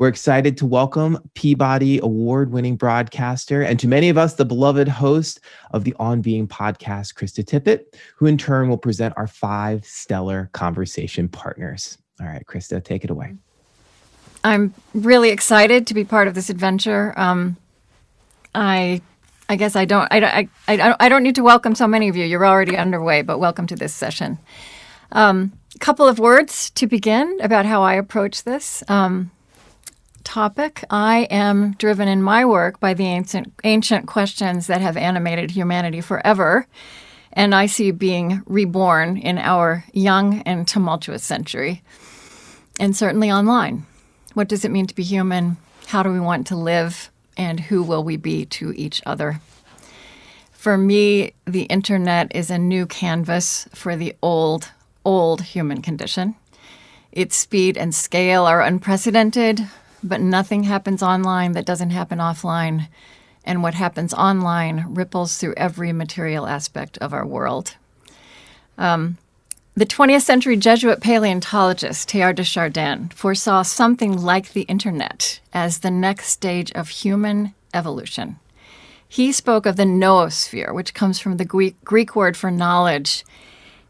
We're excited to welcome Peabody Award-winning broadcaster and to many of us, the beloved host of the On Being podcast, Krista Tippett, who in turn will present our 5 stellar conversation partners. All right, Krista, take it away. I'm really excited to be part of this adventure. I guess I don't need to welcome so many of you. You're already underway, but welcome to this session. A couple of words to begin about how I approach this topic. I am driven in my work by the ancient questions that have animated humanity forever, and I see being reborn in our young and tumultuous century, and certainly online. What does it mean to be human? How do we want to live? And who will we be to each other? For me, the internet is a new canvas for the old human condition. Its speed and scale are unprecedented, but nothing happens online that doesn't happen offline. And what happens online ripples through every material aspect of our world. The 20th century Jesuit paleontologist Teilhard de Chardin foresaw something like the internet as the next stage of human evolution. He spoke of the noosphere, which comes from the Greek word for knowledge.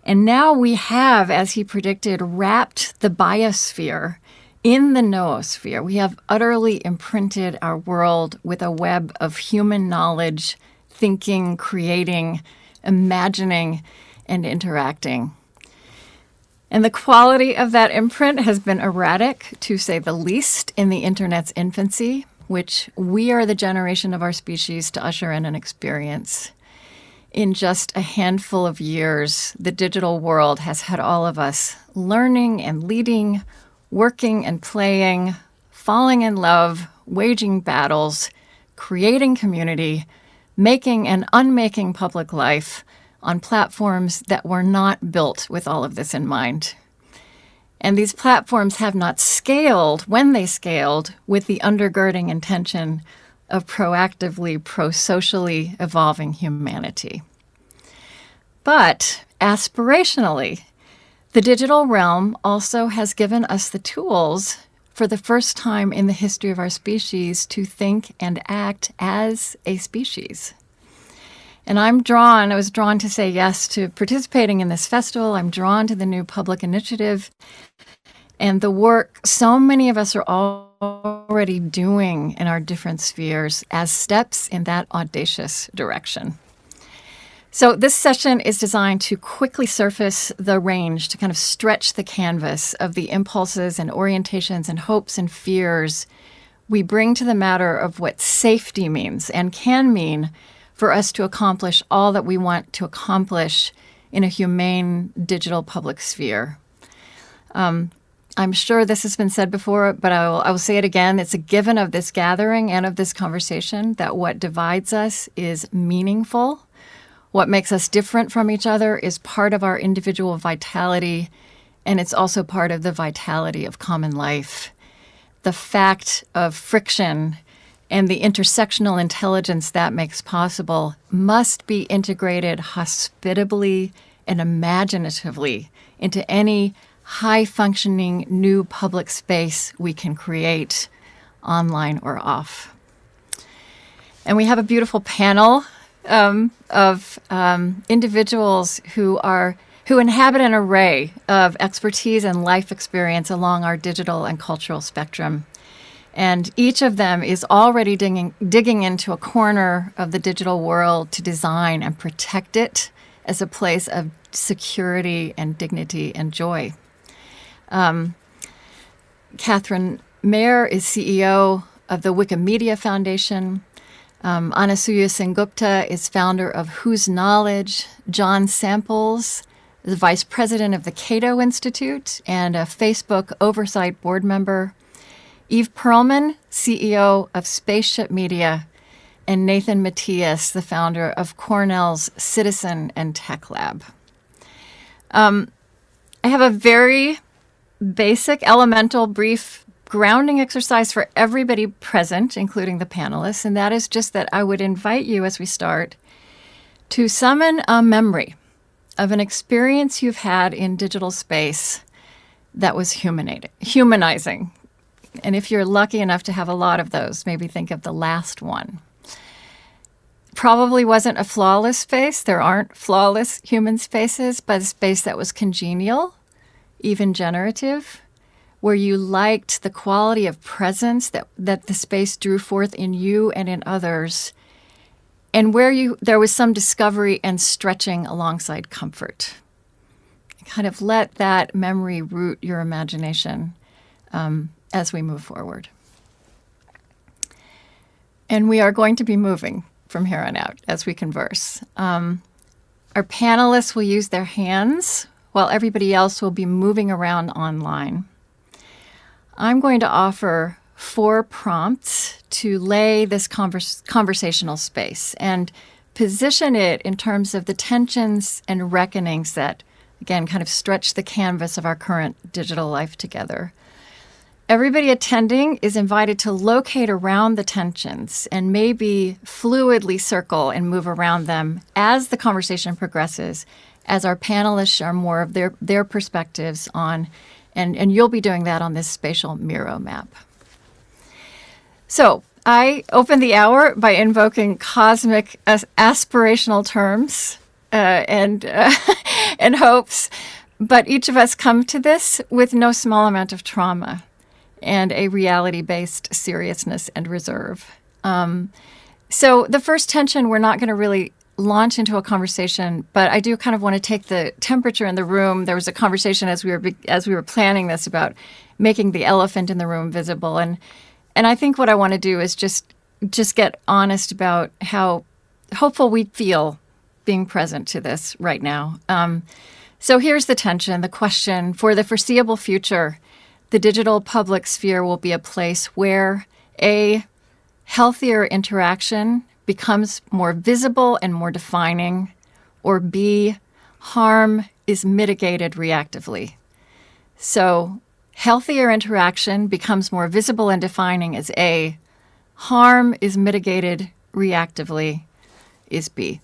And now we have, as he predicted, wrapped the biosphere in the noosphere. We have utterly imprinted our world with a web of human knowledge, thinking, creating, imagining, and interacting. And the quality of that imprint has been erratic, to say the least, in the internet's infancy, which we are the generation of our species to usher in and experience. In just a handful of years, the digital world has had all of us learning and leading, working and playing, falling in love, waging battles, creating community, making and unmaking public life on platforms that were not built with all of this in mind. And these platforms have not scaled, when they scaled, with the undergirding intention of proactively, pro-socially evolving humanity. But aspirationally, the digital realm also has given us the tools for the first time in the history of our species to think and act as a species. And I was drawn to say yes to participating in this festival. I'm drawn to the new public initiative and the work so many of us are already doing in our different spheres as steps in that audacious direction. So this session is designed to quickly surface the range, to kind of stretch the canvas of the impulses and orientations and hopes and fears we bring to the matter of what safety means and can mean for us to accomplish all that we want to accomplish in a humane digital public sphere. I'm sure this has been said before, but I will say it again. It's a given of this gathering and of this conversation that what divides us is meaningful. What makes us different from each other is part of our individual vitality, and it's also part of the vitality of common life. The fact of friction and the intersectional intelligence that makes possible must be integrated hospitably and imaginatively into any high-functioning new public space we can create, online or off. And we have a beautiful panel of individuals who inhabit an array of expertise and life experience along our digital and cultural spectrum. And each of them is already digging into a corner of the digital world to design and protect it as a place of security and dignity and joy. Catherine Mayer is CEO of the Wikimedia Foundation. Anasuya Sengupta is founder of Whose Knowledge. John Samples, the vice president of the Cato Institute and a Facebook oversight board member. Eve Perlman, CEO of Spaceship Media. And Nathan Matias, the founder of Cornell's Citizen and Tech Lab. I have a very basic, elemental, brief grounding exercise for everybody present, including the panelists, and that is just that I would invite you as we start to summon a memory of an experience you've had in digital space that was humanizing. And if you're lucky enough to have a lot of those, maybe think of the last one. Probably wasn't a flawless space. There aren't flawless human spaces, but a space that was congenial, even generative, where you liked the quality of presence that the space drew forth in you and in others, and where there was some discovery and stretching alongside comfort. Kind of let that memory root your imagination as we move forward. And we are going to be moving from here on out as we converse. Our panelists will use their hands while everybody else will be moving around online. I'm going to offer 4 prompts to lay this conversational space and position it in terms of the tensions and reckonings that, again, kind of stretch the canvas of our current digital life together. Everybody attending is invited to locate around the tensions and maybe fluidly circle and move around them as the conversation progresses, as our panelists share more of their perspectives on, and you'll be doing that on this spatial Miro map. So I open the hour by invoking cosmic aspirational terms and hopes, but each of us come to this with no small amount of trauma and a reality-based seriousness and reserve. So the first tension, we're not going to really launch into a conversation, but I do kind of want to take the temperature in the room. There was a conversation as we were planning this about making the elephant in the room visible, and I think what I want to do is just get honest about how hopeful we feel being present to this right now. So here's the tension, the question: for the foreseeable future, the digital public sphere will be a place where A, healthier interaction becomes more visible and more defining, or B, harm is mitigated reactively. So healthier interaction becomes more visible and defining is A, harm is mitigated reactively is B.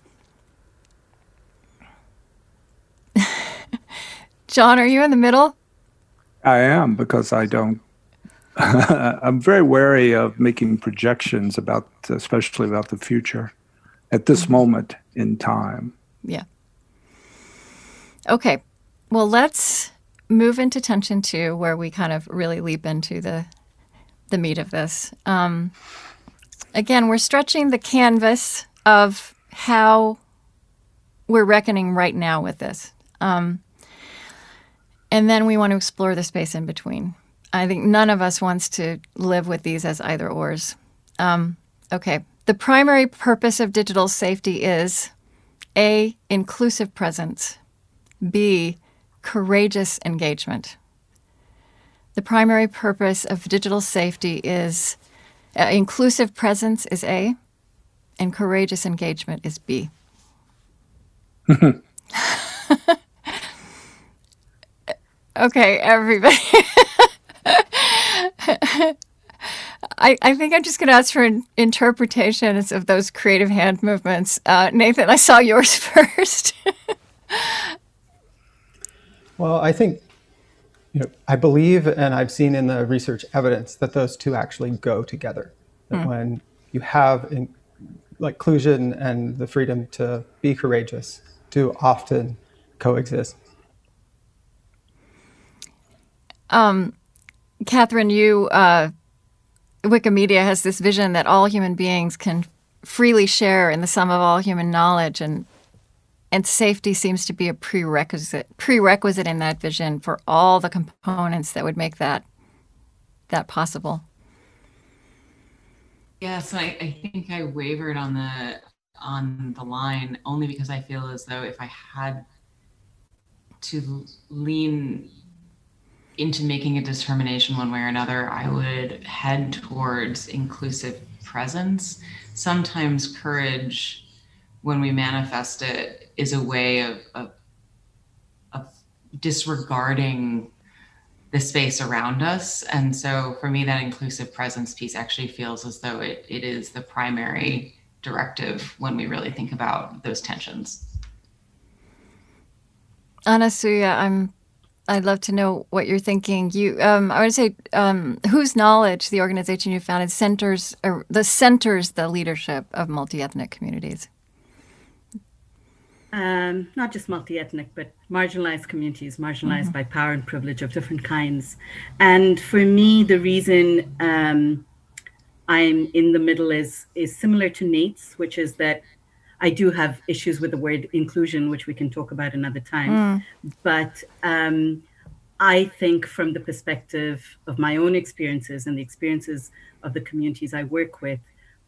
John, are you in the middle? I am, because I don't. I'm very wary of making projections especially about the future at this moment in time. Yeah. Okay. Well, let's move into tension 2, where we kind of really leap into the meat of this. Again, we're stretching the canvas of how we're reckoning right now with this. And then we want to explore the space in between. I think none of us wants to live with these as either ors. Okay. The primary purpose of digital safety is A, inclusive presence, B, courageous engagement. The primary purpose of digital safety is inclusive presence is A, and courageous engagement is B. Okay, everybody. I think I'm just going to ask for interpretations of those creative hand movements. Nathan, I saw yours first. Well, I think, I believe, and I've seen in the research evidence, that those two actually go together. That when you have inclusion and the freedom to be courageous, do often coexist. Catherine, Wikimedia has this vision that all human beings can freely share in the sum of all human knowledge, and safety seems to be a prerequisite in that vision for all the components that would make that possible. Yes, I think I wavered on the line only because I feel as though if I had to lean into making a determination one way or another, I would head towards inclusive presence. Sometimes courage, when we manifest it, is a way of disregarding the space around us. And so for me, that inclusive presence piece actually feels as though it is the primary directive when we really think about those tensions. Anasuya, I'd love to know what you're thinking. I would say, whose knowledge the organization you founded centers the leadership of multi-ethnic communities? Not just multi-ethnic, but marginalized communities, marginalized by power and privilege of different kinds. And for me, the reason I'm in the middle is similar to Nate's, which is that I do have issues with the word inclusion, which we can talk about another time. But I think from the perspective of my own experiences and the experiences of the communities I work with,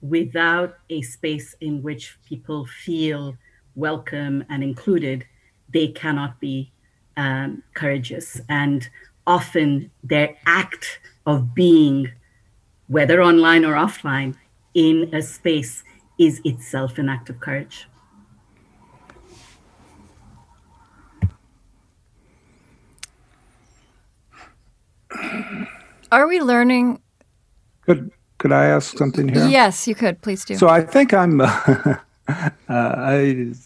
without a space in which people feel welcome and included, they cannot be courageous. And often their act of being, whether online or offline, in a space is itself an act of courage. Are we learning? Could I ask something here? Yes, you could. Please do. So I think I'm.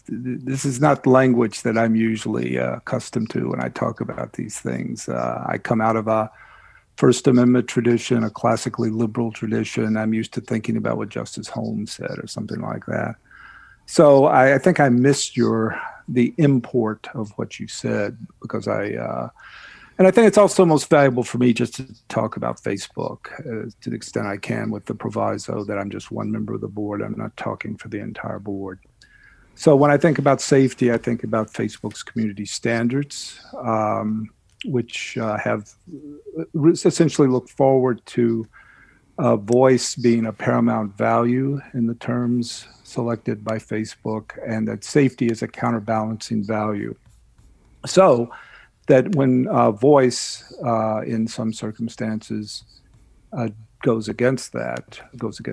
This is not language that I'm usually accustomed to when I talk about these things. I come out of a First Amendment tradition, a classically liberal tradition. I'm used to thinking about what Justice Holmes said or something like that. So I think I missed the import of what you said, because and I think it's also most valuable for me just to talk about Facebook to the extent I can, with the proviso that I'm just one member of the board. I'm not talking for the entire board. So when I think about safety, I think about Facebook's community standards, which have essentially look forward to voice being a paramount value in the terms selected by Facebook, and that safety is a counterbalancing value. So that when voice in some circumstances goes against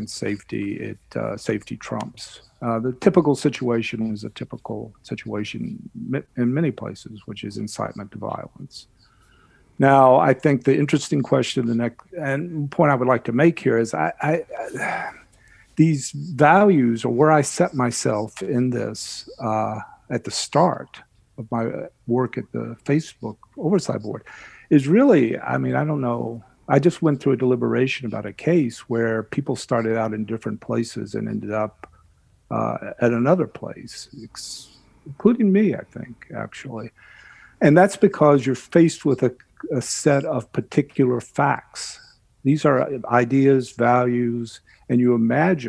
safety, safety trumps. The typical situation is a typical situation in many places, which is incitement to violence. Now, I think the interesting question, and point I would like to make here is these values, or where I set myself in this at the start of my work at the Facebook Oversight Board, is really, I don't know, I just went through a deliberation about a case where people started out in different places and ended up at another place, including me, I think, actually. And that's because you're faced with a set of particular facts. These are ideas, values, and you might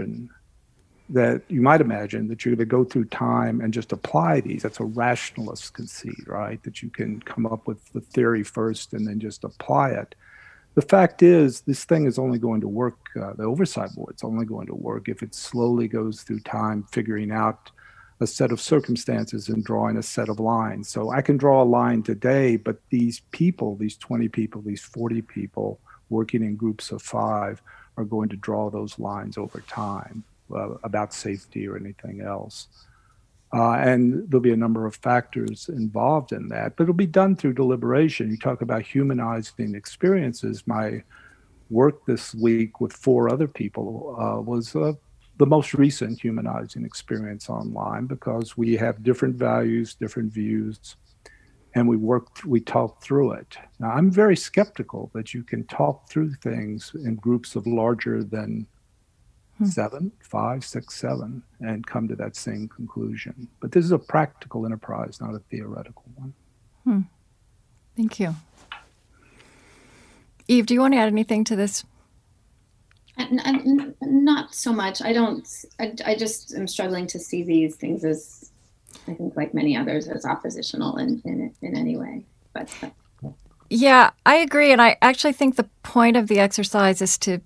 imagine that you're going to go through time and just apply these. That's a rationalist conceit, right? That you can come up with the theory first and then just apply it. The fact is, this thing is only going to work, the oversight board's only going to work if it slowly goes through time, figuring out a set of circumstances and drawing a set of lines. So I can draw a line today, but these people, these 20 people, these 40 people working in groups of 5 are going to draw those lines over time about safety or anything else. And there'll be a number of factors involved in that, but it'll be done through deliberation. You talk about humanizing experiences. My work this week with 4 other people was the most recent humanizing experience online, because we have different values, different views, and we talk through it. Now, I'm very skeptical that you can talk through things in groups of larger than 7, 5, 6, 7, and come to that same conclusion. But this is a practical enterprise, not a theoretical one. Thank you. Eve, do you want to add anything to this? Not so much. I just am struggling to see these things as, I think, like many others, as oppositional in any way. But yeah, I agree. And I actually think the point of the exercise is to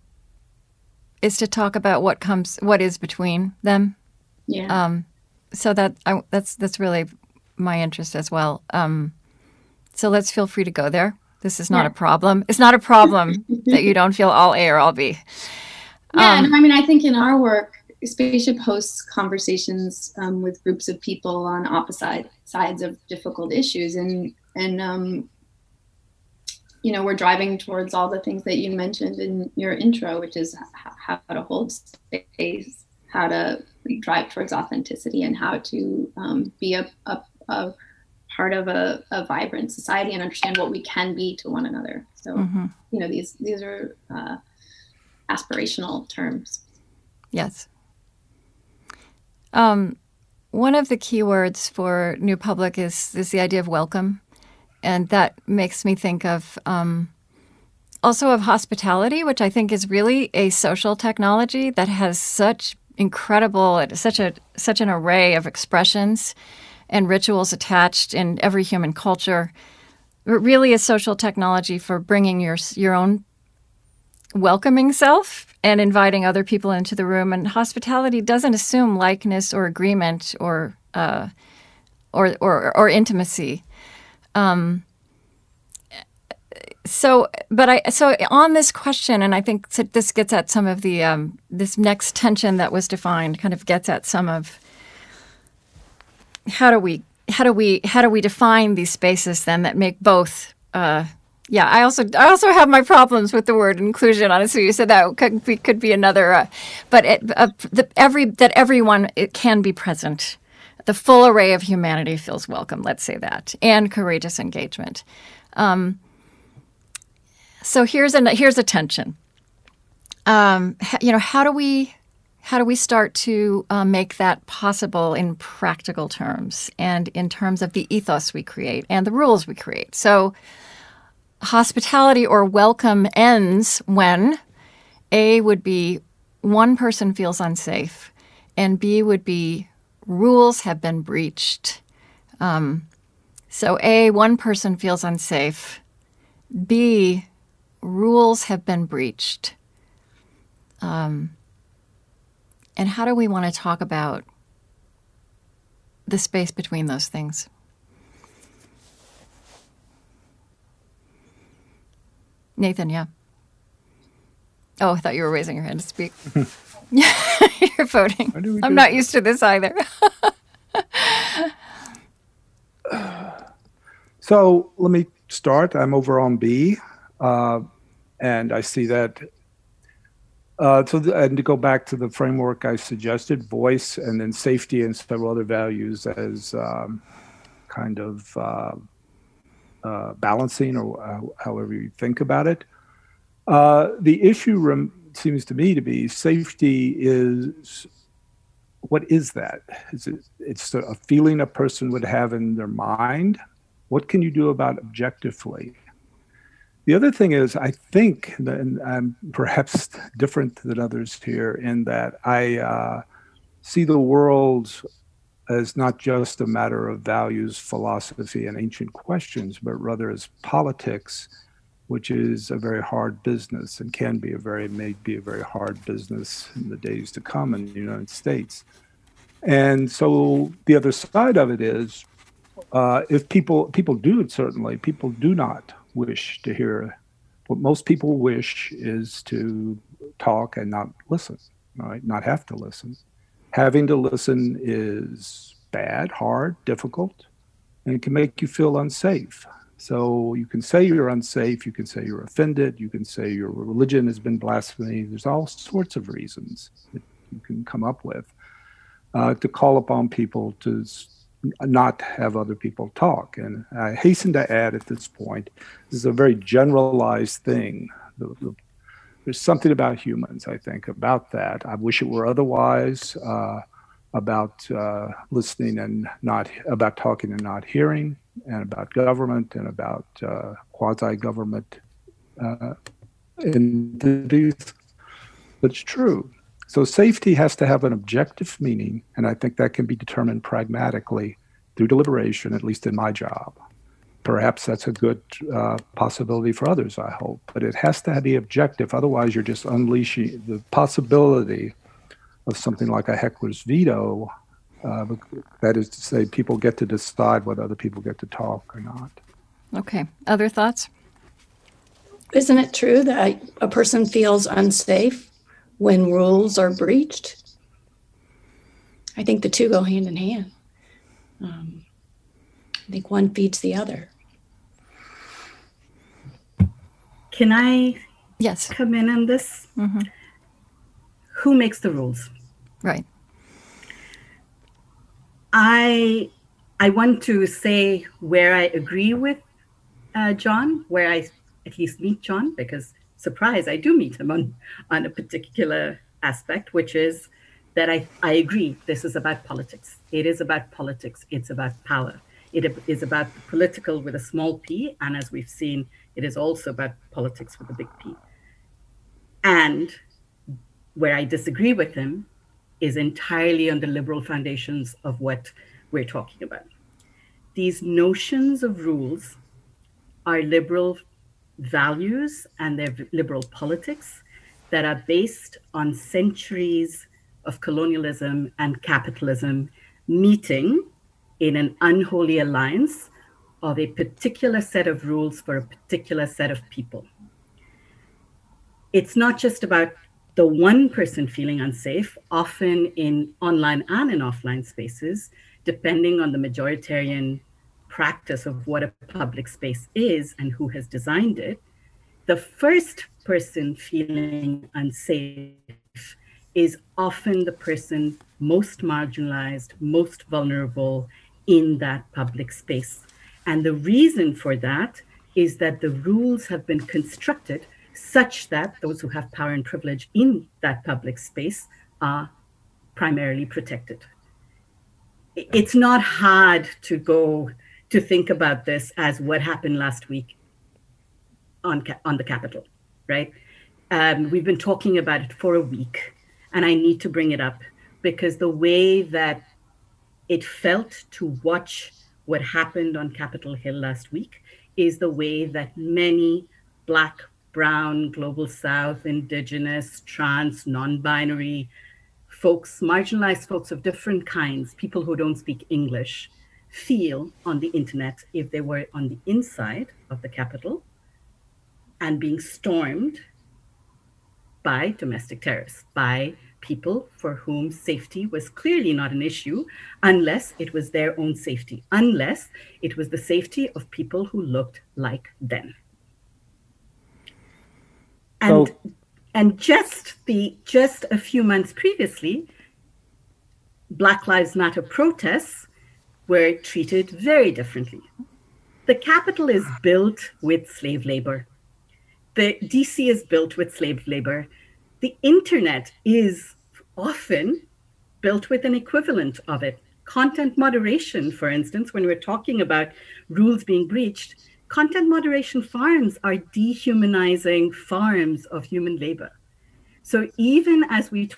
talk about what is between them. Yeah. So that's really my interest as well. So let's feel free to go there. This is not a problem. It's not a problem that you don't feel all A or all B. Yeah, and I think in our work, Spaceship hosts conversations with groups of people on opposite sides of difficult issues, and we're driving towards all the things that you mentioned in your intro, which is how to hold space, how to drive towards authenticity, and how to be a part of a vibrant society and understand what we can be to one another. So, you know, these are aspirational terms. Yes. One of the key words for New Public is the idea of welcome. And that makes me think of also of hospitality, which I think is really a social technology that has such incredible, such an array of expressions and rituals attached in every human culture. It really is social technology for bringing your own welcoming self and inviting other people into the room. And hospitality doesn't assume likeness or agreement or intimacy. So on this question, and I think this gets at some of the this next tension that was defined, kind of gets at some of how do we define these spaces then that make both. I also have my problems with the word inclusion. Honestly, you said that could be another, but that everyone can be present. The full array of humanity feels welcome. Let's say that, and courageous engagement. So here's a tension. How do we start to make that possible in practical terms and in terms of the ethos we create and the rules we create? So hospitality or welcome ends when A would be one person feels unsafe, and B would be rules have been breached. So A, one person feels unsafe. B, rules have been breached. And how do we want to talk about the space between those things? Nathan, yeah. Oh, I thought you were raising your hand to speak. You're voting. I'm not used to this either. So let me start. I'm over on B, and I see that. And to go back to the framework I suggested, voice and then safety and several other values as kind of balancing, or however you think about it. The issue seems to me to be safety is, what is that? It's a feeling a person would have in their mind. What can you do about objectively? The other thing is, I think, and I'm perhaps different than others here in that I see the world as not just a matter of values, philosophy, and ancient questions, but rather as politics, which is a very hard business and may be a very hard business in the days to come in the United States. And so the other side of it is, if people do it, certainly, people do not wish to hear. What most people wish is to talk and not listen, right? Not have to listen. Having to listen is bad, hard, difficult, and it can make you feel unsafe. So you can say you're unsafe, you can say you're offended, you can say your religion has been blasphemed. There's all sorts of reasons that you can come up with to call upon people to not have other people talk. And I hasten to add at this point, this is a very generalized thing. There's something about humans, I think, about that. I wish it were otherwise, about listening and not, about talking and not hearing, and about government and about quasi-government entities. But it's true. So safety has to have an objective meaning, and I think that can be determined pragmatically through deliberation, at least in my job. Perhaps that's a good possibility for others, I hope. But it has to be objective. Otherwise, you're just unleashing the possibility of something like a heckler's veto. That is to say, people get to decide whether other people get to talk or not. Okay. Other thoughts? Isn't it true that a person feels unsafe when rules are breached? I think the two go hand in hand. I think one feeds the other. Can I yes come in on this? Mm-hmm. Who makes the rules? Right. I I want to say where I agree with John, where I at least meet John, because surprise, I do meet him on a particular aspect, which is that I agree this is about politics. It is about politics. It's about power. It is about political with a small p, and as we've seen, it is also about politics with a big P. And where I disagree with him is entirely on the liberal foundations of what we're talking about. These notions of rules are liberal values and they're liberal politics that are based on centuries of colonialism and capitalism meeting in an unholy alliance of a particular set of rules for a particular set of people. It's not just about the one person feeling unsafe, often in online and in offline spaces, depending on the majoritarian practice of what a public space is and who has designed it. The first person feeling unsafe is often the person most marginalized, most vulnerable in that public space. And the reason for that is that the rules have been constructed such that those who have power and privilege in that public space are primarily protected. It's not hard to think about this as what happened last week on the Capitol, right? We've been talking about it for a week, and I need to bring it up because the way that it felt to watch what happened on Capitol Hill last week is the way that many Black, Brown, Global South, Indigenous, trans, non-binary folks, marginalized folks of different kinds, people who don't speak English, feel on the internet if they were on the inside of the Capitol and being stormed by domestic terrorists, by people for whom safety was clearly not an issue unless it was their own safety, unless it was the safety of people who looked like them. And just a few months previously, Black Lives Matter protests were treated very differently. The Capitol is built with slave labor. The DC is built with slave labor. The internet is often built with an equivalent of it. Content moderation, for instance, when we're talking about rules being breached, content moderation farms are dehumanizing farms of human labor. So even as we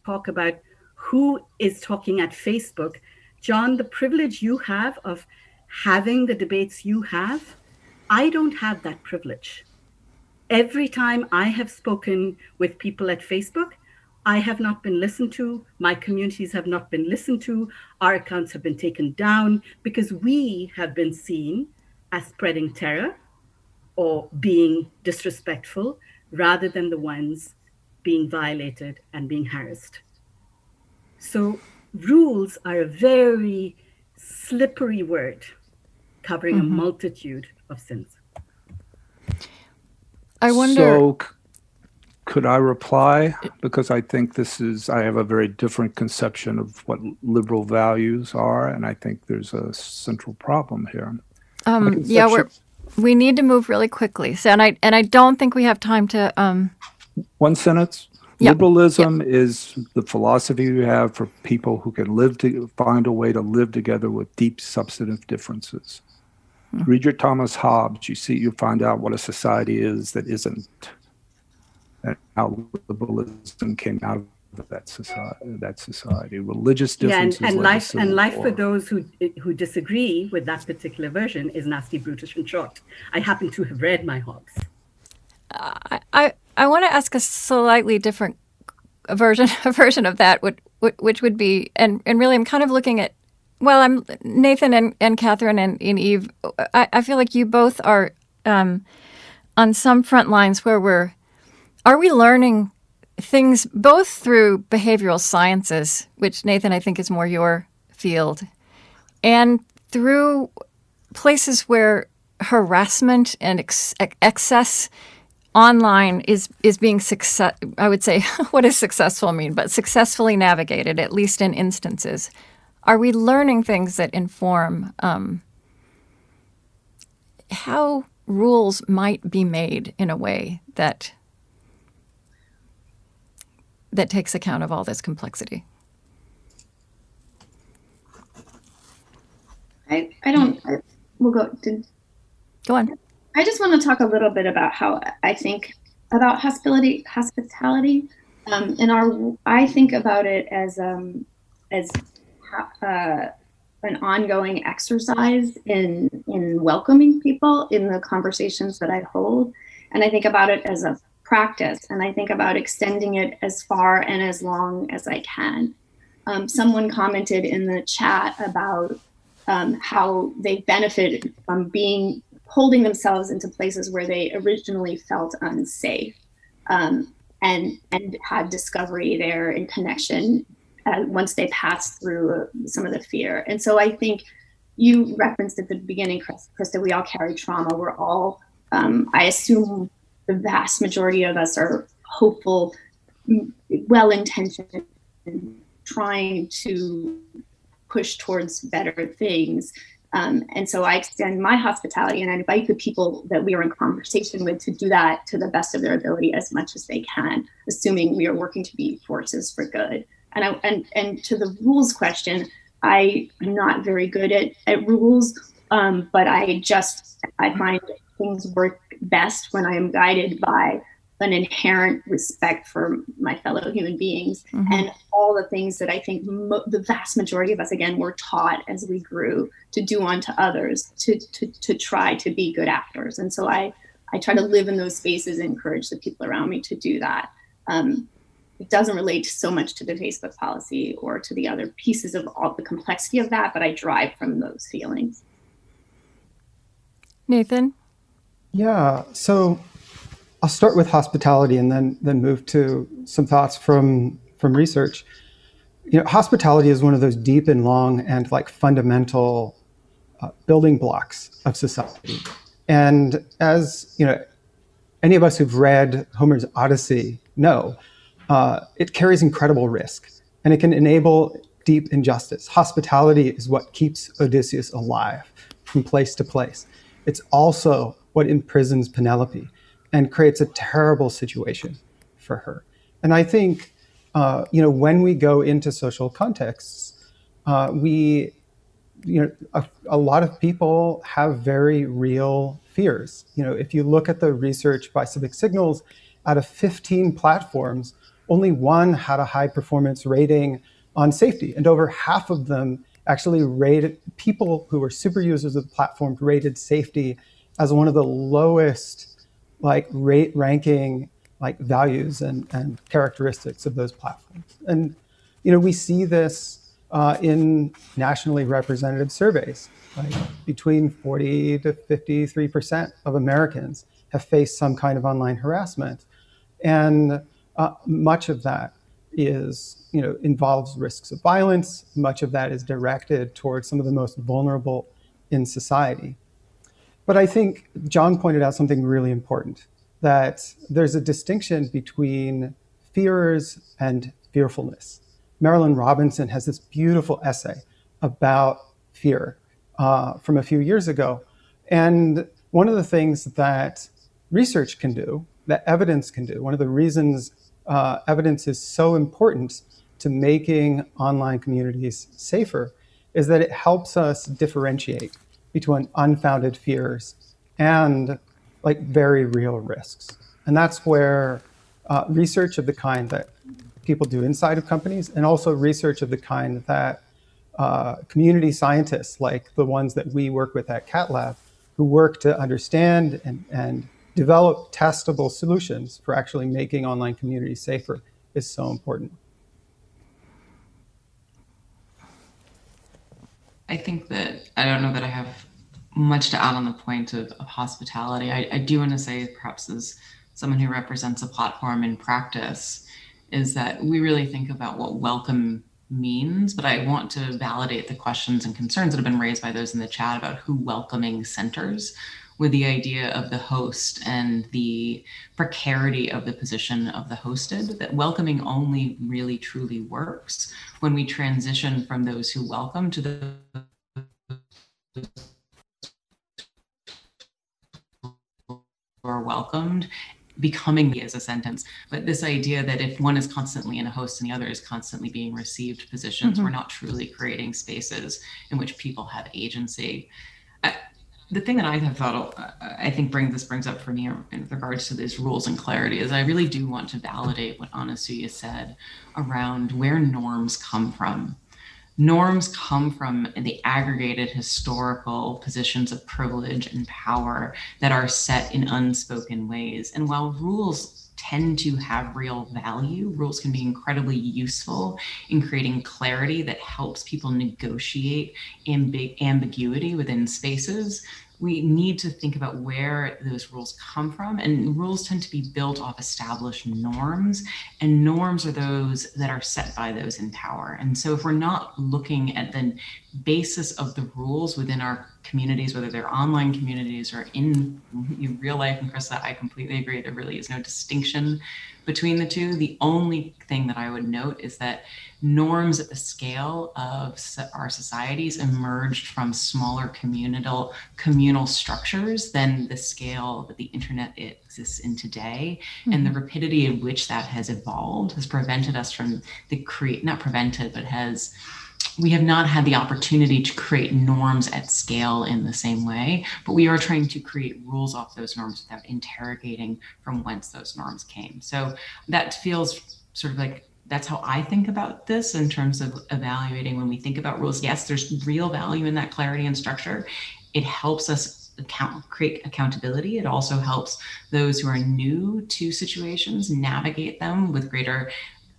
talk about who is talking at Facebook, John, the privilege you have of having the debates you have, I don't have that privilege. Every time I have spoken with people at Facebook, I have not been listened to, my communities have not been listened to, our accounts have been taken down because we have been seen as spreading terror or being disrespectful rather than the ones being violated and being harassed. So rules are a very slippery word covering a multitude of sins. I wonder. So could I reply? Because I think I have a very different conception of what liberal values are, and I think there's a central problem here. We need to move really quickly. So, and I don't think we have time to. One sentence. Yep. Liberalism is the philosophy you have for people who can find a way to live together with deep substantive differences. Read your Thomas Hobbes. You find out what a society is that isn't, and how liberalism came out of that society. Religious differences. Yeah, and life for those who disagree with that particular version is nasty, brutish, and short. I happen to have read my Hobbes. I want to ask a slightly different version of that, which would be, and really I'm kind of looking at, well, I'm Nathan and Catherine and Eve. I feel like you both are on some front lines where are we learning things both through behavioral sciences, which Nathan I think is more your field, and through places where harassment and excess online is being I would say, what does successful mean? But successfully navigated, at least in instances. are we learning things that inform how rules might be made in a way that takes account of all this complexity? We'll go on. I just want to talk a little bit about how I think about hospitality. I think about it as an ongoing exercise in welcoming people in the conversations that I hold, and I think about it as a practice, and I think about extending it as far and as long as I can. Someone commented in the chat about how they benefited from holding themselves into places where they originally felt unsafe, and had discovery there and connection once they passed through some of the fear. And so I think you referenced at the beginning, Krista, we all carry trauma. We're all, I assume the vast majority of us are hopeful, well-intentioned, trying to push towards better things. And so I extend my hospitality and I invite the people that we are in conversation with to do that to the best of their ability as much as they can, assuming we are working to be forces for good. And to the rules question, I'm not very good at rules, but I find things work best when I am guided by an inherent respect for my fellow human beings, and all the things that I think the vast majority of us, again, were taught as we grew to do unto others, to try to be good actors. And so I try to live in those spaces and encourage the people around me to do that. It doesn't relate so much to the Facebook policy or to the other pieces of all the complexity of that, but I drive from those feelings. Nathan? Yeah, so I'll start with hospitality and then move to some thoughts from research. Hospitality is one of those deep and long and fundamental building blocks of society. And as any of us who've read Homer's Odyssey know, it carries incredible risk and it can enable deep injustice. Hospitality is what keeps Odysseus alive from place to place. It's also what imprisons Penelope and creates a terrible situation for her. And I think, when we go into social contexts, a lot of people have very real fears. If you look at the research by Civic Signals, out of 15 platforms, only one had a high performance rating on safety. And over half of them actually rated, people who were super users of the platform rated safety as one of the lowest ranking values and characteristics of those platforms. And we see this in nationally representative surveys. Between 40 to 53% of Americans have faced some kind of online harassment, and much of that is involves risks of violence. Much of that is directed towards some of the most vulnerable in society. But I think John pointed out something really important, that there's a distinction between fears and fearfulness. Marilyn Robinson has this beautiful essay about fear from a few years ago. And one of the things that research can do, that evidence can do, one of the reasons evidence is so important to making online communities safer is that it helps us differentiate between unfounded fears and very real risks. And that's where research of the kind that people do inside of companies, and also research of the kind that community scientists, like the ones that we work with at Cat Lab, who work to understand and develop testable solutions for actually making online communities safer, is so important. I think that, I don't know that I have much to add on the point of hospitality. I do want to say, perhaps as someone who represents a platform in practice, is that we really think about what welcome means, but I want to validate the questions and concerns that have been raised by those in the chat about who welcoming centers, with the idea of the host and the precarity of the position of the hosted, that welcoming only really truly works when we transition from those who welcome to the who are welcomed, becoming as a sentence. But this idea that if one is constantly in a host and the other is constantly being received positions, we're not truly creating spaces in which people have agency. The thing that I have thought, I think brings up for me in regards to these rules and clarity is I really do want to validate what Anasuya said around where norms come from. Norms come from the aggregated historical positions of privilege and power that are set in unspoken ways. And while rules tend to have real value, rules can be incredibly useful in creating clarity that helps people negotiate ambiguity within spaces. We need to think about where those rules come from, and rules tend to be built off established norms, and norms are those that are set by those in power. And so if we're not looking at the basis of the rules within our communities, whether they're online communities or in real life, and Krista, I completely agree, there really is no distinction between the two. The only thing that I would note is that norms at the scale of our societies emerged from smaller communal structures than the scale that the internet exists in today. And the rapidity in which that has evolved has prevented us from we have not had the opportunity to create norms at scale in the same way, but we are trying to create rules off those norms without interrogating from whence those norms came. So that feels sort of like, that's how I think about this in terms of evaluating when we think about rules. Yes, there's real value in that clarity and structure. It helps us create accountability. It also helps those who are new to situations navigate them with greater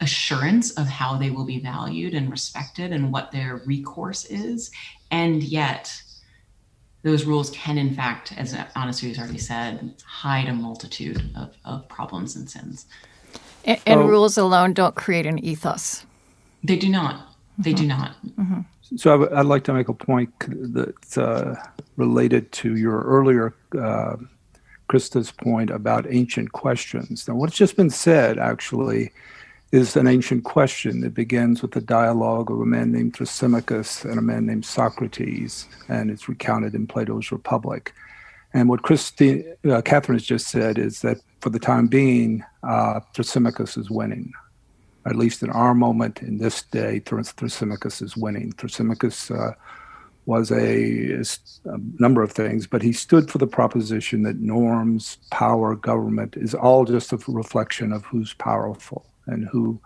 assurance of how they will be valued and respected and what their recourse is. And yet those rules can, in fact, as Anasuya has already said, hide a multitude of problems and sins. And rules alone don't create an ethos. They do not. They do not. So I'd like to make a point that's related to your earlier, Krista's point about ancient questions. Now, what's just been said, actually, is an ancient question that begins with the dialogue of a man named Thrasymachus and a man named Socrates, and it's recounted in Plato's Republic. And what Catherine has just said is that for the time being, Thrasymachus is winning. At least in our moment, in this day, Thrasymachus is winning. Thrasymachus was a number of things, but he stood for the proposition that norms, power, government is all just a reflection of who's powerful and who.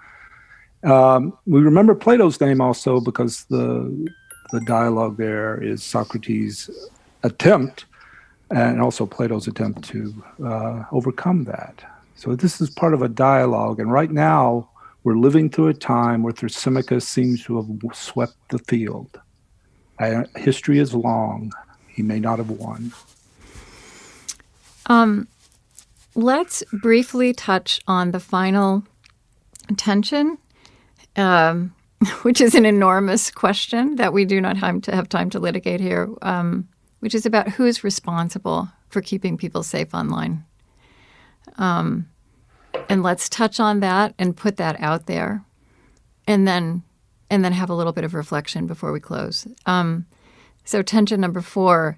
We remember Plato's name also because the dialogue there is Socrates' attempt and also Plato's attempt to overcome that. So this is part of a dialogue, and right now we're living through a time where Thrasymachus seems to have swept the field. History is long. He may not have won. Let's briefly touch on the final tension, which is an enormous question that we do not have time to litigate here, which is about who's responsible for keeping people safe online. And let's touch on that and put that out there, and then have a little bit of reflection before we close. So tension number 4,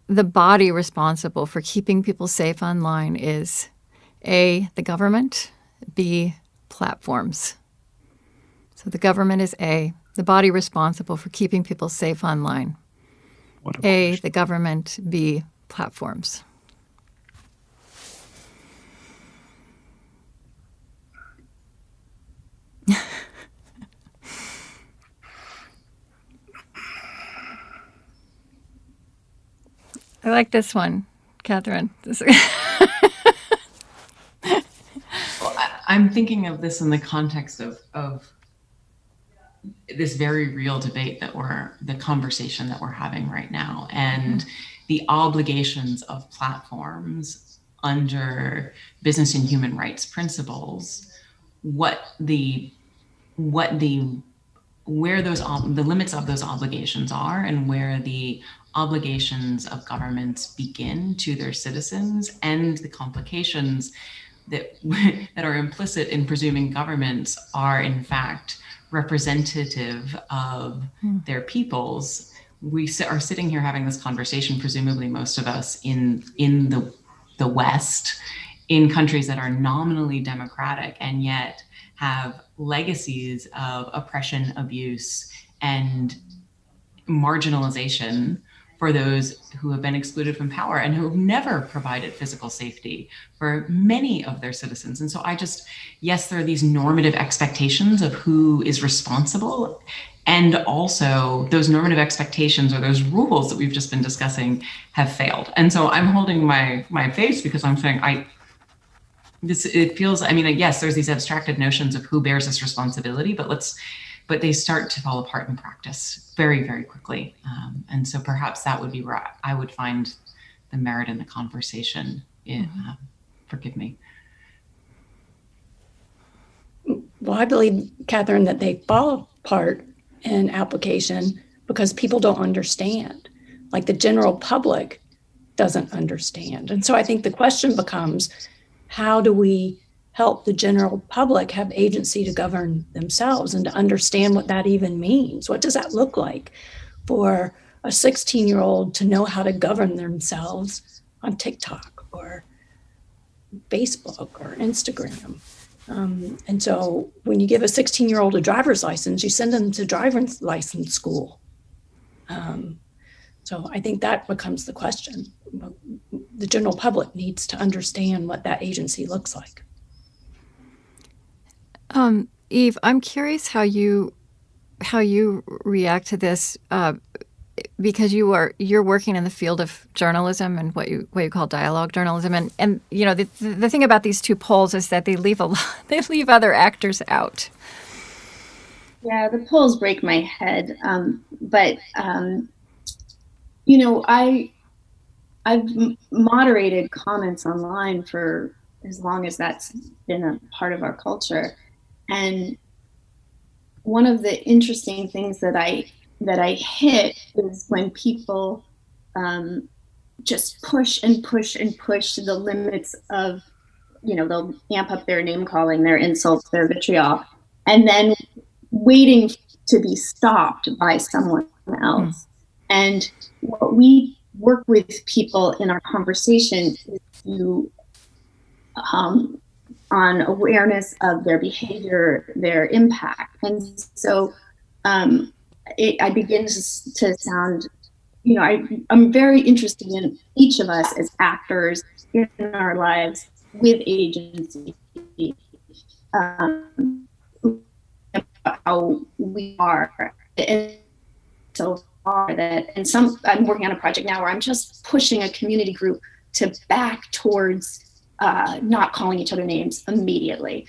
the body responsible for keeping people safe online is A, the government, B, platforms. So the government is A, the body responsible for keeping people safe online. A, the government, B, platforms. I like this one, Catherine. I'm thinking of this in the context of this very real debate the conversation that we're having right now, and the obligations of platforms under business and human rights principles, where the limits of those obligations are, and where the obligations of governments begin to their citizens and the complications that are implicit in presuming governments are in fact representative of their peoples. We are sitting here having this conversation, presumably most of us in the West, in countries that are nominally democratic and yet have legacies of oppression, abuse, and marginalization for those who have been excluded from power and who have never provided physical safety for many of their citizens. And so yes, there are these normative expectations of who is responsible. And also those normative expectations or those rules that we've just been discussing have failed. And so I'm holding my face because I'm saying, yes, there's these abstracted notions of who bears this responsibility, but they start to fall apart in practice very, very quickly. And so perhaps that would be where I would find the merit in the conversation. Forgive me. Well, I believe, Catherine, that they fall apart in application because people don't understand. Like the general public doesn't understand. And so I think the question becomes, how do we help the general public have agency to govern themselves and to understand what that even means? What does that look like for a 16-year-old to know how to govern themselves on TikTok or Facebook or Instagram? And so when you give a 16-year-old a driver's license, you send them to driver's license school. So I think that becomes the question. The general public needs to understand what that agency looks like. Eve, I'm curious how you react to this, because you're working in the field of journalism and what you call dialogue journalism, and you know the thing about these two polls is that they leave other actors out. Yeah, the polls break my head, but you know, I've moderated comments online for as long as that's been a part of our culture. And one of the interesting things that I hit is when people just push and push and push the limits of, you know, they'll amp up their name calling, their insults, their vitriol, and then waiting to be stopped by someone else. And what we work with people in our conversation is to on awareness of their behavior, their impact. And so I begin to sound, you know, I'm very interested in each of us as actors in our lives with agency, how we are. And so far that, and I'm working on a project now where I'm just pushing a community group to back towards not calling each other names immediately.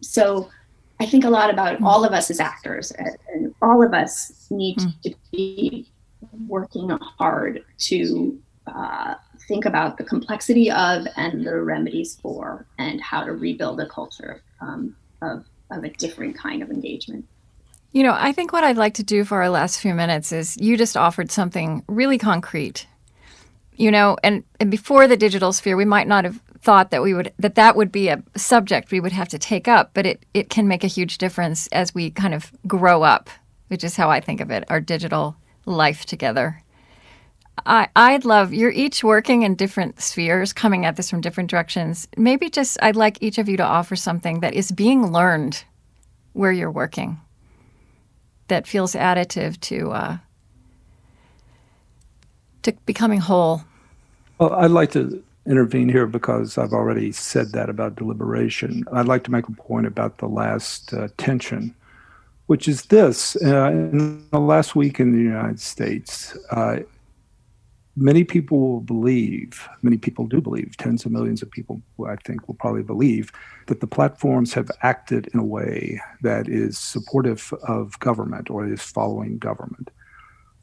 So I think a lot about all of us as actors, and all of us need to be working hard to think about the complexity of and the remedies for, and how to rebuild a culture of a different kind of engagement. You know, I think what I'd like to do for our last few minutes is you just offered something really concrete. You know, and before the digital sphere, we might not have thought that that would be a subject we would have to take up, but it can make a huge difference as we kind of grow up, which is how I think of it, our digital life together. I'd love, you're each working in different spheres, coming at this from different directions. Maybe I'd like each of you to offer something that is being learned where you're working, that feels additive to becoming whole. Well, I'd like to intervene here because I've already said that about deliberation. I'd like to make a point about the last tension, which is this. In the last week in the United States, many people do believe, tens of millions of people, I think, will probably believe that the platforms have acted in a way that is supportive of government or is following government.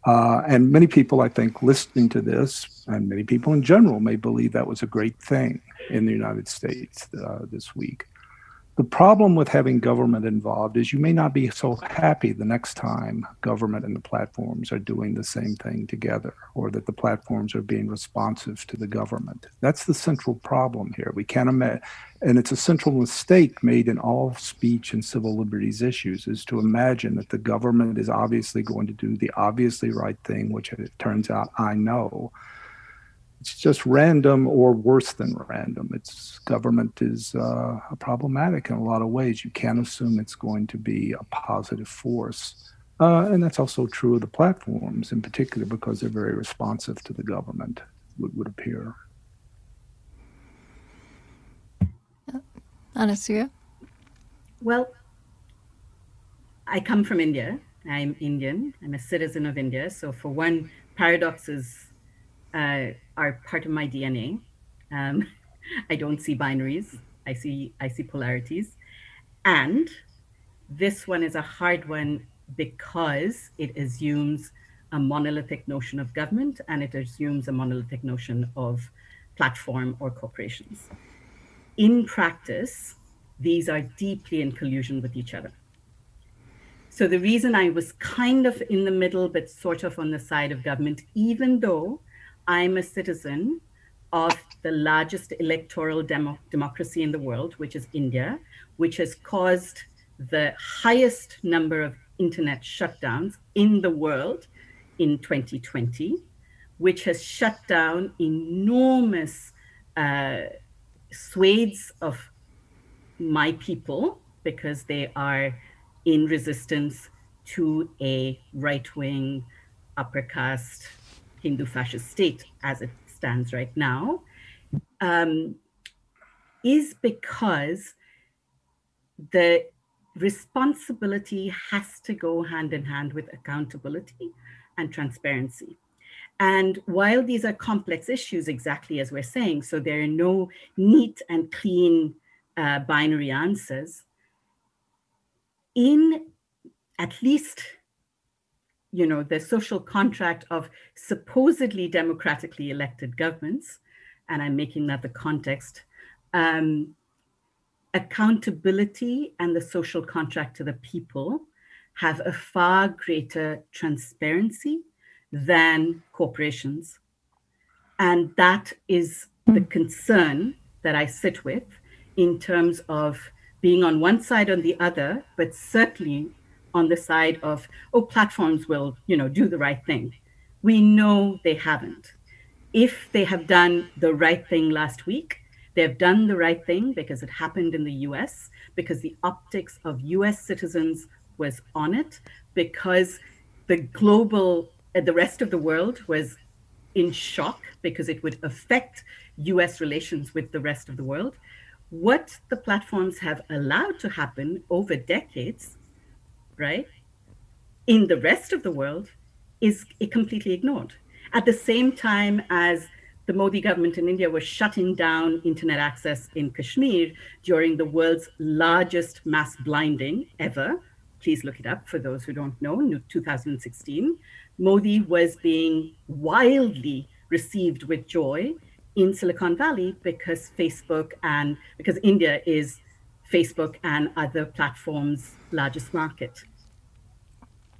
And many people, I think, listening to this, and many people in general may believe that was a great thing in the United States this week. The problem with having government involved is you may not be so happy the next time government and the platforms are doing the same thing together, or that the platforms are being responsive to the government. That's the central problem here. We can't imagine, and it's a central mistake made in all speech and civil liberties issues, is to imagine that the government is obviously going to do the obviously right thing, which it turns out I know. It's just random, or worse than random. Government is problematic in a lot of ways. You can't assume it's going to be a positive force. And that's also true of the platforms in particular, because they're very responsive to the government, would appear. Anastasia? Well, I come from India. I'm Indian. I'm a citizen of India. So for one, paradoxes are part of my DNA. I don't see binaries. I see polarities. And this one is a hard one because it assumes a monolithic notion of government, and it assumes a monolithic notion of platform or corporations. In practice, these are deeply in collusion with each other. So the reason I was kind of in the middle, but sort of on the side of government, even though I'm a citizen of the largest electoral democracy in the world, which is India, which has caused the highest number of internet shutdowns in the world in 2020, which has shut down enormous swathes of my people because they are in resistance to a right-wing, upper caste, Hindu fascist state as it stands right now, is because the responsibility has to go hand in hand with accountability and transparency. And while these are complex issues, exactly as we're saying, so there are no neat and clean binary answers, in at least the social contract of supposedly democratically elected governments, and I'm making that the context, accountability and the social contract to the people have a far greater transparency than corporations. And that is the concern that I sit with in terms of being on one side or the other, but certainly on the side of, platforms will, do the right thing. We know they haven't. If they have done the right thing last week, they've done the right thing because it happened in the US, because the optics of US citizens was on it, because the rest of the world was in shock because it would affect US relations with the rest of the world. What the platforms have allowed to happen over decades, right, in the rest of the world is completely ignored. At the same time as the Modi government in India was shutting down internet access in Kashmir during the world's largest mass blinding ever, please look it up for those who don't know, in 2016, Modi was being wildly received with joy in Silicon Valley because India is Facebook and other platforms' largest market.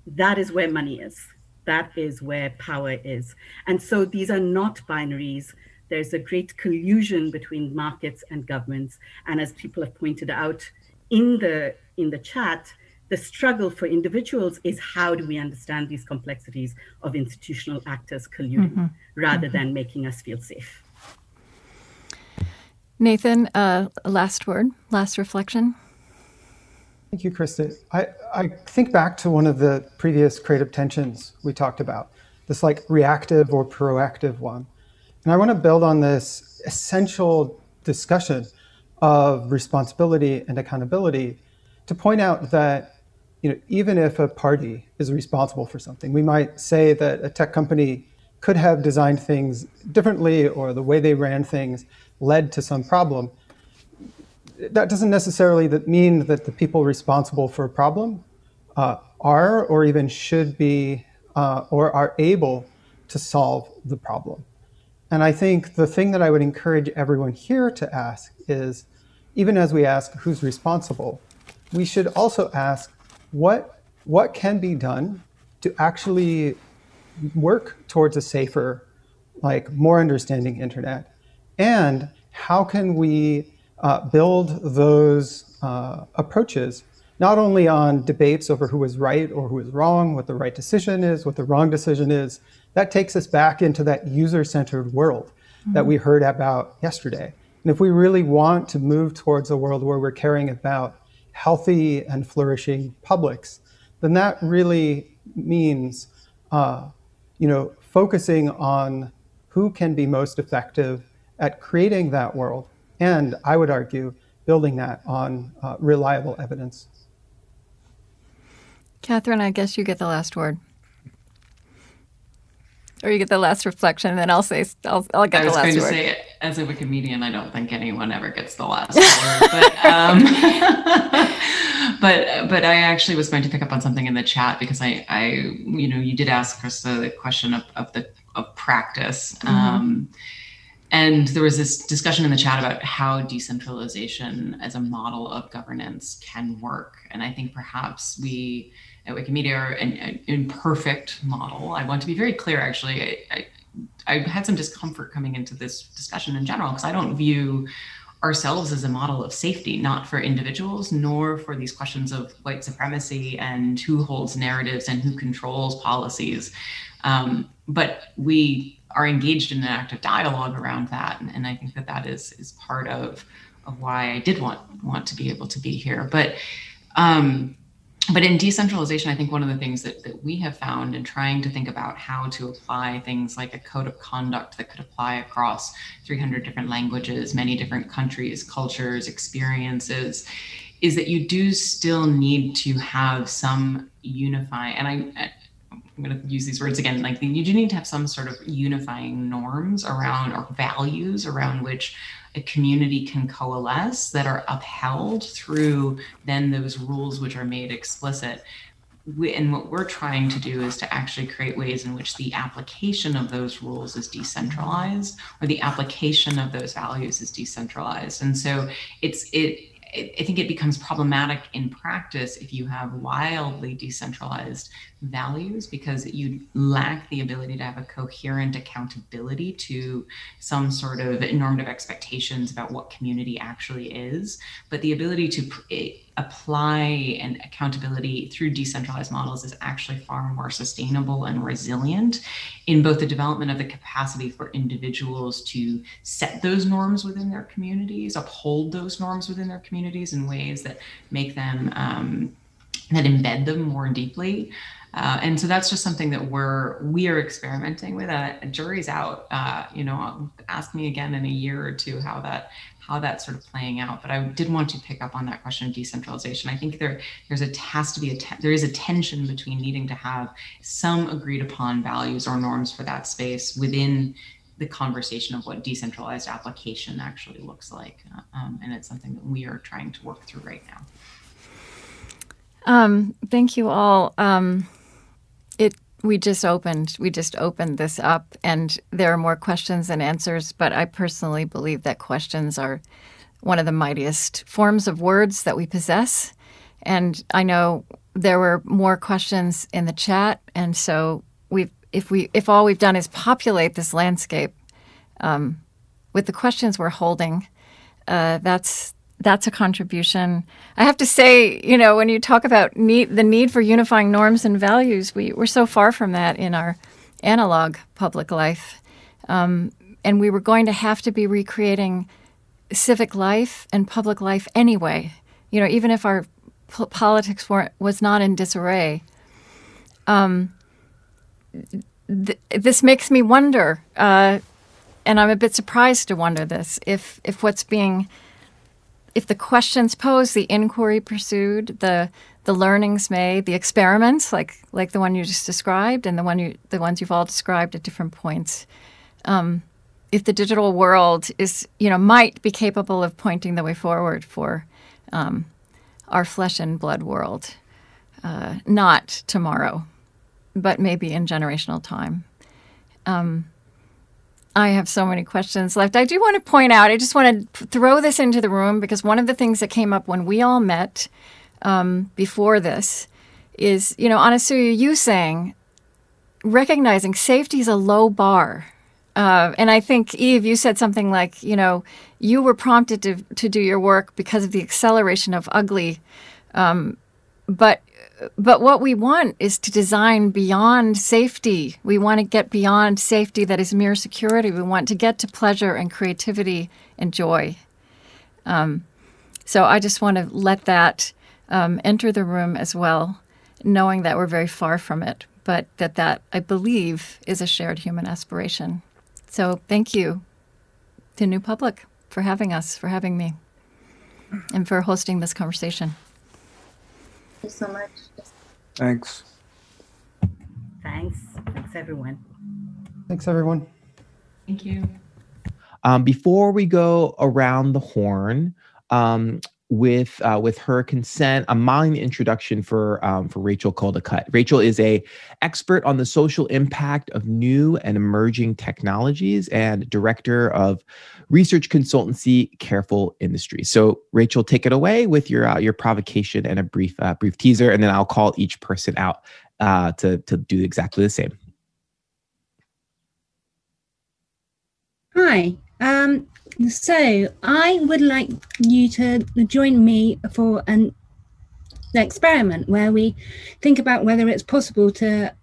That is where money is. That is where power is. And so these are not binaries. There's a great collusion between markets and governments. And as people have pointed out in the chat, the struggle for individuals is how do we understand these complexities of institutional actors colluding rather than making us feel safe. Nathan, last word, last reflection. Thank you, Krista. I think back to one of the previous creative tensions we talked about, this like reactive or proactive one. And I want to build on this essential discussion of responsibility and accountability to point out that even if a party is responsible for something, we might say that a tech company could have designed things differently or the way they ran things led to some problem. That doesn't necessarily mean that the people responsible for a problem are or even should be or are able to solve the problem. And I think the thing that I would encourage everyone here to ask is, even as we ask who's responsible, we should also ask what can be done to actually work towards a safer, like more understanding internet, and how can we build those approaches not only on debates over who is right or who is wrong, what the right decision is, what the wrong decision is. That takes us back into that user-centered world that we heard about yesterday. And if we really want to move towards a world where we're caring about healthy and flourishing publics, then that really means focusing on who can be most effective at creating that world, and I would argue building that on reliable evidence. Catherine, I guess you get the last word. Or you get the last reflection, and then I'll get the last word. I was going to say, as a Wikimedian, I don't think anyone ever gets the last word. But I actually was going to pick up on something in the chat, because you did ask Krista the question of practice. And there was this discussion in the chat about how decentralization as a model of governance can work. And I think perhaps we at Wikimedia are an imperfect model. I want to be very clear, actually. I had some discomfort coming into this discussion in general, because I don't view ourselves as a model of safety, not for individuals, nor for these questions of white supremacy and who holds narratives and who controls policies. But we are engaged in an active dialogue around that. And I think that is part of why I did want to be able to be here. But in decentralization, I think one of the things that we have found in trying to think about how to apply things like a code of conduct that could apply across 300 different languages, many different countries, cultures, experiences, is that you do still need to have some unifying, and I'm going to use these words again, like you do need to have some sort of unifying norms around, or values around which a community can coalesce, that are upheld through then those rules which are made explicit. And what we're trying to do is to actually create ways in which the application of those rules is decentralized, or the application of those values is decentralized. And so I think it becomes problematic in practice if you have wildly decentralized values, because you lack the ability to have a coherent accountability to some sort of normative expectations about what community actually is. But the ability to apply and accountability through decentralized models is actually far more sustainable and resilient in both the development of the capacity for individuals to set those norms within their communities, uphold those norms within their communities in ways that make them, that embed them more deeply. And so that's just something that we are experimenting with. Jury's out. Ask me again in a year or two how that's sort of playing out. But I did want to pick up on that question of decentralization. I think there is a tension between needing to have some agreed upon values or norms for that space within the conversation of what decentralized application actually looks like. And it's something that we are trying to work through right now. Thank you all. We just opened this up, and there are more questions than answers, but I personally believe that questions are one of the mightiest forms of words that we possess. And I know there were more questions in the chat, and so if all we've done is populate this landscape with the questions we're holding, that's a contribution. I have to say, when you talk about the need for unifying norms and values, we're so far from that in our analog public life. And we were going to have to be recreating civic life and public life anyway, even if our politics was not in disarray. This makes me wonder, and I'm a bit surprised to wonder this, if the questions posed, the inquiry pursued, the learnings made, the experiments like the one you just described, and the ones you've all described at different points, if the digital world might be capable of pointing the way forward for our flesh and blood world, not tomorrow, but maybe in generational time. I have so many questions left. I do want to point out, I just want to throw this into the room because one of the things that came up when we all met before this is, Anasuya, you saying, recognizing safety is a low bar. And I think, Eve, you said something like, you were prompted to do your work because of the acceleration of ugly. But what we want is to design beyond safety. We want to get beyond safety that is mere security. We want to get to pleasure and creativity and joy. So I just want to let that enter the room as well, knowing that we're very far from it, but that I believe is a shared human aspiration. So thank you to New Public for having us, for having me, and for hosting this conversation. Thank you so much. Thanks. Thanks. Thanks, everyone. Thanks, everyone. Thank you. Before we go around the horn, with her consent, I'm modeling the introduction for Rachel Caldicott. Rachel is a expert on the social impact of new and emerging technologies and director of research consultancy Careful Industries. So Rachel, take it away with your provocation and a brief teaser, and then I'll call each person out to do exactly the same. Hi. So I would like you to join me for an experiment where we think about whether it's possible to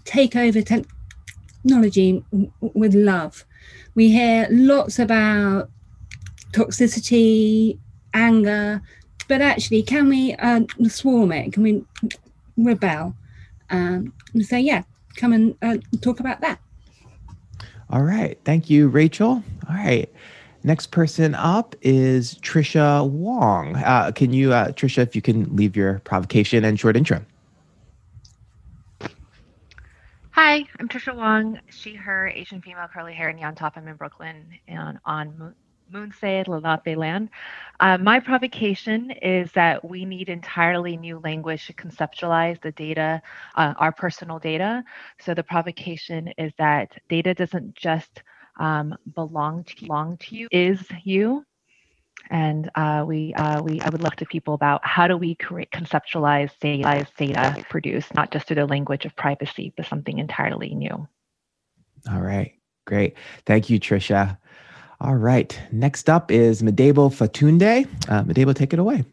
take over technology with love. We hear lots about toxicity, anger, but actually, can we swarm it? Can we rebel? So yeah, come and talk about that. All right. Thank you, Rachel. All right. Next person up is Trisha Wong. Can you, Trisha, if you can leave your provocation and short intro. Hi, I'm Trisha Wong, she, her, Asian female, curly hair, neon top. I'm in Brooklyn and on Moonsay, Lenape land. My provocation is that we need entirely new language to conceptualize the data, our personal data. So the provocation is that data doesn't just belong to you, is you. And I would love to people about how do we conceptualize data produced, not just through the language of privacy, but something entirely new. All right, great. Thank you, Trisha. All right, next up is Madebo Fatunde. Madebo, take it away.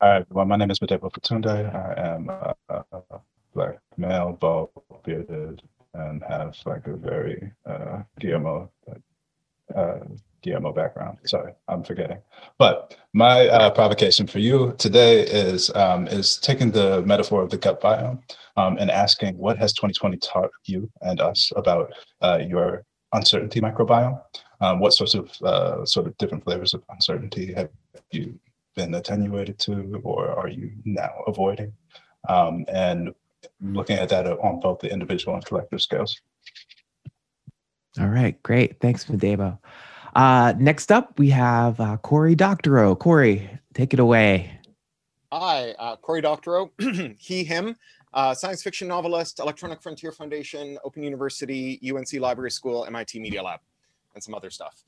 Hi, everyone. My name is Madebo Fatunde. I am a Black male, bald, bearded, and have like a very DMO background. Sorry, I'm forgetting. But my provocation for you today is taking the metaphor of the gut biome and asking, what has 2020 taught you and us about your uncertainty microbiome? What sorts of sort of different flavors of uncertainty have you been attenuated to, or are you now avoiding? And looking at that on both the individual and collective scales. All right, great. Thanks, Madebo. Next up, we have Cory Doctorow. Cory, take it away. Hi, Cory Doctorow, he, him, science fiction novelist, Electronic Frontier Foundation, Open University, UNC Library School, MIT Media Lab, and some other stuff.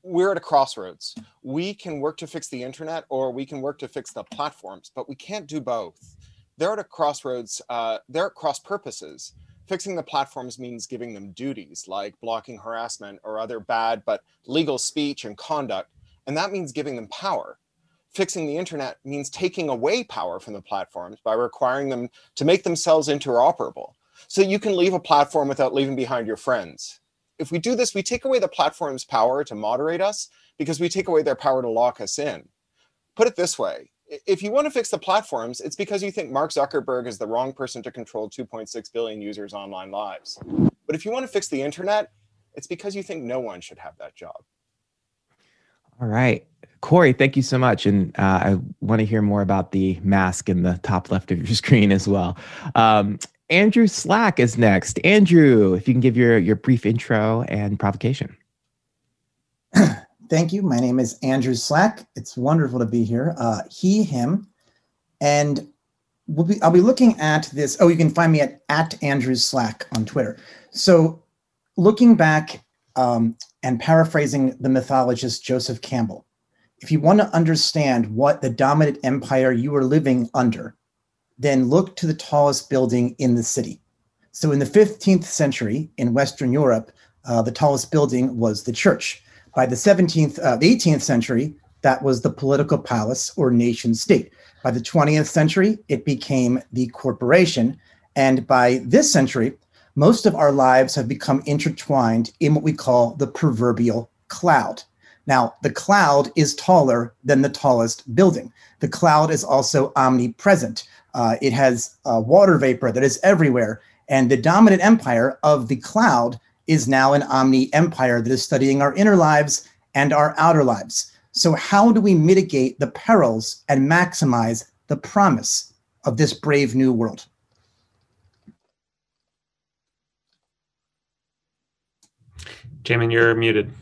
We're at a crossroads. We can work to fix the internet, or we can work to fix the platforms, but we can't do both. They're at a crossroads, they're at cross purposes. Fixing the platforms means giving them duties like blocking harassment or other bad but legal speech and conduct, and that means giving them power. Fixing the internet means taking away power from the platforms by requiring them to make themselves interoperable, so you can leave a platform without leaving behind your friends. If we do this, we take away the platform's power to moderate us because we take away their power to lock us in. Put it this way. If you want to fix the platforms, it's because you think Mark Zuckerberg is the wrong person to control 2.6 billion users' online lives. But if you want to fix the internet, it's because you think no one should have that job. All right. Cory, thank you so much. And I want to hear more about the mask in the top left of your screen as well. Andrew Slack is next. Andrew, if you can give your brief intro and provocation. Thank you. My name is Andrew Slack. It's wonderful to be here. He, him. And I'll be looking at this. Oh, you can find me at Andrews Slack on Twitter. So looking back and paraphrasing the mythologist Joseph Campbell, if you want to understand what the dominant empire you were living under, then look to the tallest building in the city. So in the 15th century in Western Europe, the tallest building was the church. By the 18th century, that was the political palace or nation state. By the 20th century, it became the corporation. And by this century, most of our lives have become intertwined in what we call the proverbial cloud. Now, the cloud is taller than the tallest building. The cloud is also omnipresent. It has water vapor that is everywhere. And the dominant empire of the cloud is now an omni-empire that is studying our inner lives and our outer lives. So how do we mitigate the perils and maximize the promise of this brave new world? Jamin, you're muted.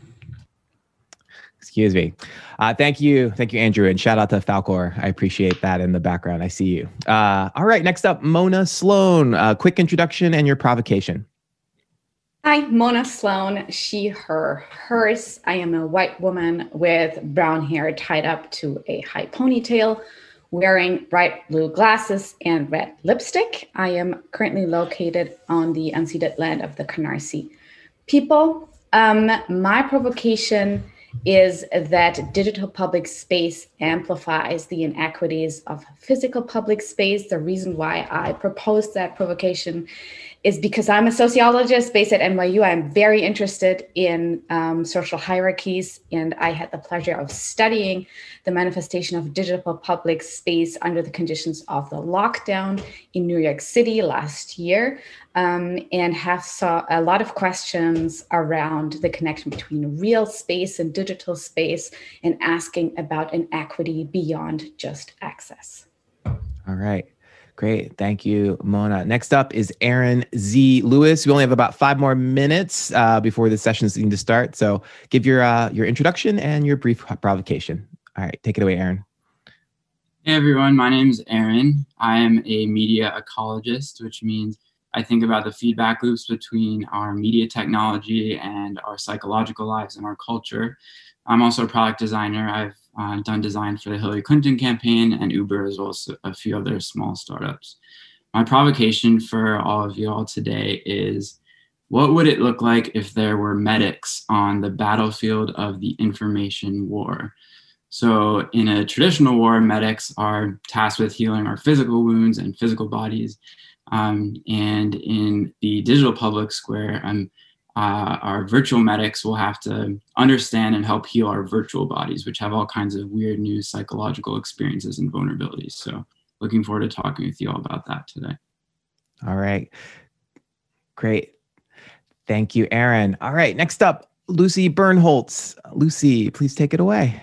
Excuse me. Thank you, Andrew, and shout out to Falcor. I appreciate that in the background. I see you. All right, next up, Mona Sloan. Quick introduction and your provocation. Hi, Mona Sloan, she, her, hers. I am a white woman with brown hair tied up to a high ponytail, wearing bright blue glasses and red lipstick. I am currently located on the unceded land of the Canarsie people. My provocation is that digital public space amplifies the inequities of physical public space. The reason why I proposed that provocation is because I'm a sociologist based at NYU. I'm very interested in social hierarchies, and I had the pleasure of studying the manifestation of digital public space under the conditions of the lockdown in New York City last year, and have saw a lot of questions around the connection between real space and digital space, and asking about inequity beyond just access. All right. Great. Thank you, Mona. Next up is Aaron Z. Lewis. We only have about 5 more minutes before the session's going to start. So give your introduction and your brief provocation. All right, take it away, Aaron. Hey, everyone. My name is Aaron. I am a media ecologist, which means I think about the feedback loops between our media technology and our psychological lives and our culture. I'm also a product designer. I've done design for the Hillary Clinton campaign and Uber, as well as a few other small startups. My provocation for all of you all today is, what would it look like if there were medics on the battlefield of the information war? So in a traditional war, medics are tasked with healing our physical wounds and physical bodies. And in the digital public square, our virtual medics will have to understand and help heal our virtual bodies, which have all kinds of weird new psychological experiences and vulnerabilities. So looking forward to talking with you all about that today. All right. Great. Thank you, Aaron. All right. Next up, Lucy Bernholtz. Lucy, please take it away.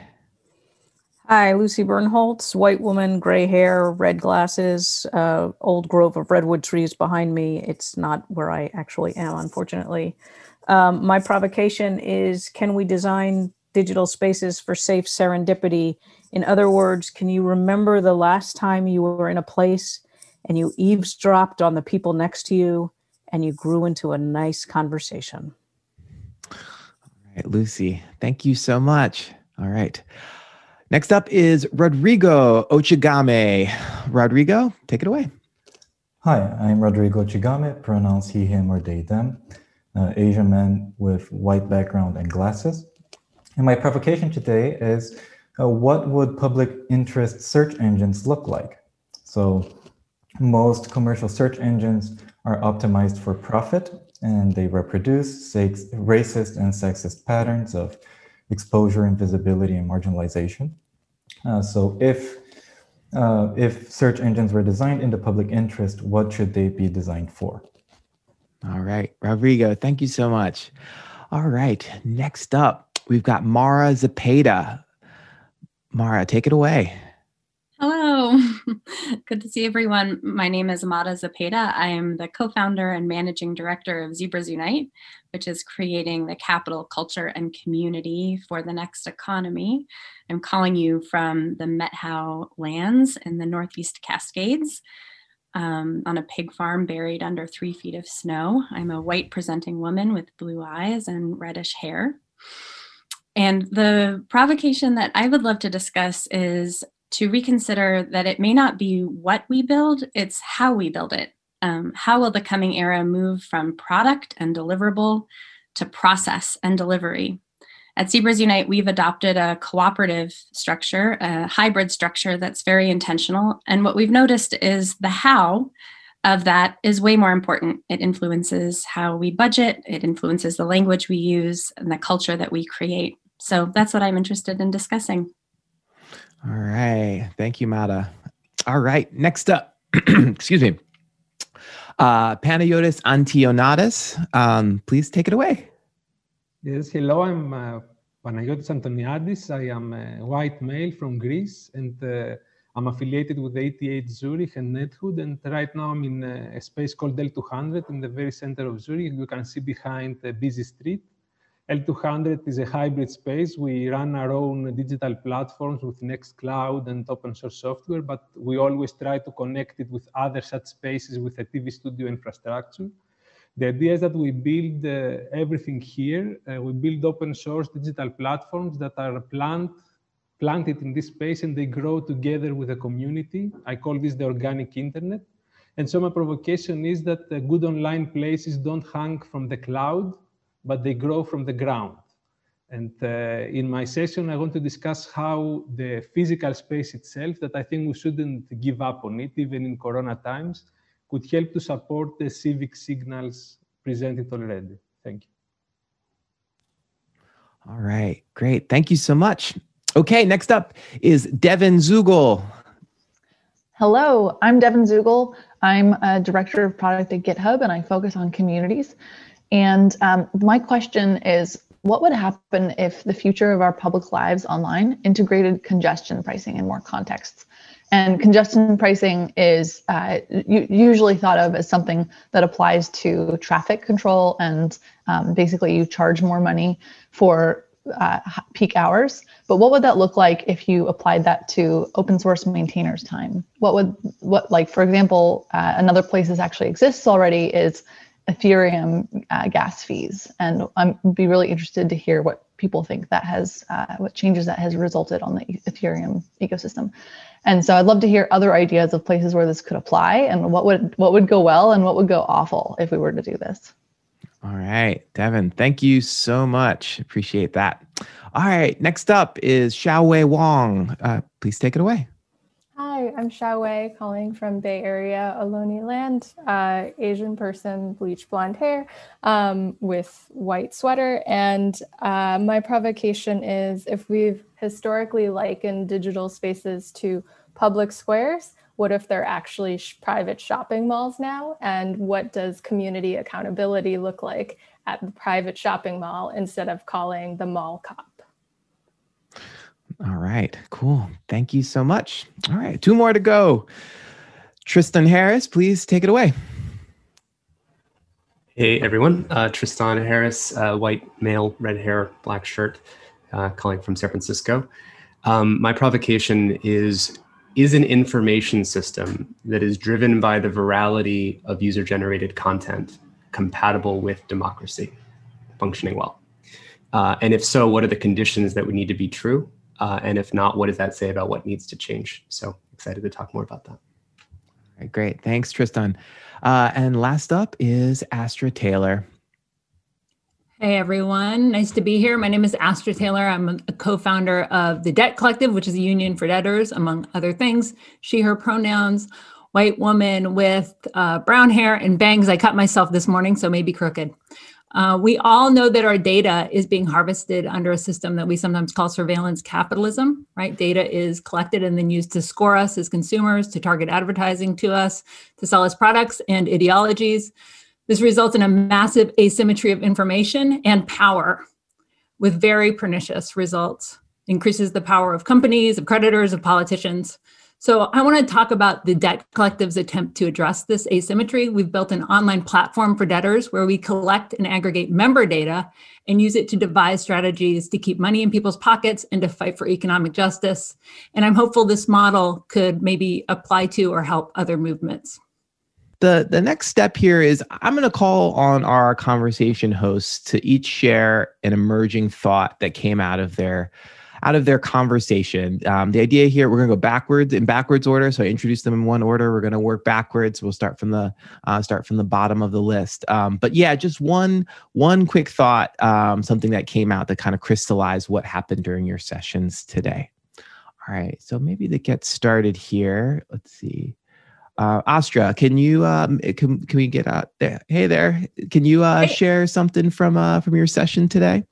Hi, Lucy Bernholtz, white woman, gray hair, red glasses, old grove of redwood trees behind me. It's not where I actually am, unfortunately. My provocation is, can we design digital spaces for safe serendipity? In other words, can you remember the last time you were in a place and you eavesdropped on the people next to you and you grew into a nice conversation? All right, Lucy, thank you so much. All right. Next up is Rodrigo Chigami. Rodrigo, take it away. Hi, I'm Rodrigo Chigami, pronouns he, him, or they, them, Asian man with white background and glasses. And my provocation today is, what would public interest search engines look like? So most commercial search engines are optimized for profit, and they reproduce racist and sexist patterns of exposure, invisibility, and marginalization. So if search engines were designed in the public interest, what should they be designed for? All right, Rodrigo, thank you so much. All right, next up, we've got Mara Zepeda. Mara, take it away. Hello. Good to see everyone. My name is Amada Zepeda. I am the co-founder and managing director of Zebras Unite, which is creating the capital, culture, and community for the next economy. I'm calling you from the Methow lands in the Northeast Cascades on a pig farm buried under 3 feet of snow. I'm a white presenting woman with blue eyes and reddish hair. And the provocation that I would love to discuss is to reconsider that it may not be what we build, it's how we build it. How will the coming era move from product and deliverable to process and delivery? At Zebras Unite, we've adopted a cooperative structure, a hybrid structure that's very intentional. And what we've noticed is the how of that is way more important. It influences how we budget, it influences the language we use and the culture that we create. So that's what I'm interested in discussing. All right. Thank you, Mada. All right. Next up, excuse me, Panayotis Antoniadis. Please take it away. Yes, hello. I'm Panayotis Antoniadis. I am a white male from Greece, and I'm affiliated with 88 Zurich and Nethood. And right now I'm in a space called L200 in the very center of Zurich. You can see behind a busy street. L200 is a hybrid space. We run our own digital platforms with Nextcloud and open source software, but we always try to connect it with other such spaces with a TV studio infrastructure. The idea is that we build everything here. We build open source digital platforms that are planted in this space, and they grow together with the community. I call this the organic internet. And so my provocation is that good online places don't hang from the cloud, but they grow from the ground. And in my session, I want to discuss how the physical space itself, that I think we shouldn't give up on it, even in Corona times, could help to support the civic signals presented already. Thank you. All right, great. Thank you so much. Okay, next up is Devin Zugel. Hello, I'm Devin Zugel. I'm a director of product at GitHub, and I focus on communities. And my question is, what would happen if the future of our public lives online integrated congestion pricing in more contexts? And congestion pricing is usually thought of as something that applies to traffic control, and basically you charge more money for peak hours. But what would that look like if you applied that to open source maintainers' time? Like, for example, another place this actually exists already is Ethereum gas fees, and I'd be really interested to hear what people think that has, what changes that has resulted on the Ethereum ecosystem. And so I'd love to hear other ideas of places where this could apply, and what would go well and what would go awful if we were to do this. All right, Devin, thank you so much. Appreciate that. All right, next up is Xiaowei Wong. Please take it away. Hi, I'm Xiaowei, calling from Bay Area, Ohlone land, Asian person, bleach blonde hair, with white sweater. And my provocation is, if we've historically likened digital spaces to public squares, what if they're actually private shopping malls now? And what does community accountability look like at the private shopping mall instead of calling the mall cop? All right, cool. Thank you so much. All right, 2 more to go. Tristan Harris, please take it away. Hey, everyone. Tristan Harris, white male, red hair, black shirt, calling from San Francisco. My provocation is an information system that is driven by the virality of user-generated content compatible with democracy functioning well? And if so, what are the conditions that would need to be true? And if not, what does that say about what needs to change? So excited to talk more about that. All right, great. Thanks, Tristan. And last up is Astra Taylor. Hey, everyone. Nice to be here. My name is Astrid Taylor. I'm a co-founder of the Debt Collective, which is a union for debtors, among other things. She, her pronouns, white woman with brown hair and bangs. I cut myself this morning, so maybe crooked. We all know that our data is being harvested under a system that we sometimes call surveillance capitalism, right? Data is collected and then used to score us as consumers, to target advertising to us, to sell us products and ideologies. This results in a massive asymmetry of information and power with very pernicious results. Increases the power of companies, of creditors, of politicians. So I want to talk about the Debt Collective's attempt to address this asymmetry. We've built an online platform for debtors where we collect and aggregate member data and use it to devise strategies to keep money in people's pockets and to fight for economic justice. And I'm hopeful this model could maybe apply to or help other movements. The next step here is I'm going to call on our conversation hosts to each share an emerging thought that came out of their conversation. The idea here, we're going to go in backwards order. So I introduce them in one order. We're going to work backwards. We'll start from the bottom of the list. But yeah, just one quick thought, something that came out that kind of crystallized what happened during your sessions today. All right, so maybe to get started here, let's see. Astra, can you can we get out there? Hey there, can you share something from your session today?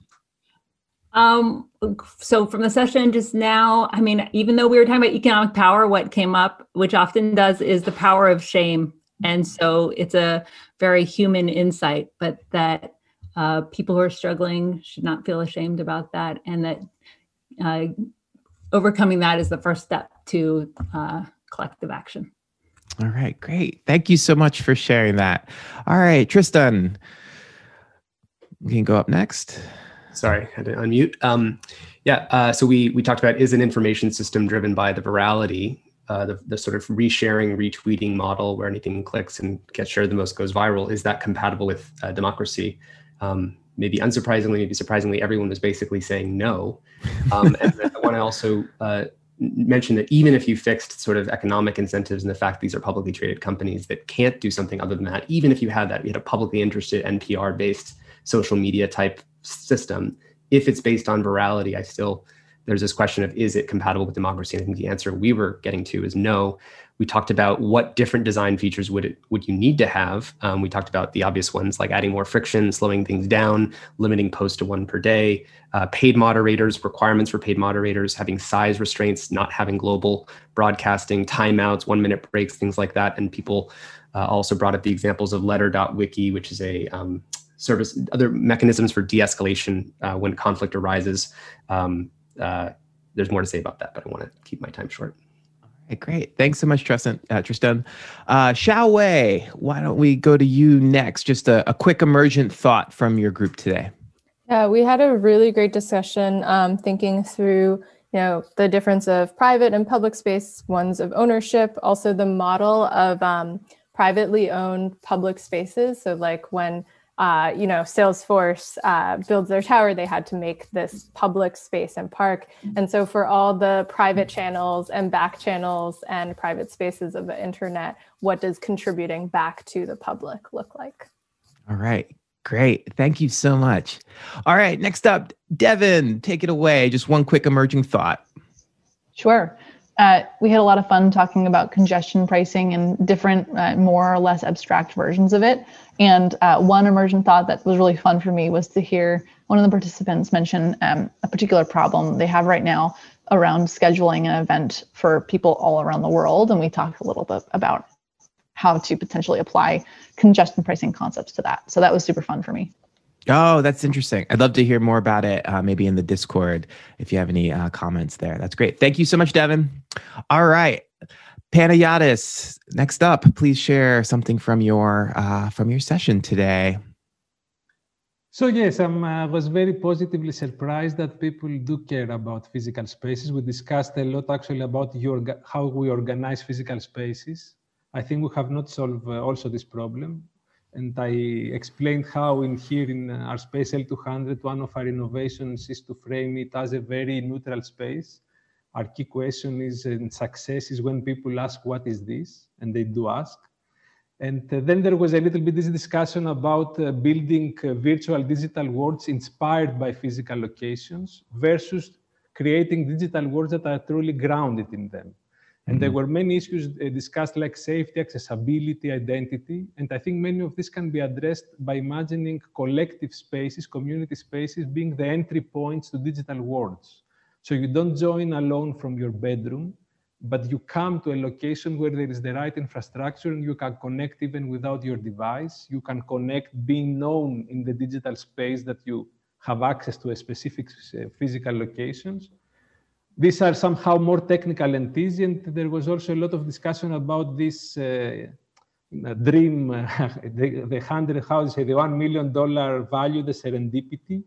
So from the session just now, I mean, even though we were talking about economic power, what came up, which often does, is the power of shame. And so it's a very human insight, but that people who are struggling should not feel ashamed about that, and that overcoming that is the first step to collective action. All right, great. Thank you so much for sharing that. All right, Tristan, you can go up next. Sorry, I had to unmute. So we talked about, is an information system driven by the virality, the sort of resharing, retweeting model where anything clicks and gets shared the most goes viral. Is that compatible with democracy? Maybe unsurprisingly, maybe surprisingly, everyone was basically saying no. And I want to also mention that even if you fixed sort of economic incentives and the fact these are publicly traded companies that can't do something other than that, even if you had that, you had a publicly interested NPR-based social media type system, if it's based on virality, there's this question of, is it compatible with democracy? And I think the answer we were getting to is no. We talked about what different design features would you need to have. We talked about the obvious ones like adding more friction, slowing things down, limiting posts to 1 per day, paid moderators, requirements for paid moderators, having size restraints, not having global broadcasting, timeouts, 1-minute breaks, things like that. And people also brought up the examples of letter.wiki, which is a service, other mechanisms for de-escalation when conflict arises. There's more to say about that, but I want to keep my time short. All right, great. Thanks so much, Tristan. Xiao Wei, why don't we go to you next? Just a quick emergent thought from your group today. Yeah, we had a really great discussion thinking through the difference of private and public space, ones of ownership, also the model of privately owned public spaces. So like when Salesforce builds their tower, they had to make this public space and park. And so for all the private channels and back channels and private spaces of the internet, what does contributing back to the public look like? All right, great. Thank you so much. All right, next up, Devin, take it away. Just one quick emerging thought. Sure. We had a lot of fun talking about congestion pricing and different, more or less abstract versions of it. And one emergent thought that was really fun for me was to hear one of the participants mention a particular problem they have right now around scheduling an event for people all around the world. And we talked a little bit about how to potentially apply congestion pricing concepts to that. So that was super fun for me. Oh, that's interesting. I'd love to hear more about it, maybe in the Discord, if you have any comments there. That's great. Thank you so much, Devin. All right. Panayotis, next up, please share something from your session today. So yes, I was very positively surprised that people do care about physical spaces. We discussed a lot actually about how we organize physical spaces. I think we have not solved also this problem. And I explained how in our space L200, one of our innovations is to frame it as a very neutral space. Our key question is, and success is when people ask, what is this? And they do ask. And then there was a little bit this discussion about building virtual digital worlds inspired by physical locations versus creating digital worlds that are truly grounded in them. And there were many issues discussed like safety, accessibility, identity. And I think many of these can be addressed by imagining collective spaces, community spaces, being the entry points to digital worlds. So you don't join alone from your bedroom, but you come to a location where there is the right infrastructure and you can connect even without your device. You can connect being known in the digital space that you have access to a specific physical locations. these are somehow more technical entities, and there was also a lot of discussion about this dream, the $1 million value, the serendipity.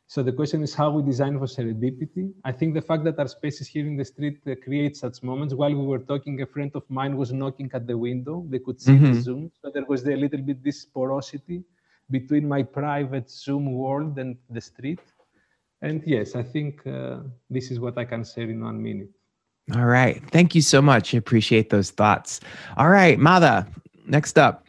So the question is how we design for serendipity. I think the fact that our spaces here in the street create such moments. While we were talking, a friend of mine was knocking at the window. They could see the Zoom. So there was a little bit this porosity between my private Zoom world and the street. And yes, I think this is what I can share in 1 minute. All right. Thank you so much. I appreciate those thoughts. All right, Mada, next up.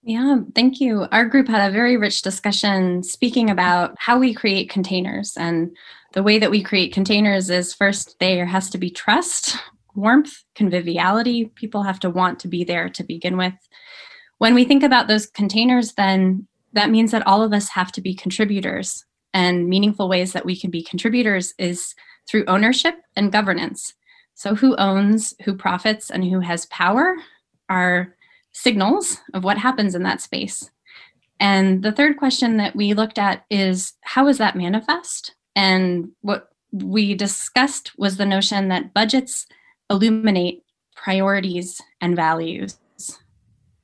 Yeah, thank you. Our group had a very rich discussion speaking about how we create containers. And the way that we create containers is first, there has to be trust, warmth, conviviality. People have to want to be there to begin with. When we think about those containers, then that means that all of us have to be contributors. And meaningful ways that we can be contributors is through ownership and governance. So who owns, who profits, and who has power are signals of what happens in that space. And the third question that we looked at is, how is that manifest? And what we discussed was the notion that budgets illuminate priorities and values.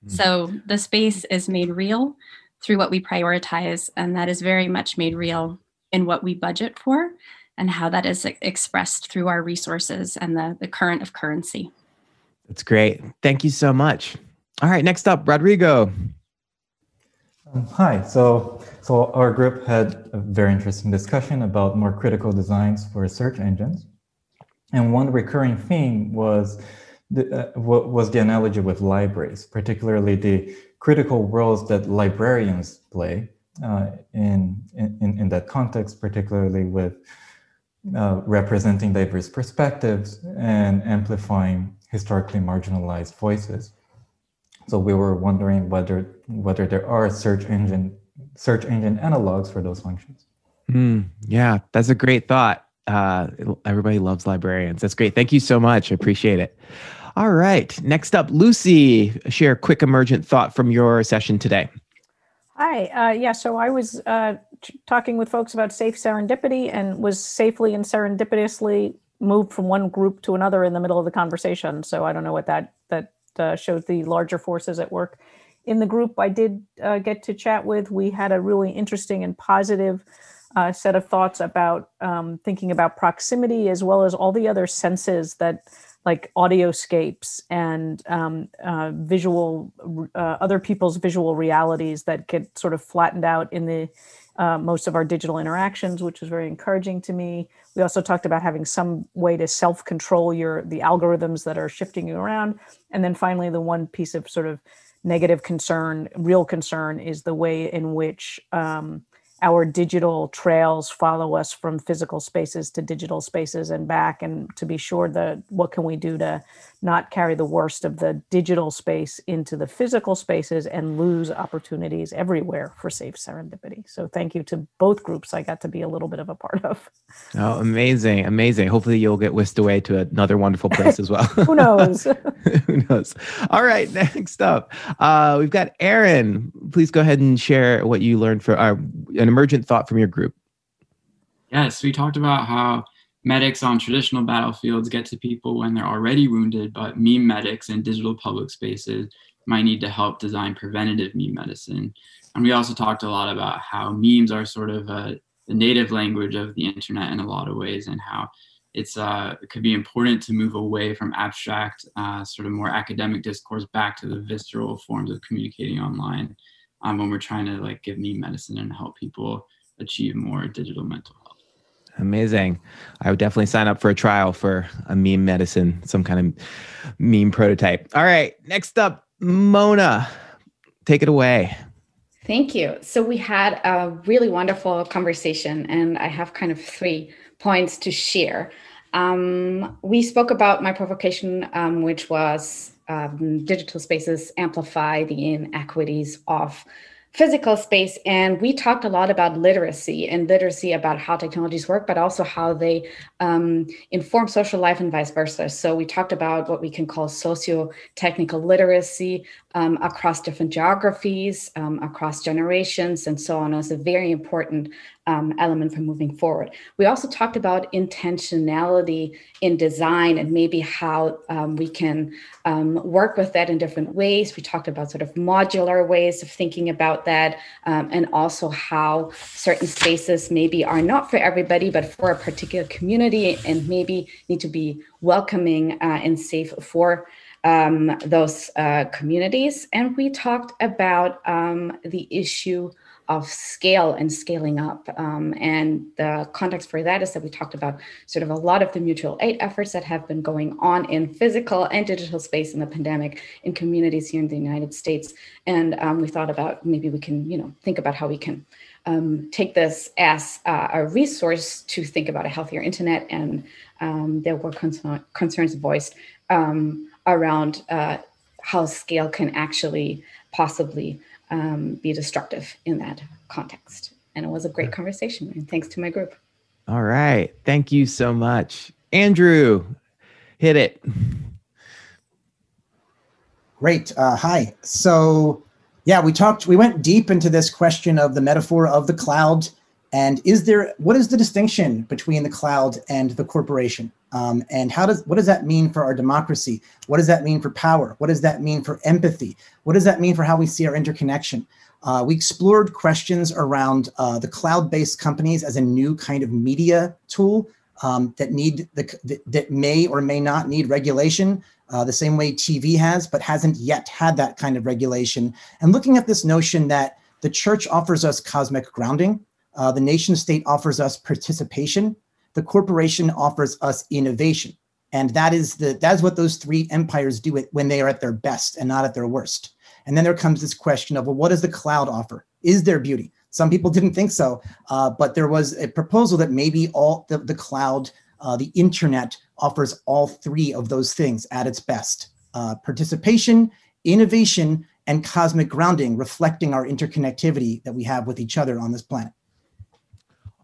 So the space is made real through what we prioritize, and that is very much made real in what we budget for and how that is expressed through our resources and the current of currency. That's great. Thank you so much. All right, next up, Rodrigo. Hi. So our group had a very interesting discussion about more critical designs for search engines, and one recurring theme was the analogy with libraries, particularly the critical roles that librarians play in that context, particularly with representing diverse perspectives and amplifying historically marginalized voices. So we were wondering whether there are search engine analogs for those functions. Yeah, that's a great thought. Everybody loves librarians. That's great. Thank you so much. I appreciate it. All right. Next up, Lucy, share a quick emergent thought from your session today. Hi. Yeah, so I was talking with folks about safe serendipity and was safely and serendipitously moved from one group to another in the middle of the conversation. So I don't know what that showed the larger forces at work in the group I did get to chat with. We had a really interesting and positive set of thoughts about thinking about proximity, as well as all the other senses that, like audioscapes and visual, other people's visual realities that get sort of flattened out in the most of our digital interactions, which was very encouraging to me. We also talked about having some way to self-control the algorithms that are shifting you around. And then finally, the one piece of sort of negative concern, real concern, is the way in which our digital trails follow us from physical spaces to digital spaces and back, and to be sure that what can we do to not carry the worst of the digital space into the physical spaces and lose opportunities everywhere for safe serendipity. So thank you to both groups I got to be a little bit of a part of. Oh, amazing. Amazing. Hopefully you'll get whisked away to another wonderful place as well. Who knows? Who knows? All right, next up, we've got Aaron. Please go ahead and share what you learned for an emergent thought from your group. Yes, we talked about how medics on traditional battlefields get to people when they're already wounded, but meme medics in digital public spaces might need to help design preventative meme medicine. And we also talked a lot about how memes are sort of the native language of the internet in a lot of ways, and how it could be important to move away from abstract, sort of more academic discourse back to the visceral forms of communicating online when we're trying to give meme medicine and help people achieve more digital mental health. Amazing. I would definitely sign up for a trial for a meme medicine, some kind of meme prototype. All right, next up, Mona, take it away. Thank you. So we had a really wonderful conversation, and I have kind of 3 points to share. We spoke about my provocation, which was digital spaces amplify the inequities of physical space, and we talked a lot about literacy about how technologies work, but also how they inform social life and vice versa. So we talked about what we can call socio-technical literacy across different geographies, across generations, and so on. It's a very important element for moving forward. We also talked about intentionality in design and maybe how we can work with that in different ways. We talked about sort of modular ways of thinking about that, and also how certain spaces maybe are not for everybody, but for a particular community, and maybe need to be welcoming and safe for those communities. And we talked about the issue of scale and scaling up. And the context for that is that we talked about sort of a lot of the mutual aid efforts that have been going on in physical and digital space in the pandemic in communities here in the United States. And we thought about maybe we can, think about how we can take this as a resource to think about a healthier internet. And there were concerns voiced around how scale can actually possibly be destructive in that context. And it was a great conversation. And thanks to my group. All right. Thank you so much. Andrew, hit it. Great. Hi. So yeah, we went deep into this question of the metaphor of the cloud. And what is the distinction between the cloud and the corporation? And what does that mean for our democracy? What does that mean for power? What does that mean for empathy? What does that mean for how we see our interconnection? We explored questions around the cloud-based companies as a new kind of media tool that may or may not need regulation, the same way TV has, but hasn't yet had that kind of regulation. And looking at this notion that the church offers us cosmic grounding, the nation state offers us participation, the corporation offers us innovation. And that's what those three empires do when they are at their best and not at their worst. And then there comes this question of, well, what does the cloud offer? Is there beauty? Some people didn't think so, but there was a proposal that maybe all the cloud, the internet offers all three of those things at its best. Participation, innovation, and cosmic grounding, reflecting our interconnectivity that we have with each other on this planet.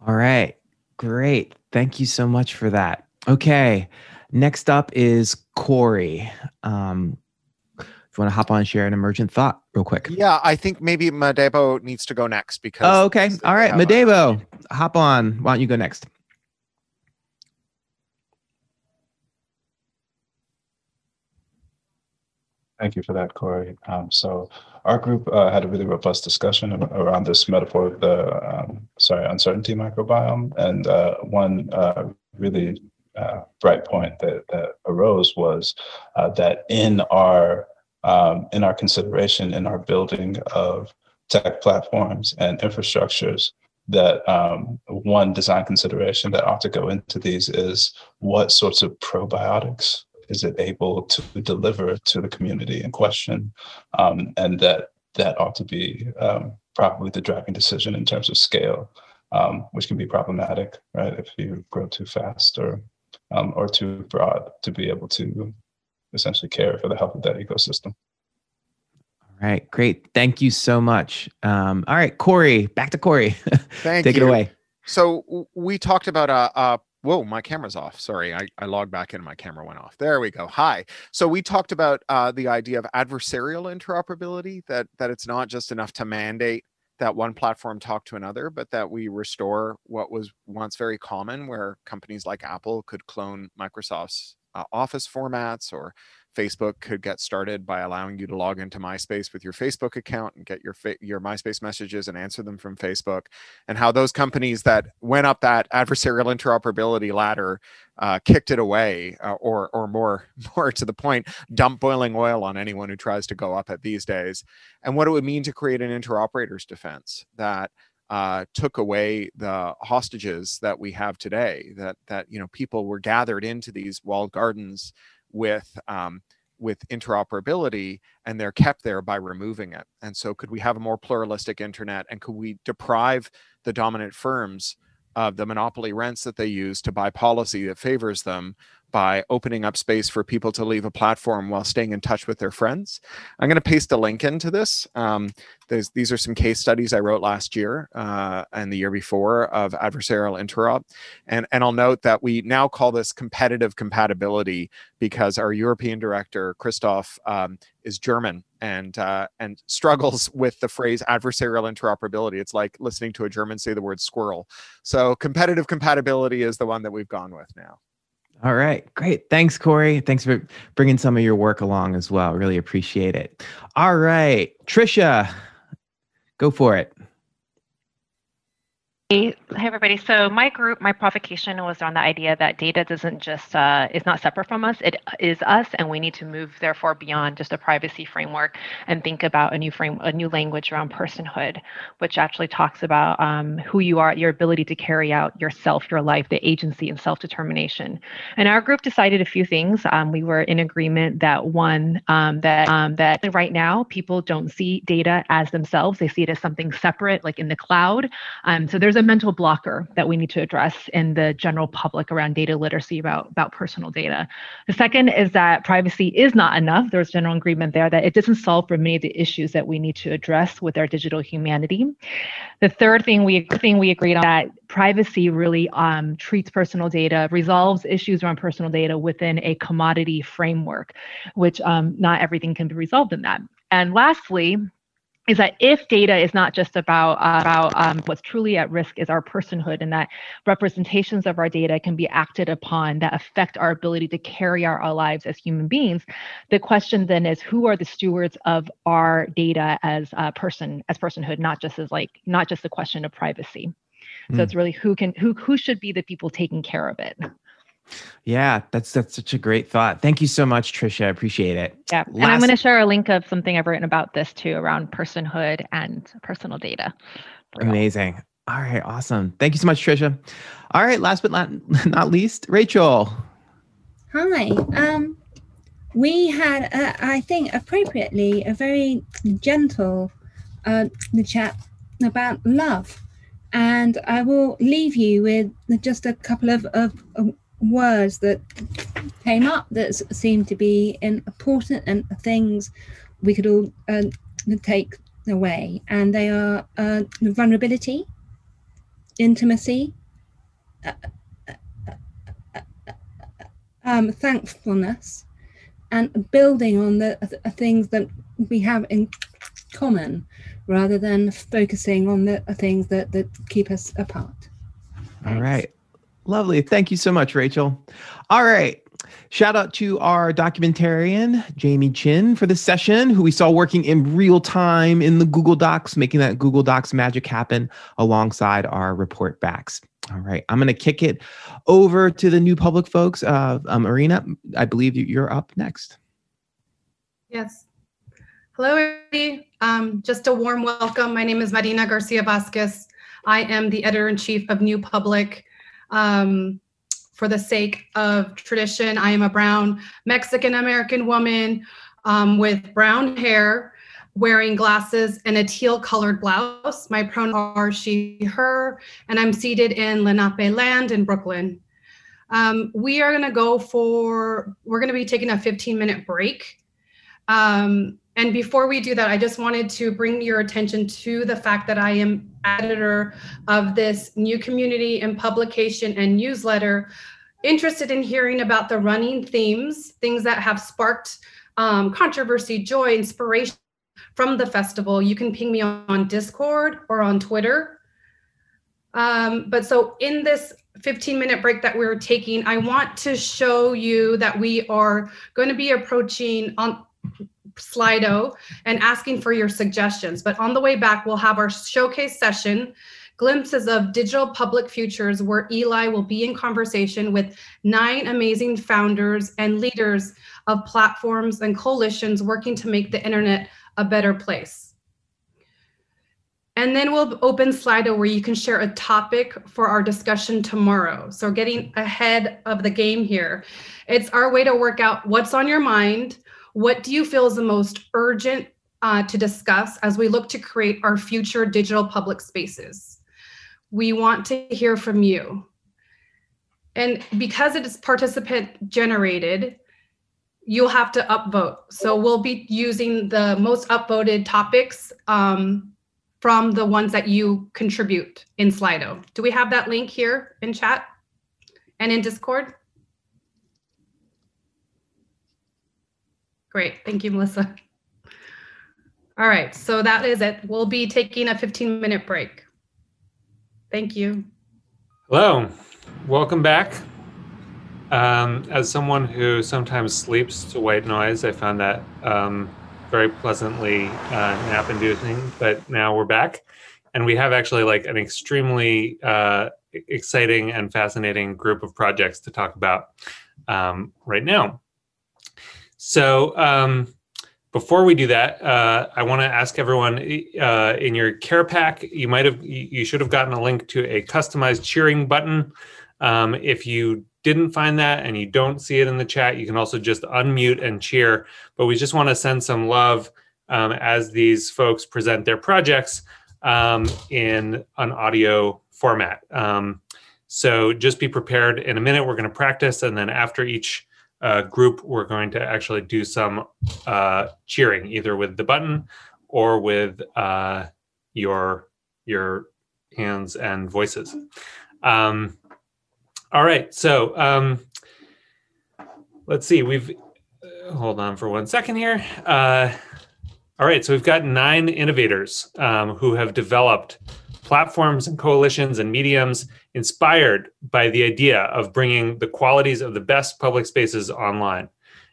All right, great. Thank you so much for that. Okay, next up is Cory. If you want to hop on and share an emergent thought real quick. Yeah, I think maybe Madebo needs to go next because. Oh, okay. All right, Madebo, hop on. Why don't you go next? Thank you for that, Cory. So our group had a really robust discussion around this metaphor of the uncertainty microbiome, and one really bright point that arose was that in our consideration, in our building of tech platforms and infrastructures, that one design consideration that ought to go into these is what sorts of probiotics is it able to deliver to the community in question, and that ought to be probably the driving decision in terms of scale, which can be problematic, right? If you grow too fast or too broad to be able to essentially care for the health of that ecosystem. All right, great. Thank you so much. All right, Cory, back to Cory. Thank you. Take it away. So we talked about whoa, my camera's off. Sorry, I logged back in and my camera went off. There we go. Hi. So we talked about the idea of adversarial interoperability, that it's not just enough to mandate that one platform talk to another, but that we restore what was once very common, where companies like Apple could clone Microsoft's Office formats, or Facebook could get started by allowing you to log into MySpace with your Facebook account and get your MySpace messages and answer them from Facebook, and how those companies that went up that adversarial interoperability ladder kicked it away, or more to the point, dump boiling oil on anyone who tries to go up it these days, and what it would mean to create an interoperator's defense that took away the hostages that we have today, that people were gathered into these walled gardens with interoperability, and they're kept there by removing it. And so could we have a more pluralistic internet, and could we deprive the dominant firms of the monopoly rents that they use to buy policy that favors them by opening up space for people to leave a platform while staying in touch with their friends. I'm going to paste a link into this. These are some case studies I wrote last year and the year before of adversarial interop. And I'll note that we now call this competitive compatibility because our European director, Christoph, is German and struggles with the phrase adversarial interoperability. It's like listening to a German say the word squirrel. So competitive compatibility is the one that we've gone with now. All right, great. Thanks, Cory. Thanks for bringing some of your work along as well. Really appreciate it. All right, Trisha, go for it. Hey everybody. So my provocation was on the idea that data doesn't just is not separate from us. It is us, and we need to move therefore beyond just a privacy framework and think about a new language around personhood, which actually talks about who you are, your ability to carry out yourself, your life, the agency and self-determination. And our group decided a few things. We were in agreement that one, that right now people don't see data as themselves. They see it as something separate, like in the cloud. So there's a mental blocker that we need to address in the general public around data literacy about personal data. The second is that privacy is not enough. There's general agreement there that it doesn't solve for many of the issues that we need to address with our digital humanity. The third thing we agreed on, that privacy really treats personal data, resolves issues around personal data within a commodity framework, which not everything can be resolved in that. And lastly, is that if data is not just about what's truly at risk is our personhood, and that representations of our data can be acted upon that affect our ability to carry out our lives as human beings, the question then is, who are the stewards of our data as personhood, not just the question of privacy. So it's really who should be the people taking care of it. Yeah, that's such a great thought. Thank you so much, Trisha. I appreciate it. Yeah, and I'm going to share a link of something I've written about this too, around personhood and personal data. Amazing. All right, awesome. Thank you so much, Trisha. All right, last but not least, Rachel. Hi. We had, I think, appropriately, a very gentle chat about love, and I will leave you with just a couple of words that came up that seemed to be important and things we could all take away, and they are vulnerability, intimacy, thankfulness, and building on the things that we have in common rather than focusing on the things that keep us apart. All right. Lovely. Thank you so much, Rachel. All right. Shout out to our documentarian, Jamie Chin, for the session, who we saw working in real time in the Google Docs, making that Google Docs magic happen alongside our report backs. All right. I'm going to kick it over to the new public folks. Marina, I believe you're up next. Yes. Hello, everybody. Just a warm welcome. My name is Marina Garcia-Vasquez. I am the editor-in-chief of New Public. For the sake of tradition, I am a brown Mexican-American woman with brown hair, wearing glasses and a teal-colored blouse. My pronouns are she, her, and I'm seated in Lenape land in Brooklyn. We're going to be taking a 15-minute break. And before we do that, I just wanted to bring your attention to the fact that I am editor of this new community and publication and newsletter, interested in hearing about the running themes, things that have sparked controversy, joy, inspiration from the festival. You can ping me on Discord or on Twitter. But so in this 15-minute break that we're taking, I want to show you that we are going to be approaching on Slido and asking for your suggestions. But on the way back, we'll have our showcase session, glimpses of digital public futures, where Eli will be in conversation with 9 amazing founders and leaders of platforms and coalitions working to make the internet a better place. And then we'll open Slido where you can share a topic for our discussion tomorrow. So getting ahead of the game here. It's our way to work out what's on your mind. What do you feel is the most urgent to discuss as we look to create our future digital public spaces? We want to hear from you. And because it is participant generated, you'll have to upvote. So we'll be using the most upvoted topics from the ones that you contribute in Slido. Do we have that link here in chat and in Discord? Great, thank you, Melissa. All right, so that is it. We'll be taking a 15-minute break. Thank you. Hello, welcome back. As someone who sometimes sleeps to white noise, I found that very pleasantly nap-inducing, but now we're back. And we have actually like an extremely exciting and fascinating group of projects to talk about right now. So before we do that, I want to ask everyone in your care pack, you should have gotten a link to a customized cheering button. If you didn't find that and you don't see it in the chat, you can also just unmute and cheer. But we just want to send some love as these folks present their projects in an audio format. So just be prepared. In a minute, we're going to practice, and then after each group, we're going to actually do some cheering, either with the button or with your hands and voices. All right, so let's see. Hold on for 1 second here. All right, so we've got 9 innovators who have developed platforms and coalitions and mediums inspired by the idea of bringing the qualities of the best public spaces online.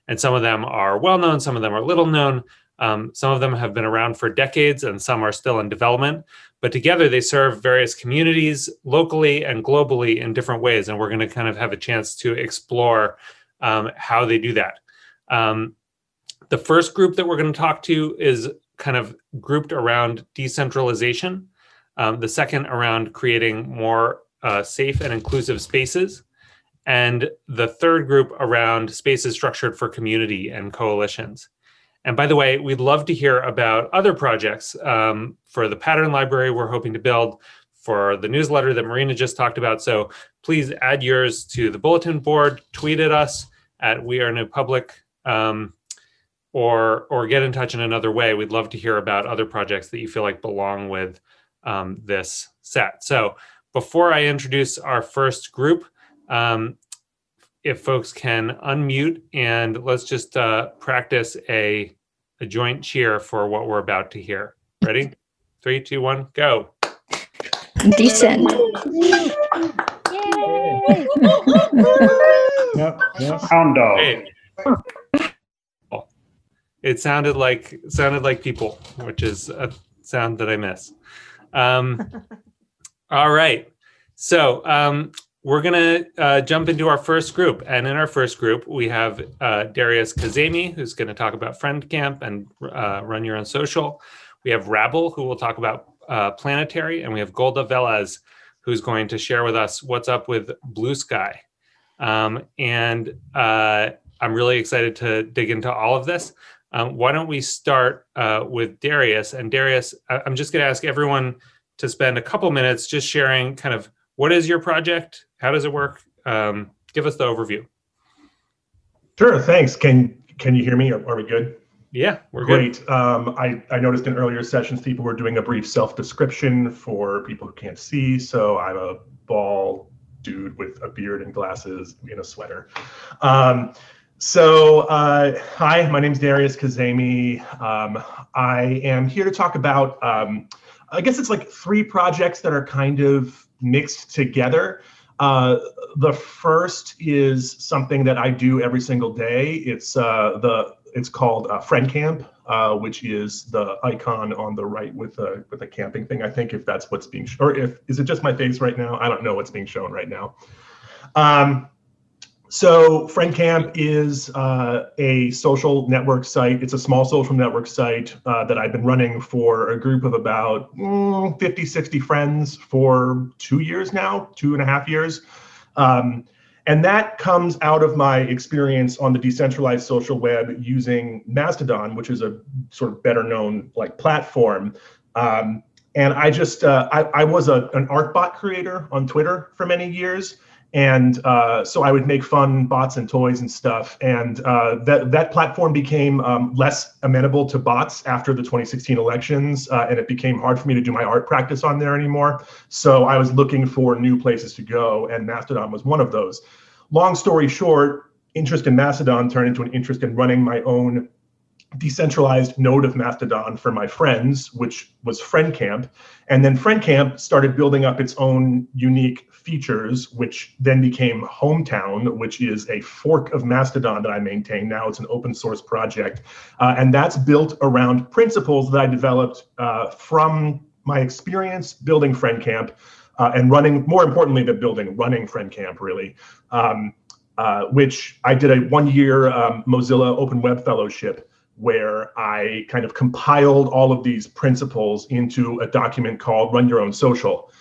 And some of them are well-known, some of them are little known. Some of them have been around for decades and some are still in development. But together they serve various communities locally and globally in different ways. And we're going to kind of have a chance to explore how they do that. The first group that we're going to talk to is kind of grouped around decentralization. The second around creating more safe and inclusive spaces. And the third group around spaces structured for community and coalitions. And by the way, we'd love to hear about other projects for the pattern library we're hoping to build, for the newsletter that Marina just talked about. So please add yours to the bulletin board, tweet at us at We Are New Public, or get in touch in another way. We'd love to hear about other projects that you feel like belong with this set. So before I introduce our first group, if folks can unmute and let's just practice a joint cheer for what we're about to hear. Ready? 3, 2, 1, go. Decent. Hound dog. Hey. It sounded like people, which is a sound that I miss. All right. So we're going to jump into our first group. And in our first group, we have Darius Kazemi, who's going to talk about Friend Camp and Run Your Own Social. We have Rabble, who will talk about Planetary. And we have Golda Velez, who's going to share with us what's up with Blue Sky. And I'm really excited to dig into all of this. Why don't we start with Darius? And Darius, I'm just going to ask everyone to spend a couple minutes just sharing kind of what is your project? How does it work? Give us the overview. Sure, thanks. Can you hear me? Are we good? Yeah, we're great. Good. I noticed in earlier sessions people were doing a brief self-description for people who can't see. So I'm a bald dude with a beard and glasses in a sweater. Hi, my name's Darius Kazemi. I am here to talk about, I guess it's like 3 projects that are kind of mixed together. The first is something that I do every single day. It's called Friend Camp, which is the icon on the right with a camping thing. I think if that's what's being shown, or is it just my face right now? I don't know what's being shown right now. So Friend Camp is a social network site. It's a small social network site that I've been running for a group of about 50, 60 friends for 2 years now, 2.5 years. And that comes out of my experience on the decentralized social web using Mastodon, which is a sort of better known like platform. And I just, I was an art bot creator on Twitter for many years. And so I would make fun bots and toys and stuff. And that platform became less amenable to bots after the 2016 elections. And it became hard for me to do my art practice on there anymore. So I was looking for new places to go, and Mastodon was one of those. Long story short, interest in Mastodon turned into an interest in running my own decentralized node of Mastodon for my friends, which was FriendCamp. And then FriendCamp started building up its own unique features, which then became Hometown, which is a fork of Mastodon that I maintain. Now it's an open source project. And that's built around principles that I developed from my experience building FriendCamp and running, more importantly than building, running FriendCamp really, which I did a 1-year Mozilla Open Web Fellowship where I kind of compiled all of these principles into a document called Run Your Own Social,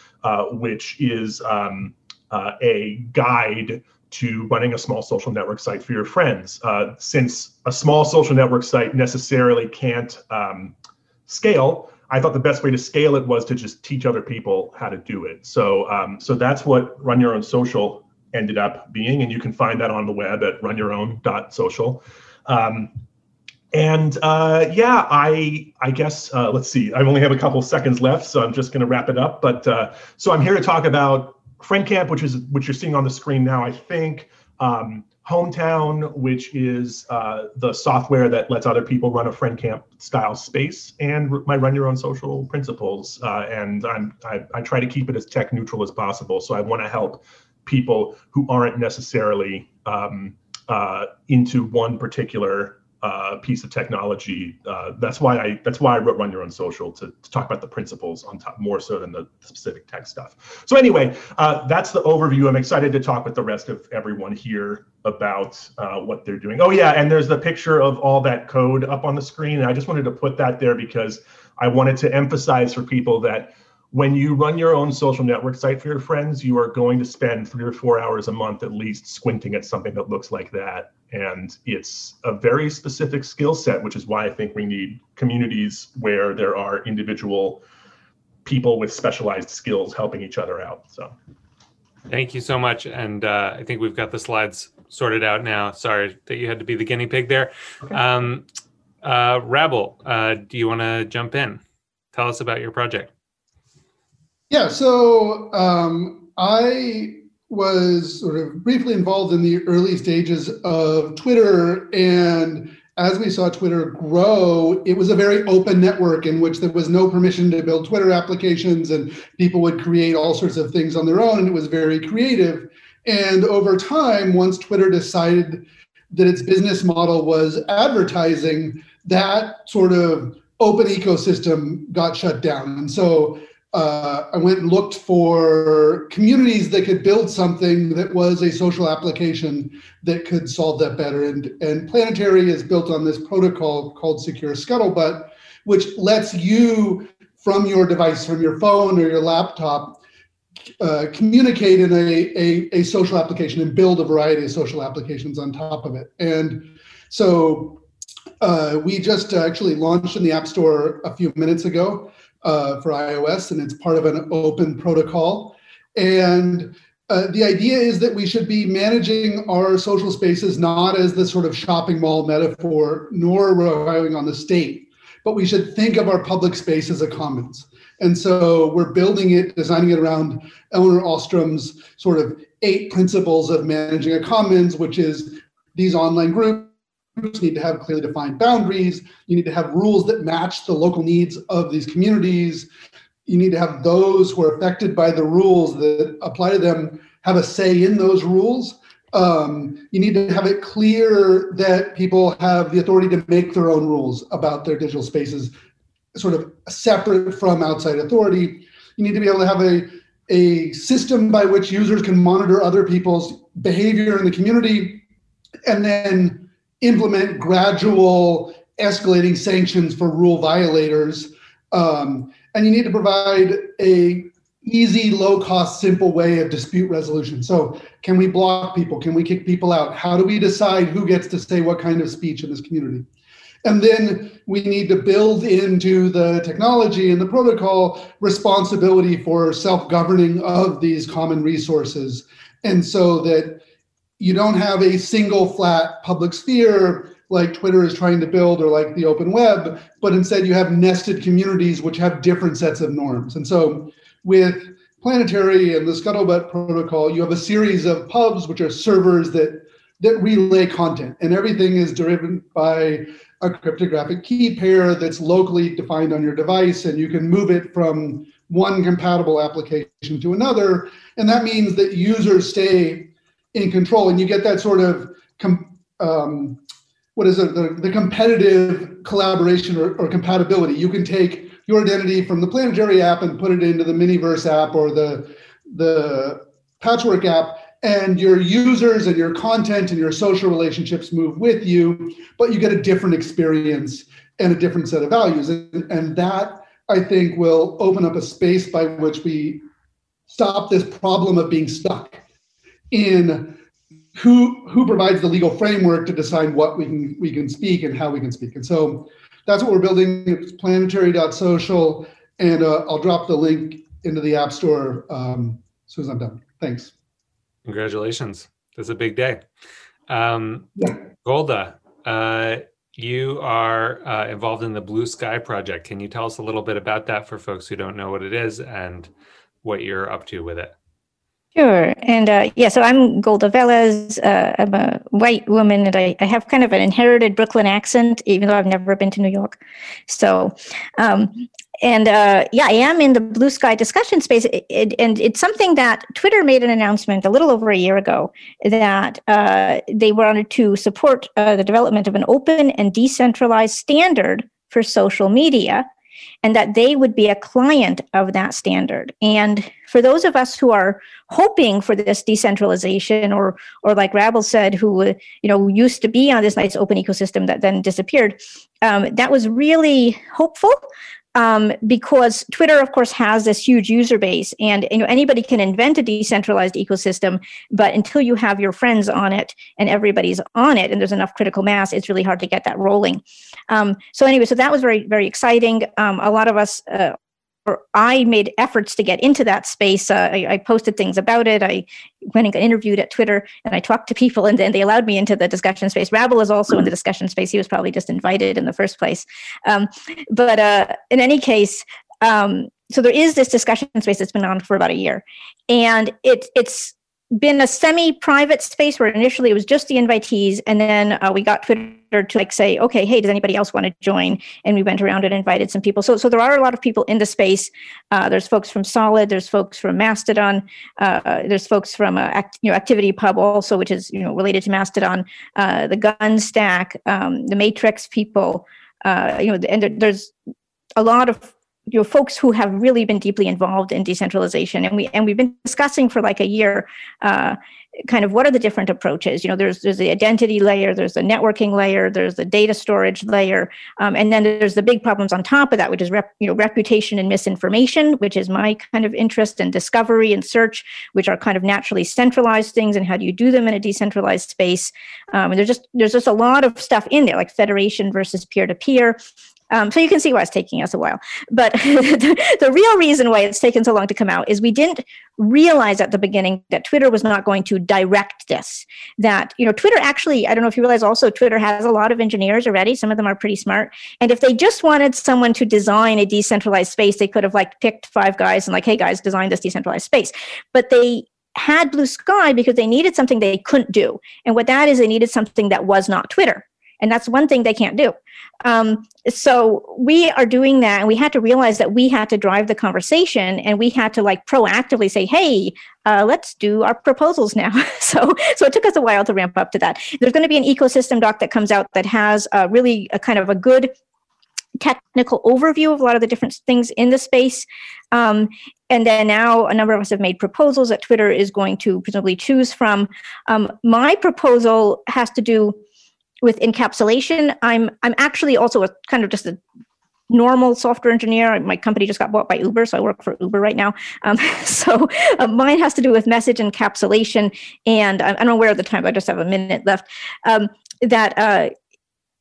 which is a guide to running a small social network site for your friends. Since a small social network site necessarily can't scale, I thought the best way to scale it was to just teach other people how to do it. So, so that's what Run Your Own Social ended up being, and you can find that on the web at runyourown.social. Yeah, I guess, let's see, I only have a couple seconds left, so I'm just going to wrap it up. But so I'm here to talk about FriendCamp, which you're seeing on the screen now, I think. Hometown, which is the software that lets other people run a FriendCamp style space, and my Run Your Own Social principles. And I try to keep it as tech neutral as possible. So I want to help people who aren't necessarily into one particular piece of technology. That's why I wrote Run Your Own Social, to talk about the principles on top more so than the specific tech stuff. So anyway, that's the overview. I'm excited to talk with the rest of everyone here about what they're doing. Oh yeah, and there's the picture of all that code up on the screen. And I just wanted to put that there because I wanted to emphasize for people that when you run your own social network site for your friends, you are going to spend 3 or 4 hours a month at least squinting at something that looks like that. And it's a very specific skill set, which is why I think we need communities where there are individual people with specialized skills helping each other out. So thank you so much. And I think we've got the slides sorted out now. Sorry that you had to be the guinea pig there. Okay. Rabble, do you want to jump in? Tell us about your project. Yeah, so I was sort of briefly involved in the early stages of Twitter, and as we saw Twitter grow, it was a very open network in which there was no permission to build Twitter applications, and people would create all sorts of things on their own, and it was very creative. And over time, once Twitter decided that its business model was advertising, that sort of open ecosystem got shut down. And so I went and looked for communities that could build something that was a social application that could solve that better. And Planetary is built on this protocol called Secure Scuttlebutt, which lets you, from your device, from your phone or your laptop, communicate in a social application and build a variety of social applications on top of it. And so we just actually launched in the App Store a few minutes ago. For iOS, and it's part of an open protocol. And the idea is that we should be managing our social spaces not as the sort of shopping mall metaphor, nor relying on the state, but we should think of our public space as a commons. And so we're building it, designing it around Eleanor Ostrom's sort of 8 principles of managing a commons, which is these online groups need to have clearly defined boundaries. You need to have rules that match the local needs of these communities. You need to have those who are affected by the rules that apply to them have a say in those rules. You need to have it clear that people have the authority to make their own rules about their digital spaces, sort of separate from outside authority. You need to be able to have a system by which users can monitor other people's behavior in the community, and then implement gradual escalating sanctions for rule violators. And you need to provide a easy, low-cost, simple way of dispute resolution. So can we block people? Can we kick people out? How do we decide who gets to say what kind of speech in this community? And then we need to build into the technology and the protocol responsibility for self-governing of these common resources. And so that you don't have a single flat public sphere like Twitter is trying to build or like the open web, but instead you have nested communities which have different sets of norms. And so with Planetary and the Scuttlebutt protocol, you have a series of pubs, which are servers that relay content, and everything is driven by a cryptographic key pair that's locally defined on your device, and you can move it from one compatible application to another. And that means that users stay in control, and you get that sort of the competitive collaboration or compatibility. You can take your identity from the Planetary app and put it into the Miniverse app or the Patchwork app, and your users and your content and your social relationships move with you, but you get a different experience and a different set of values. And that, I think, will open up a space by which we stop this problem of being stuck in who provides the legal framework to decide what we can speak and how we can speak. And so that's what we're building. It's planetary.social, and I'll drop the link into the App Store as soon as I'm done. Thanks. Congratulations. That's a big day. Golda, you are involved in the Blue Sky Project. Can you tell us a little bit about that for folks who don't know what it is and what you're up to with it? Sure. And so I'm Golda Velez. I'm a white woman, and I have kind of an inherited Brooklyn accent, even though I've never been to New York. So, I am in the Blue Sky discussion space. And it's something that Twitter made an announcement a little over a year ago that they wanted to support the development of an open and decentralized standard for social media, and that they would be a client of that standard. And for those of us who are hoping for this decentralization, or like Rabble said, who used to be on this nice open ecosystem that then disappeared, that was really hopeful. Because Twitter, of course, has this huge user base, and anybody can invent a decentralized ecosystem, but until you have your friends on it and everybody's on it and there's enough critical mass, it's really hard to get that rolling. So that was very, very exciting. A lot of us, I made efforts to get into that space. I posted things about it. I went and got interviewed at Twitter, and I talked to people, and then they allowed me into the discussion space. Rabble is also in the discussion space. He was probably just invited in the first place. But in any case, so there is this discussion space that's been on for about a year, and it's been a semi-private space where initially it was just the invitees, and then we got Twitter to say, okay, hey, does anybody else want to join? And we went around and invited some people. So there are a lot of people in the space. There's folks from Solid, there's folks from Mastodon, there's folks from Activity Pub also, which is related to Mastodon, the Gun Stack, the Matrix people, and there's a lot of folks who have really been deeply involved in decentralization, and we've been discussing for like a year, kind of what are the different approaches. There's the identity layer, there's the networking layer, there's the data storage layer, and then there's the big problems on top of that, which is reputation and misinformation, which is my kind of interest, in discovery and search, which are kind of naturally centralized things, and how do you do them in a decentralized space? And there's just a lot of stuff in there, like federation versus peer-to-peer. So you can see why it's taking us a while. But the real reason why it's taken so long to come out is we didn't realize at the beginning that Twitter was not going to direct this. That, Twitter actually, I don't know if you realize also, Twitter has a lot of engineers already. Some of them are pretty smart. And if they just wanted someone to design a decentralized space, they could have picked 5 guys and hey guys, design this decentralized space. But they had Blue Sky because they needed something they couldn't do. And what that is, they needed something that was not Twitter. And that's one thing they can't do. So we are doing that, and we had to realize that we had to drive the conversation, and we had to proactively say, hey, let's do our proposals now. So it took us a while to ramp up to that. There's going to be an ecosystem doc that comes out that has really a kind of a good technical overview of a lot of the different things in the space. And then now a number of us have made proposals that Twitter is going to presumably choose from. My proposal has to do with encapsulation. I'm actually also kind of just a normal software engineer. My company just got bought by Uber, so I work for Uber right now. So mine has to do with message encapsulation, and I'm aware of the time, but I just have a minute left. That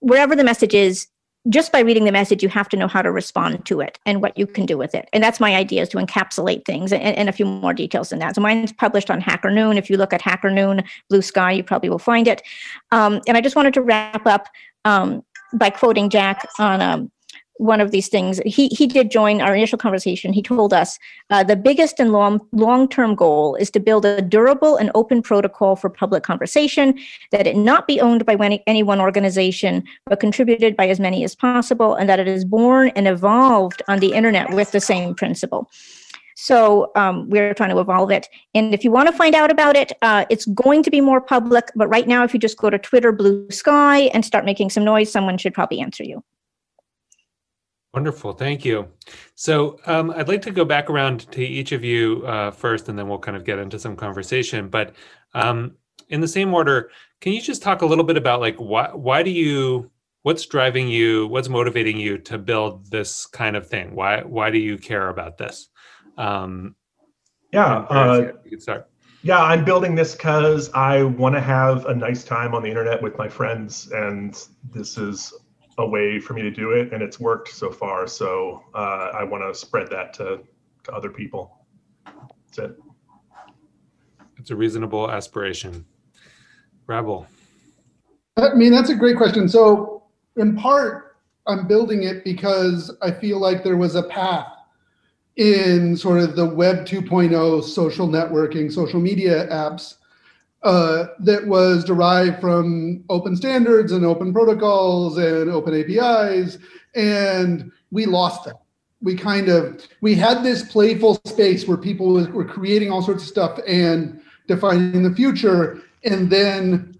wherever the message is, just by reading the message, you have to know how to respond to it and what you can do with it. And that's my idea, is to encapsulate things, and a few more details than that. So mine's published on HackerNoon. If you look at HackerNoon, Blue Sky, you probably will find it. And I just wanted to wrap up by quoting Jack on one of these things. He did join our initial conversation. He told us, the biggest and long-term goal is to build a durable and open protocol for public conversation, that it not be owned by any one organization, but contributed by as many as possible, and that it is born and evolved on the internet with the same principle. So we're trying to evolve it. And if you want to find out about it, it's going to be more public. But right now, if you just go to Twitter, Blue Sky, and start making some noise, someone should probably answer you. Wonderful, thank you. So I'd like to go back around to each of you first, and then we'll kind of get into some conversation. But in the same order, can you just talk a little bit about, like, what's driving you, what's motivating you to build this kind of thing? Why do you care about this? You can start. Yeah, I'm building this because I want to have a nice time on the internet with my friends, and this is a way for me to do it, and it's worked so far. So I want to spread that to other people. That's it. It's a reasonable aspiration. Rabble. I mean, that's a great question. So in part, I'm building it because I feel like there was a path in sort of the Web 2.0 social networking, social media apps that was derived from open standards and open protocols and open APIs, and we lost them. We had this playful space where people were creating all sorts of stuff and defining the future, and then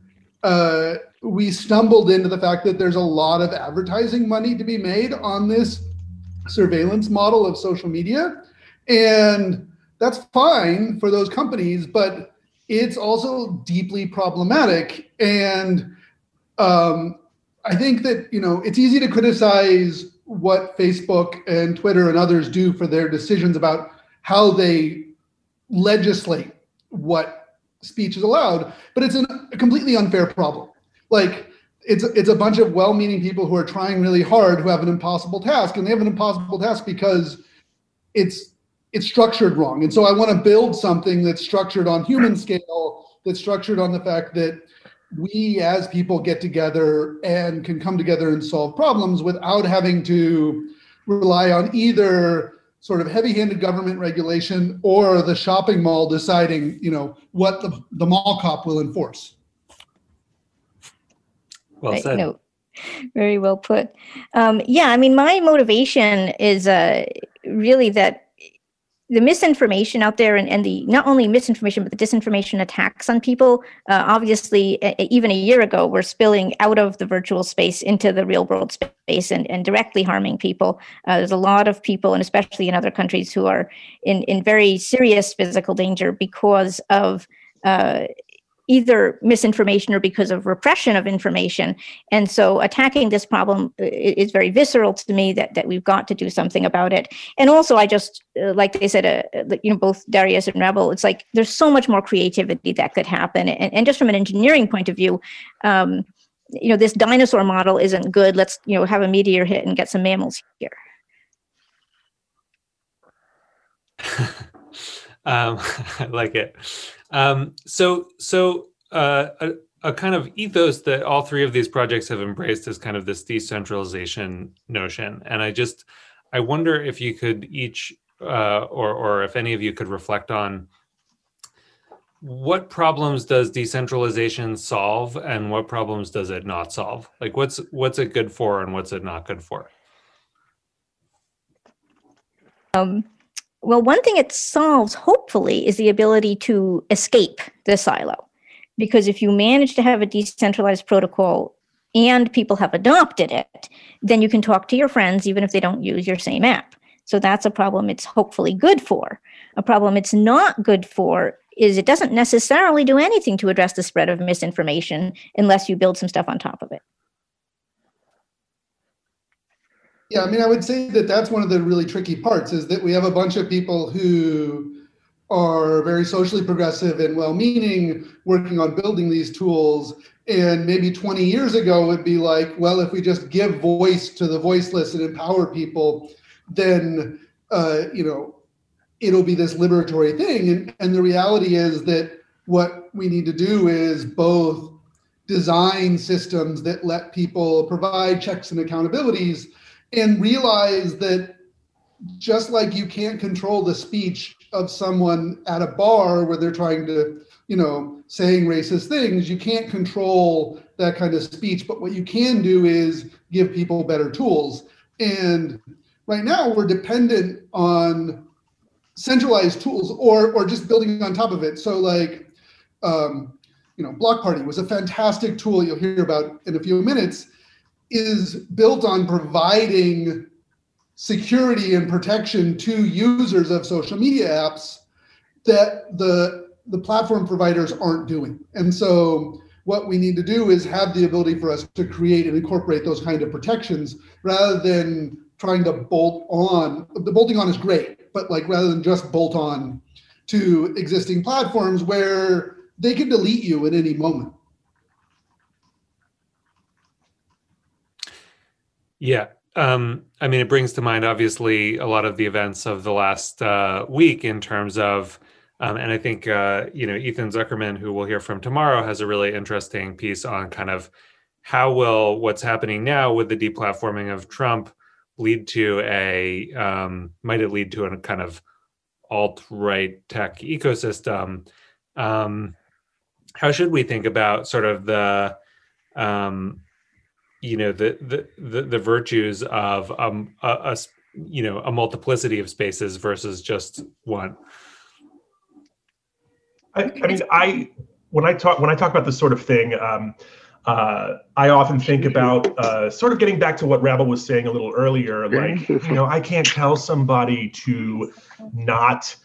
we stumbled into the fact that there's a lot of advertising money to be made on this surveillance model of social media, and that's fine for those companies, but it's also deeply problematic. And I think that, it's easy to criticize what Facebook and Twitter and others do for their decisions about how they legislate what speech is allowed, but it's a completely unfair problem. Like, it's a bunch of well-meaning people who are trying really hard, who have an impossible task, and they have an impossible task because it's structured wrong. And so I want to build something that's structured on human scale, that's structured on the fact that we as people get together and can come together and solve problems without having to rely on either sort of heavy-handed government regulation or the shopping mall deciding, what the mall cop will enforce. Well said. No, very well put. I mean, my motivation is really that the misinformation out there, and the not only misinformation, but the disinformation attacks on people, obviously, even a year ago, were spilling out of the virtual space into the real world space and directly harming people. There's a lot of people, and especially in other countries, who are in very serious physical danger because of either misinformation or because of repression of information. And so attacking this problem is very visceral to me, that we've got to do something about it. And also, I just, like they said, both Darius and Rebel, it's like there's so much more creativity that could happen. And just from an engineering point of view, this dinosaur model isn't good. Let's, have a meteor hit and get some mammals here. I like it. A kind of ethos that all three of these projects have embraced is kind of this decentralization notion. And I wonder if you could each, or if any of you could reflect on what problems does decentralization solve and what problems does it not solve? Like what's it good for and what's it not good for? Well, one thing it solves, hopefully, is the ability to escape the silo. Because if you manage to have a decentralized protocol and people have adopted it, then you can talk to your friends even if they don't use your same app. So that's a problem it's hopefully good for. A problem it's not good for is it doesn't necessarily do anything to address the spread of misinformation unless you build some stuff on top of it. Yeah, I mean, I would say that that's one of the really tricky parts, is that we have a bunch of people who are very socially progressive and well-meaning, working on building these tools, And maybe 20 years ago would be like, well, if we just give voice to the voiceless and empower people, then it'll be this liberatory thing. And the reality is that what we need to do is both design systems that let people provide checks and accountabilities, and realize that just like you can't control the speech of someone at a bar where they're trying to, saying racist things, you can't control that kind of speech. But what you can do is give people better tools. And right now we're dependent on centralized tools or just building on top of it. So like, Block Party was a fantastic tool you'll hear about in a few minutes, is built on providing security and protection to users of social media apps that the platform providers aren't doing. And so what we need to do is have the ability for us to create and incorporate those kind of protections rather than trying to bolt on. The bolting on is great, but like rather than just bolt on to existing platforms where they can delete you at any moment. Yeah. It brings to mind, obviously, a lot of the events of the last week in terms of, and I think, Ethan Zuckerman, who we'll hear from tomorrow, has a really interesting piece on kind of how will what's happening now with the deplatforming of Trump lead to might it lead to a kind of alt-right tech ecosystem? How should we think about sort of the virtues of a multiplicity of spaces versus just one? When I talk about this sort of thing, I often think about sort of getting back to what Rabel was saying a little earlier. Like, I can't tell somebody to not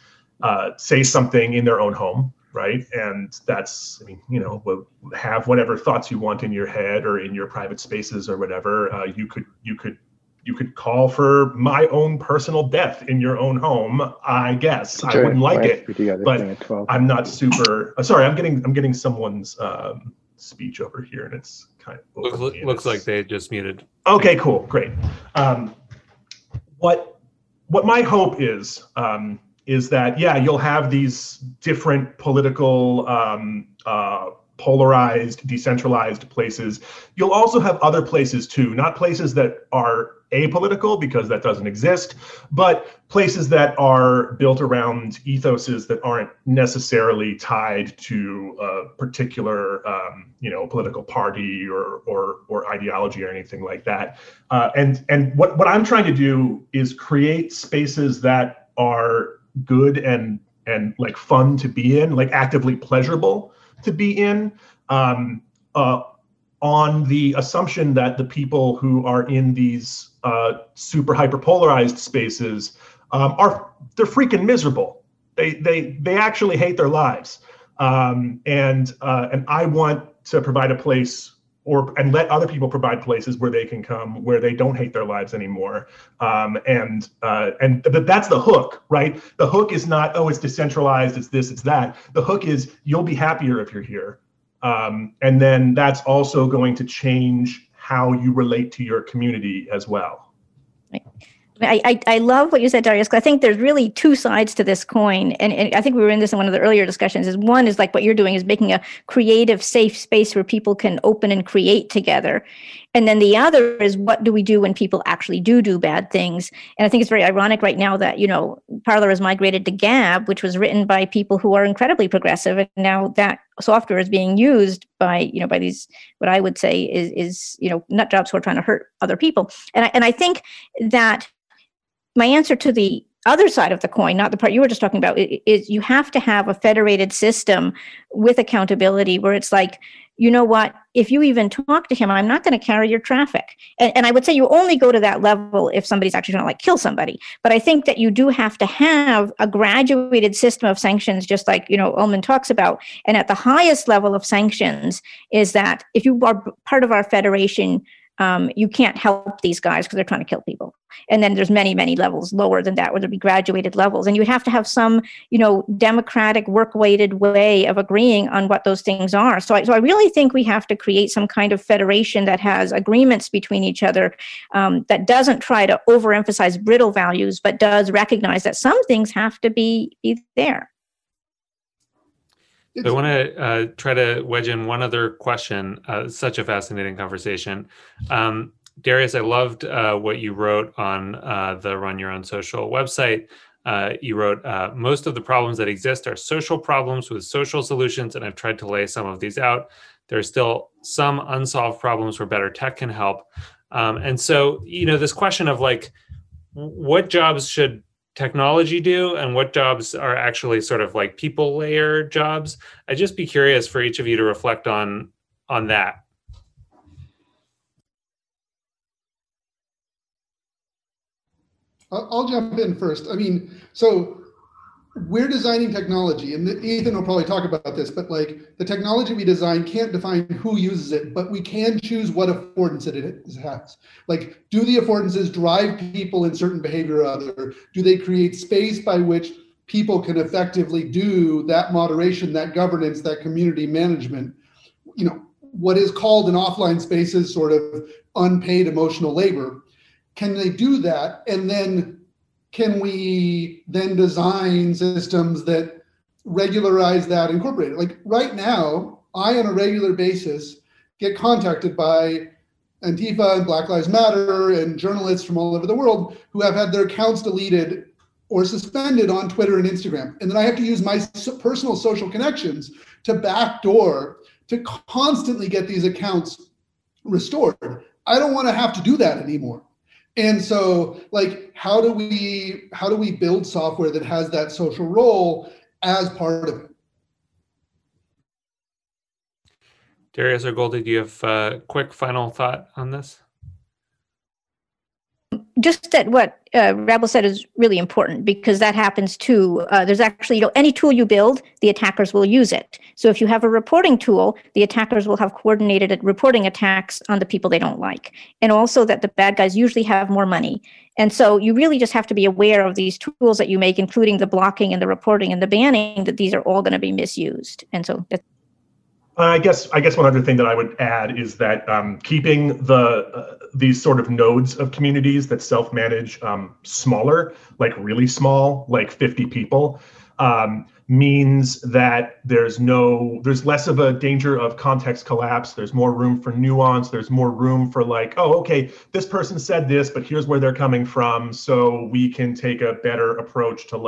say something in their own home, right? And that's, have whatever thoughts you want in your head or in your private spaces or whatever. You could call for my own personal death in your own home, I guess. I wouldn't like it, but I'm not super. Sorry, I'm getting someone's speech over here, and it's kind of looks like they just muted. Okay, cool, great. What my hope is that, yeah, you'll have these different political, polarized, decentralized places. You'll also have other places too, not places that are apolitical, because that doesn't exist, but places that are built around ethoses that aren't necessarily tied to a particular, political party or ideology or anything like that. And what I'm trying to do is create spaces that are good and like fun to be in, like actively pleasurable to be in, on the assumption that the people who are in these super hyper polarized spaces they're freaking miserable. They actually hate their lives, and I want to provide a place and let other people provide places where they can come, where they don't hate their lives anymore. And that's the hook, right? The hook is not, oh, it's decentralized, it's this, it's that. The hook is, you'll be happier if you're here. And then that's also going to change how you relate to your community as well. I love what you said, Darius, because I think there's really two sides to this coin. And I think we were in this in one of the earlier discussions. Is one is like what you're doing is making a creative, safe space where people can open and create together. And then the other is, what do we do when people actually do bad things? And I think it's very ironic right now that, Parler has migrated to Gab, which was written by people who are incredibly progressive. And now that software is being used by these, what I would say is nut jobs who are trying to hurt other people. And I think that my answer to the other side of the coin, not the part you were just talking about, is you have to have a federated system with accountability where it's like, you know what, if you even talk to him, I'm not going to carry your traffic. And I would say you only go to that level if somebody's actually trying to like kill somebody. But I think that you do have to have a graduated system of sanctions, just like, Ullman talks about. And at the highest level of sanctions is that if you are part of our federation, you can't help these guys because they're trying to kill people. And then there's many, many levels lower than that, where there'd be graduated levels. And you would have to have some, democratic, work-weighted way of agreeing on what those things are. So I really think we have to create some kind of federation that has agreements between each other, that doesn't try to overemphasize brittle values, but does recognize that some things have to be there. I want to try to wedge in one other question. Such a fascinating conversation. Darius, I loved what you wrote on the Run Your Own Social website. You wrote, most of the problems that exist are social problems with social solutions, and I've tried to lay some of these out. There are still some unsolved problems where better tech can help. And so, this question of what jobs should technology do and what jobs are actually sort of like people layer jobs? I'd just be curious for each of you to reflect on that. I'll jump in first. So we're designing technology, and Ethan will probably talk about this, but the technology we design can't define who uses it, but we can choose what affordance it has. Do the affordances drive people in certain behavior or other? Do they create space by which people can effectively do that moderation, that governance, that community management? What is called in offline spaces sort of unpaid emotional labor. Can they do that? And then can we then design systems that regularize that, incorporate it? Right now, I, on a regular basis, get contacted by Antifa and Black Lives Matter and journalists from all over the world who have had their accounts deleted or suspended on Twitter and Instagram. And then I have to use my personal social connections to backdoor to constantly get these accounts restored. I don't want to have to do that anymore. And so, how do we build software that has that social role as part of it? Darius or Goldie, do you have a quick final thought on this? Just that what Rebel said is really important, because that happens too. There's actually, any tool you build, the attackers will use it. So if you have a reporting tool, the attackers will have coordinated reporting attacks on the people they don't like. And also that the bad guys usually have more money. And so you really just have to be aware of these tools that you make, including the blocking and the reporting and the banning, that these are all going to be misused. And so that's I guess one other thing that I would add is that keeping these sort of nodes of communities that self-manage smaller, really small, 50 people, means that there's less of a danger of context collapse. There's more room for nuance. There's more room for oh, okay, this person said this, but here's where they're coming from, so we can take a better approach to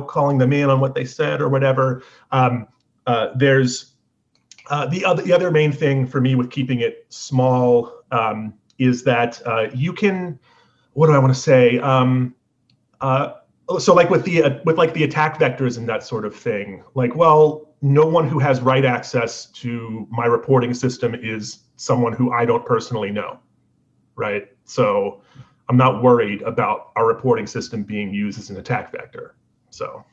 calling them in on what they said or whatever. There's the other main thing for me with keeping it small is that you can, what do I want to say? So with the attack vectors and that sort of thing, no one who has write access to my reporting system is someone who I don't personally know, right? So I'm not worried about our reporting system being used as an attack vector. So.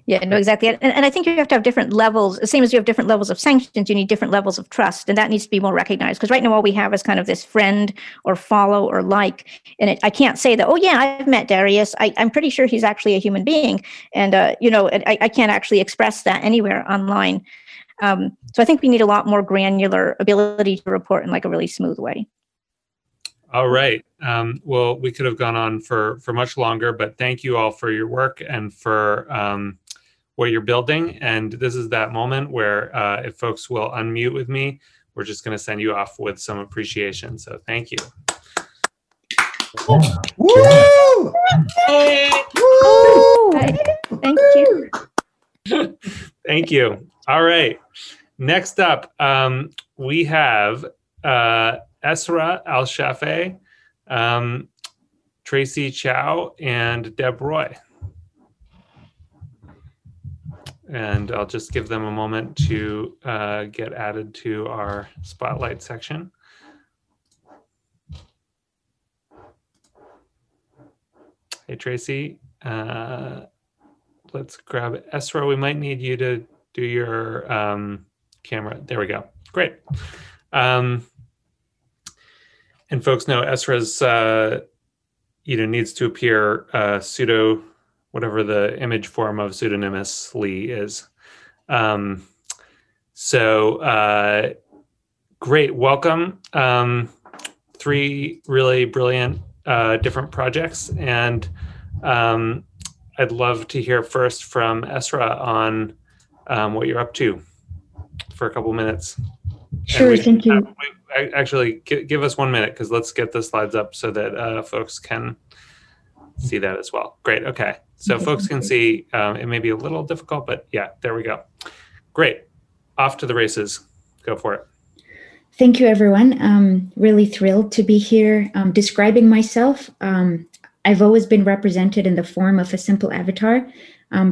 Yeah, no, exactly. And I think you have to have different levels. The same as you have different levels of sanctions, you need different levels of trust. And that needs to be more recognized. Because right now all we have is kind of this friend or follow or like. And I can't say that, oh, yeah, I've met Darius. I'm pretty sure he's actually a human being. And, I can't actually express that anywhere online. So I think we need a lot more granular ability to report in a really smooth way. All right. Well, we could have gone on for much longer, but thank you all for your work and for what you're building. And this is that moment where if folks will unmute with me, we're just going to send you off with some appreciation. So thank you. Yeah. Woo! Woo! Thank you. Thank you. All right. Next up, we have Esra Al-Shafei, Tracy Chow, and Deb Roy. And I'll just give them a moment to get added to our spotlight section. Hey, Tracy, let's grab Esra. We might need you to do your camera. There we go. Great. And folks know Esra's needs to appear pseudo, whatever the image form of pseudonymously is. Great, welcome. 3 really brilliant different projects, and I'd love to hear first from Esra on what you're up to for a couple minutes. Sure, thank you. Actually, give us 1 minute, because let's get the slides up so that folks can see that as well. Great, okay. So folks can see, it may be a little difficult, but yeah, there we go. Great, off to the races, go for it. Thank you, everyone. I'm really thrilled to be here. Describing myself, I've always been represented in the form of a simple avatar,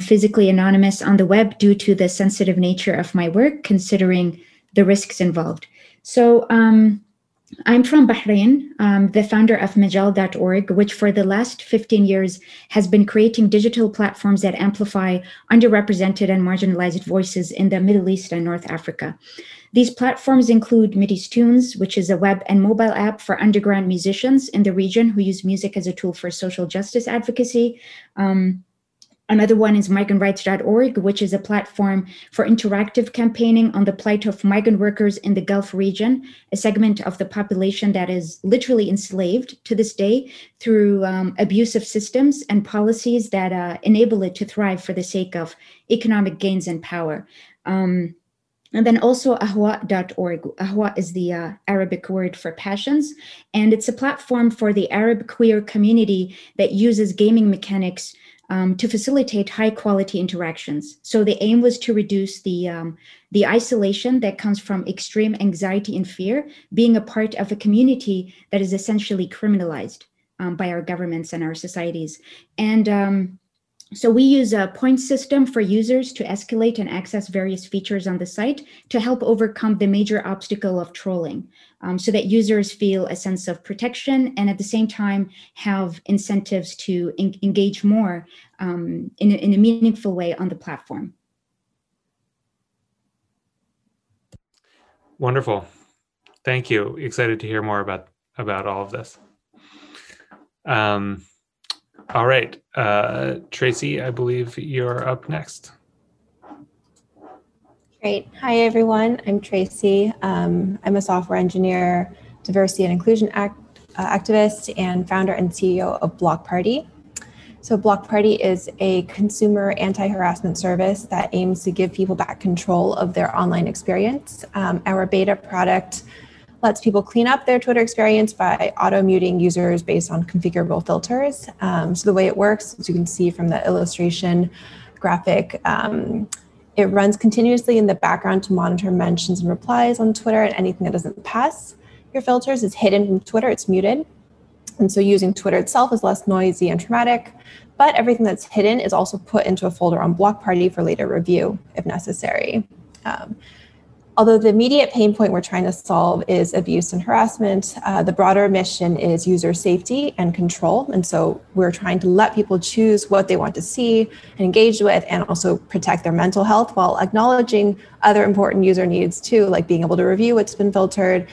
physically anonymous on the web due to the sensitive nature of my work, considering the risks involved. So I'm from Bahrain, the founder of Majal.org, which for the last 15 years has been creating digital platforms that amplify underrepresented and marginalized voices in the Middle East and North Africa. These platforms include Midistunes, which is a web and mobile app for underground musicians in the region who use music as a tool for social justice advocacy. Another one is Microrights.org, which is a platform for interactive campaigning on the plight of migrant workers in the Gulf region, a segment of the population that is literally enslaved to this day through abusive systems and policies that enable it to thrive for the sake of economic gains and power. And then also Ahwa.org. Ahwa is the Arabic word for passions, and it's a platform for the Arab queer community that uses gaming mechanics to facilitate high quality interactions. So the aim was to reduce the isolation that comes from extreme anxiety and fear, being a part of a community that is essentially criminalized by our governments and our societies. And so we use a point system for users to escalate and access various features on the site to help overcome the major obstacle of trolling, so that users feel a sense of protection and at the same time have incentives to engage more in a meaningful way on the platform. Wonderful. Thank you. Excited to hear more about all of this. All right, Tracy, I believe you're up next. Great. Hi, everyone. I'm Tracy. I'm a software engineer, diversity and inclusion activist, and founder and CEO of Block Party. So Block Party is a consumer anti-harassment service that aims to give people back control of their online experience. Our beta product lets people clean up their Twitter experience by auto-muting users based on configurable filters. So the way it works, as you can see from the illustration graphic, it runs continuously in the background to monitor mentions and replies on Twitter, and anything that doesn't pass your filters is hidden from Twitter, it's muted. And so using Twitter itself is less noisy and traumatic, but everything that's hidden is also put into a folder on Block Party for later review if necessary. Although the immediate pain point we're trying to solve is abuse and harassment, the broader mission is user safety and control. And so we're trying to let people choose what they want to see and engage with, and also protect their mental health while acknowledging other important user needs too, like being able to review what's been filtered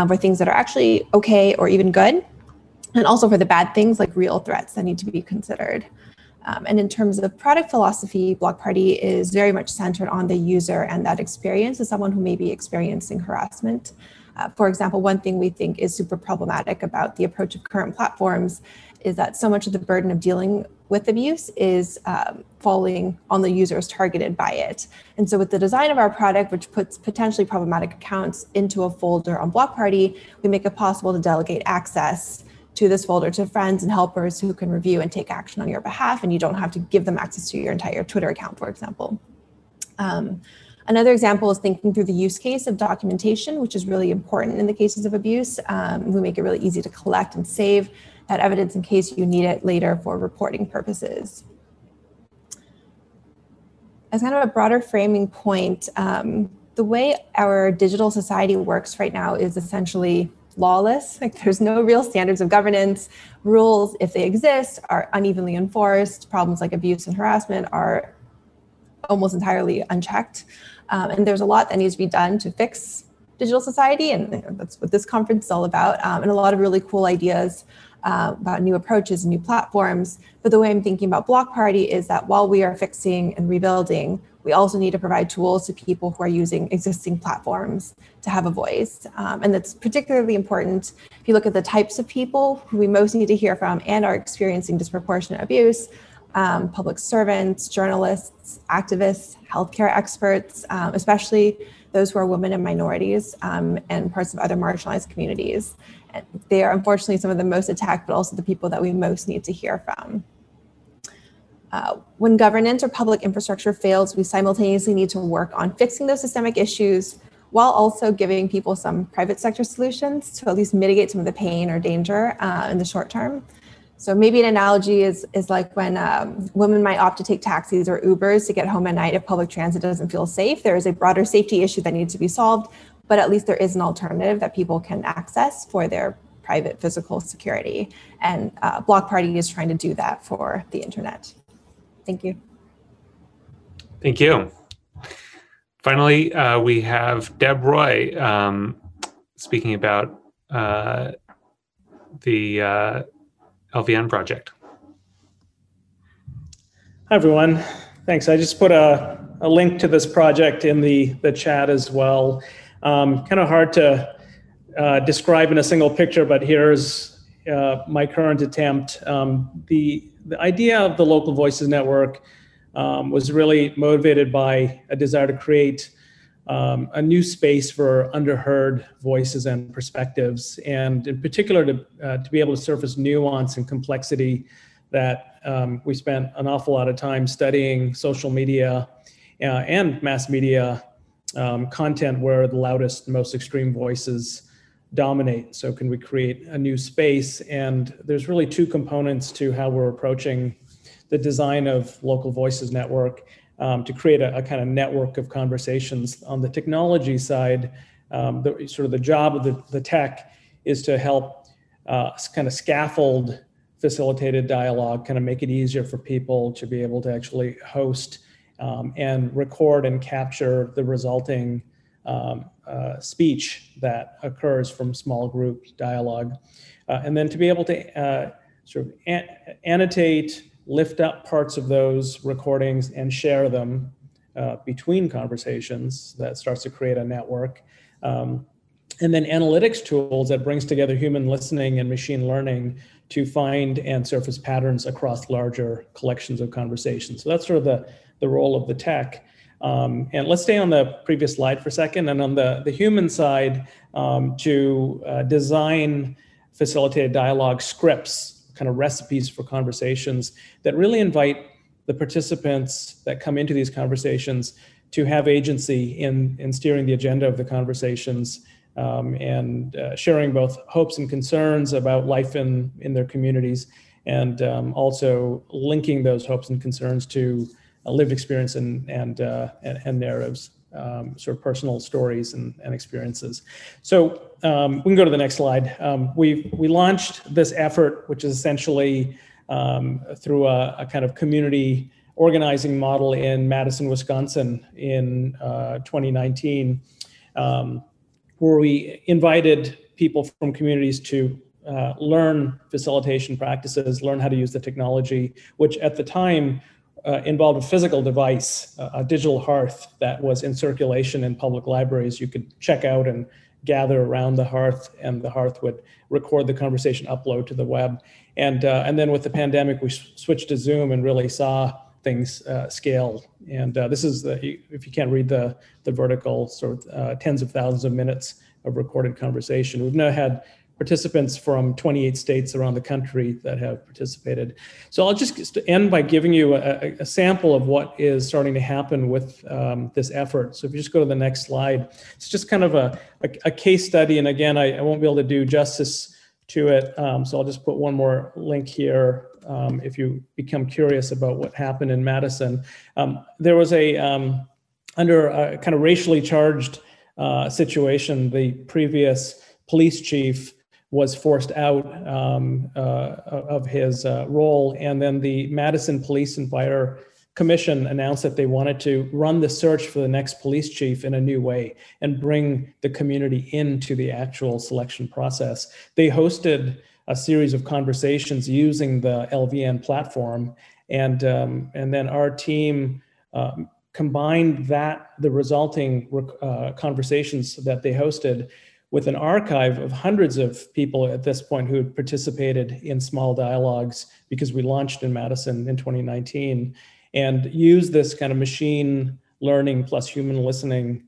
for things that are actually okay or even good, and also for the bad things like real threats that need to be considered. And in terms of product philosophy, Block Party is very much centered on the user and that experience as someone who may be experiencing harassment. For example, one thing we think is super problematic about the approach of current platforms is that so much of the burden of dealing with abuse is falling on the users targeted by it. And so with the design of our product, which puts potentially problematic accounts into a folder on Block Party, we make it possible to delegate access to this folder to friends and helpers who can review and take action on your behalf, and you don't have to give them access to your entire Twitter account, for example. Another example is thinking through the use case of documentation, which is really important in the cases of abuse. We make it really easy to collect and save that evidence in case you need it later for reporting purposes. As kind of a broader framing point, the way our digital society works right now is essentially lawless. Like, there's no real standards of governance. Rules, if they exist, are unevenly enforced. Problems like abuse and harassment are almost entirely unchecked. And there's a lot that needs to be done to fix digital society, and that's what this conference is all about, and a lot of really cool ideas about new approaches and new platforms. But the way I'm thinking about Block Party is that while we are fixing and rebuilding, we also need to provide tools to people who are using existing platforms to have a voice. And that's particularly important if you look at the types of people who we most need to hear from and are experiencing disproportionate abuse: public servants, journalists, activists, healthcare experts, especially those who are women and minorities, and parts of other marginalized communities. And they are unfortunately some of the most attacked, but also the people that we most need to hear from. When governance or public infrastructure fails, we simultaneously need to work on fixing those systemic issues while also giving people some private sector solutions to at least mitigate some of the pain or danger in the short term. So maybe an analogy is like when women might opt to take taxis or Ubers to get home at night if public transit doesn't feel safe. There is a broader safety issue that needs to be solved, but at least there is an alternative that people can access for their private physical security. And Block Party is trying to do that for the internet. Thank you. Thank you. Finally, we have Deb Roy speaking about the LVN project. Hi, everyone. Thanks. I just put a link to this project in the chat as well. Kind of hard to describe in a single picture, but here's my current attempt. The idea of the Local Voices Network was really motivated by a desire to create a new space for underheard voices and perspectives, and in particular to be able to surface nuance and complexity that we spent an awful lot of time studying social media and mass media content where the loudest, most extreme voices dominate. So can we create a new space? And there's really two components to how we're approaching the design of Local Voices Network, to create a kind of network of conversations. On the technology side, the job of the tech is to help kind of scaffold facilitated dialogue, kind of make it easier for people to be able to actually host and record and capture the resulting speech that occurs from small group dialogue. And then to be able to sort of annotate, lift up parts of those recordings and share them between conversations. That starts to create a network. And then analytics tools that brings together human listening and machine learning to find and surface patterns across larger collections of conversations. So that's sort of the role of the tech. And let's stay on the previous slide for a second. And on the human side, to design facilitated dialogue scripts, kind of recipes for conversations that really invite the participants that come into these conversations to have agency in steering the agenda of the conversations, and sharing both hopes and concerns about life in their communities, and also linking those hopes and concerns to a lived experience and narratives, sort of personal stories and experiences. So we can go to the next slide. We launched this effort, which is essentially through a kind of community organizing model in Madison, Wisconsin in 2019, where we invited people from communities to learn facilitation practices, learn how to use the technology, which at the time involved a physical device, a digital hearth that was in circulation in public libraries. You could check out and gather around the hearth, and the hearth would record the conversation, upload to the web. And then with the pandemic, we switched to Zoom and really saw things scale. And this is, if you can't read the vertical, sort of tens of thousands of minutes of recorded conversation. We've now had participants from 28 states around the country that have participated. So I'll just end by giving you a sample of what is starting to happen with this effort. So if you just go to the next slide, it's just kind of a case study. And again, I won't be able to do justice to it. So I'll just put one more link here if you become curious about what happened in Madison. There was under a kind of racially charged situation, the previous police chief was forced out of his role, and then the Madison Police and Fire commission announced that they wanted to run the search for the next police chief in a new way and bring the community into the actual selection process. They hosted a series of conversations using the LVN platform, and then our team combined the resulting conversations that they hosted with an archive of hundreds of people at this point who had participated in small dialogues, because we launched in Madison in 2019, and used this kind of machine learning plus human listening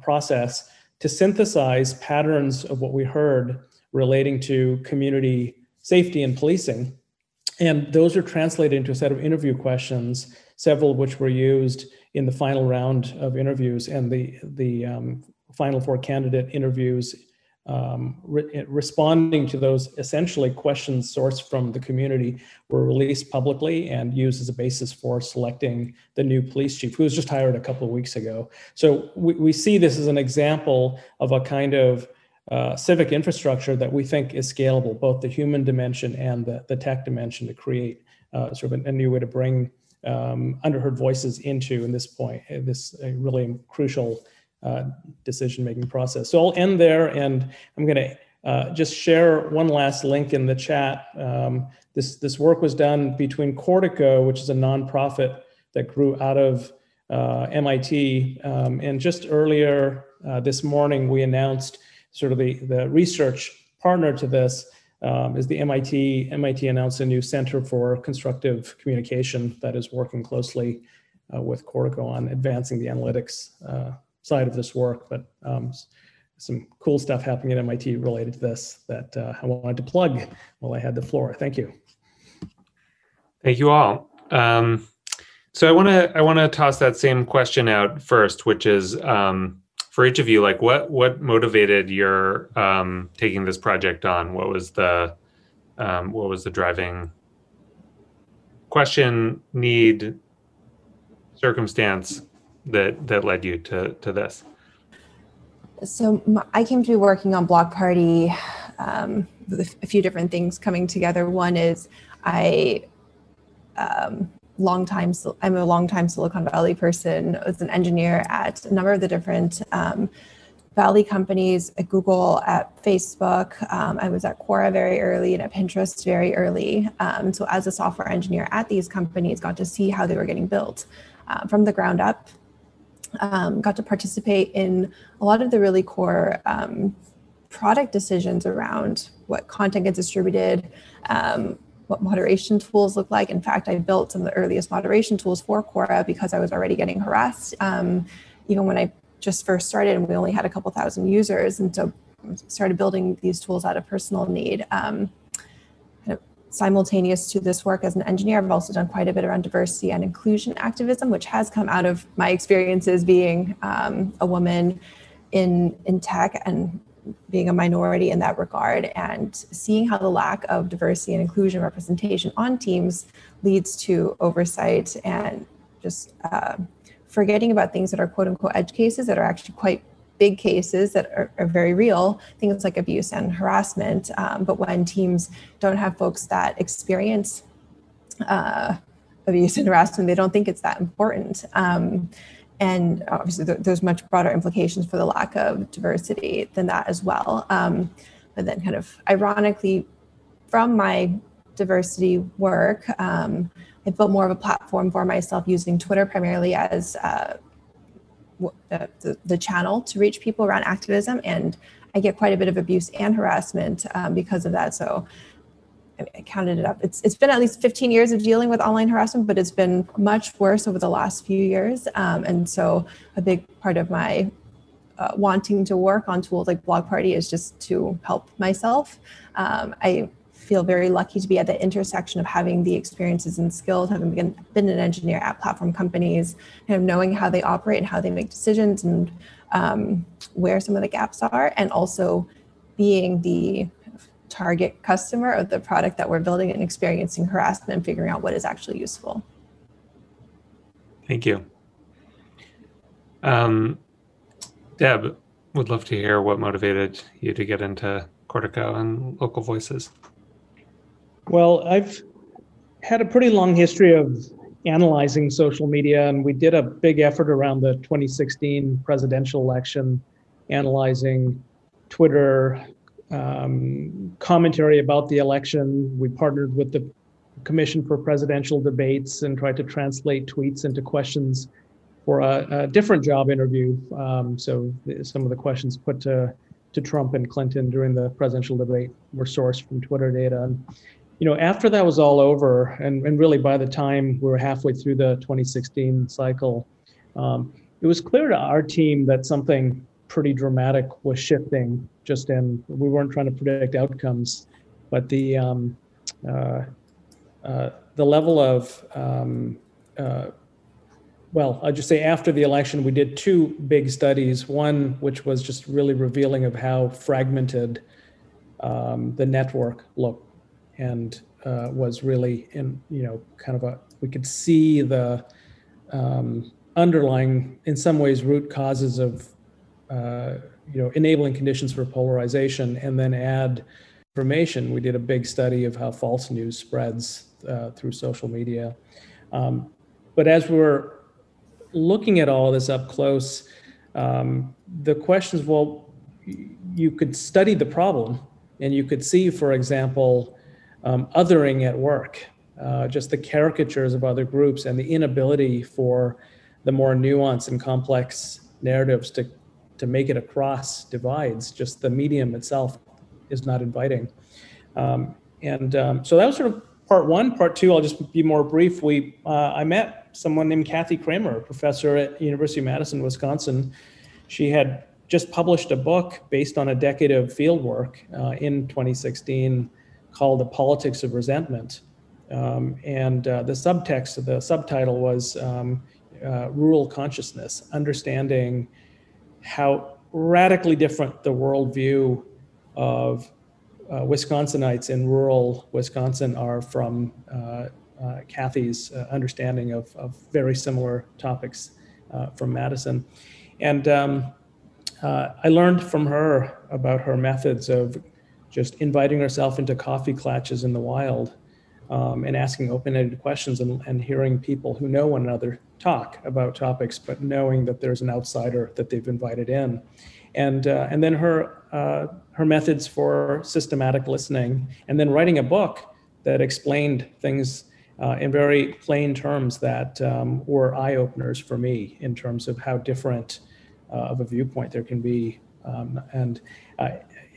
process to synthesize patterns of what we heard relating to community safety and policing. And those are translated into a set of interview questions, several of which were used in the final round of interviews, and the final 4 candidate interviews responding to those essentially questions sourced from the community were released publicly and used as a basis for selecting the new police chief, who was just hired a couple of weeks ago. So we see this as an example of a kind of civic infrastructure that we think is scalable, both the human dimension and the tech dimension, to create sort of a new way to bring underheard voices into, in this really crucial decision-making process. So I'll end there, and I'm going to just share one last link in the chat. This work was done between Cortico, which is a nonprofit that grew out of MIT, and just earlier this morning we announced sort of the research partner to this is the MIT. MIT announced a new Center for Constructive Communication that is working closely with Cortico on advancing the analytics side of this work, but some cool stuff happening at MIT related to this that I wanted to plug while I had the floor. Thank you. Thank you all. So I want to toss that same question out first, which is for each of you, like what motivated your taking this project on? What was the driving question, need, circumstance that led you to this? So I came to be working on Block Party with a few different things coming together. One is I'm a longtime Silicon Valley person. I was an engineer at a number of the different Valley companies, at Google, at Facebook. I was at Quora very early and at Pinterest very early. So as a software engineer at these companies, got to see how they were getting built from the ground up. Got to participate in a lot of the really core product decisions around what content gets distributed, what moderation tools look like. In fact, I built some of the earliest moderation tools for Quora because I was already getting harassed. Even when I just first started and we only had a couple thousand users. And so I started building these tools out of personal need. Kind of simultaneous to this work as an engineer, I've also done quite a bit around diversity and inclusion activism, which has come out of my experiences being a woman in tech and being a minority in that regard, and seeing how the lack of diversity and inclusion representation on teams leads to oversight and just forgetting about things that are quote unquote edge cases that are actually quite big cases that are very real, things like abuse and harassment. But when teams don't have folks that experience abuse and harassment, they don't think it's that important. And obviously there's much broader implications for the lack of diversity than that as well. But then kind of ironically, from my diversity work, I built more of a platform for myself using Twitter primarily as the channel to reach people around activism. And I get quite a bit of abuse and harassment because of that. So I counted it up. It's been at least 15 years of dealing with online harassment, but it's been much worse over the last few years. And so a big part of my wanting to work on tools like Block Party is just to help myself. I feel very lucky to be at the intersection of having the experiences and skills, having been an engineer at platform companies, and knowing how they operate and how they make decisions and where some of the gaps are, and also being the target customer of the product that we're building and experiencing harassment and figuring out what is actually useful. Thank you. Deb, would love to hear what motivated you to get into Cortico and local voices. Well, I've had a pretty long history of analyzing social media, and we did a big effort around the 2016 presidential election, analyzing Twitter, commentary about the election. We partnered with the Commission for Presidential Debates and tried to translate tweets into questions for a different job interview. So some of the questions put to Trump and Clinton during the presidential debate were sourced from Twitter data. And, after that was all over, and really by the time we were halfway through the 2016 cycle, it was clear to our team that something pretty dramatic was shifting. We weren't trying to predict outcomes, but the level of, I'll just say after the election, we did two big studies. One, which was just really revealing of how fragmented the network looked, and was really we could see the underlying, in some ways, root causes of, enabling conditions for polarization, and then add information. We did a big study of how false news spreads through social media. But as we were looking at all this up close, the questions, you could study the problem, and you could see, for example, othering at work, just the caricatures of other groups and the inability for the more nuanced and complex narratives to make it across divides. Just the medium itself is not inviting. So that was sort of part one. Part two, I'll just be more brief. I met someone named Kathy Kramer, a professor at University of Madison, Wisconsin. She had just published a book based on a decade of field work in 2016 called The Politics of Resentment. The subtitle was Rural Consciousness, understanding how radically different the worldview of Wisconsinites in rural Wisconsin are from Kathy's understanding of very similar topics from Madison. And I learned from her about her methods of just inviting herself into coffee klatches in the wild, and asking open-ended questions, and hearing people who know one another talk about topics, but knowing that there's an outsider that they've invited in. And then her methods for systematic listening, and then writing a book that explained things in very plain terms that were eye-openers for me in terms of how different of a viewpoint there can be. And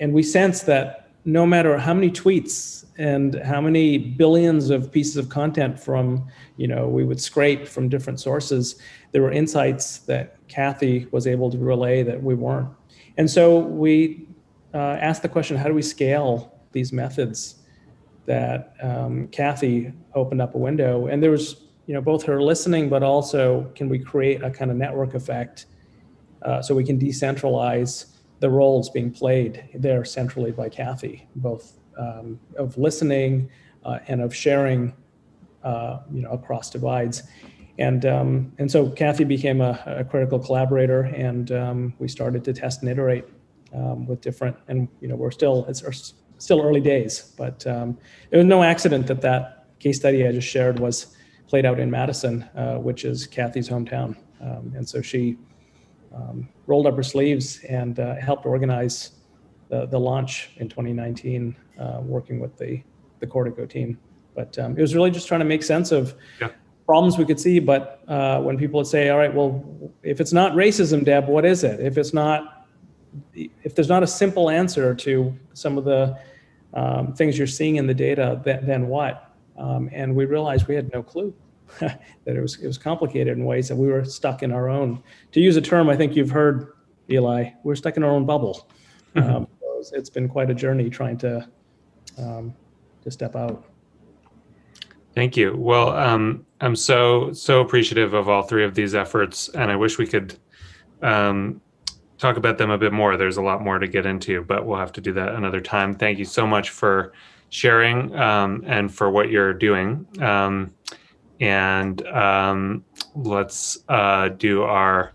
we sense that no matter how many tweets and how many billions of pieces of content from, we would scrape from different sources, there were insights that Kathy was able to relay that we weren't. And so we asked the question, how do we scale these methods that Kathy opened up a window? And there was, both her listening, but also can we create a kind of network effect so we can decentralize the roles being played there centrally by Kathy, both of listening and of sharing, across divides. And so Kathy became a critical collaborator, and we started to test and iterate with different, and it's still early days, but there was no accident that case study I just shared was played out in Madison, which is Kathy's hometown. And so she rolled up her sleeves and helped organize the launch in 2019, working with the Cortico team. But it was really just trying to make sense of problems we could see. But when people would say, all right, well, if it's not racism, Deb, what is it? If there's not a simple answer to some of the things you're seeing in the data, then what? And we realized we had no clue. That it was complicated in ways that we were stuck in our own, to use a term I think you've heard, Eli, we're stuck in our own bubble. So it's been quite a journey trying to step out. Thank you. Well, I'm so appreciative of all three of these efforts, and I wish we could talk about them a bit more. There's a lot more to get into, but we'll have to do that another time. Thank you so much for sharing and for what you're doing. And let's do our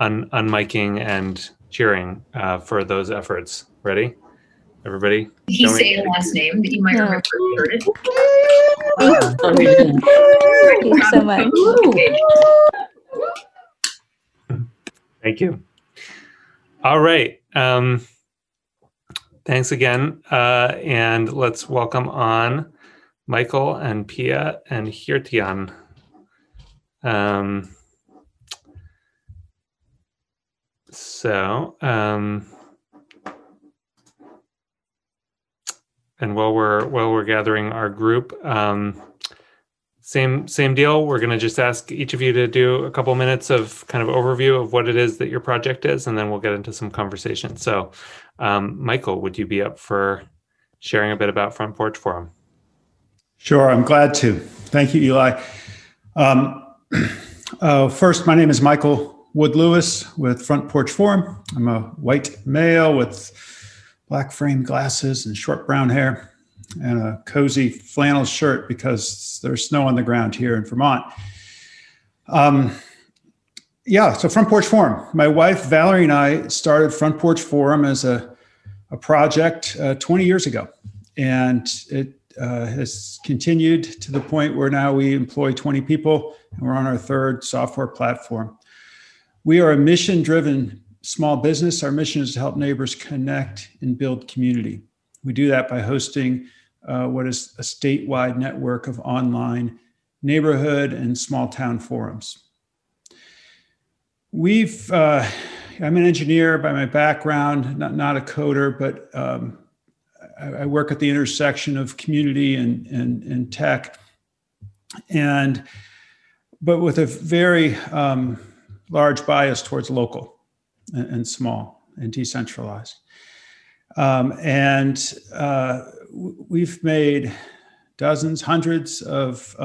unmiking and cheering for those efforts. Ready? Everybody? Did he say a last name that you might remember? Thank you so much. Thank you. All right. Thanks again. And let's welcome on Michael and Pia and Hirtian. And while we're gathering our group, same deal. We're going to just ask each of you to do a couple minutes of kind of overview of what it is that your project is, and then we'll get into some conversation. So, Michael, would you be up for sharing a bit about Front Porch Forum? Sure, I'm glad to. Thank you, Eli. First, my name is Michael Wood-Lewis with Front Porch Forum. I'm a white male with black framed glasses and short brown hair and a cozy flannel shirt because there's snow on the ground here in Vermont. So Front Porch Forum. My wife, Valerie, and I started Front Porch Forum as a project 20 years ago. And it has continued to the point where now we employ 20 people and we're on our third software platform. We are a mission-driven small business. Our mission is to help neighbors connect and build community. We do that by hosting what is a statewide network of online neighborhood and small town forums. I'm an engineer by my background, not a coder, but I work at the intersection of community and tech, but with a very large bias towards local and small and decentralized. We've made dozens, hundreds of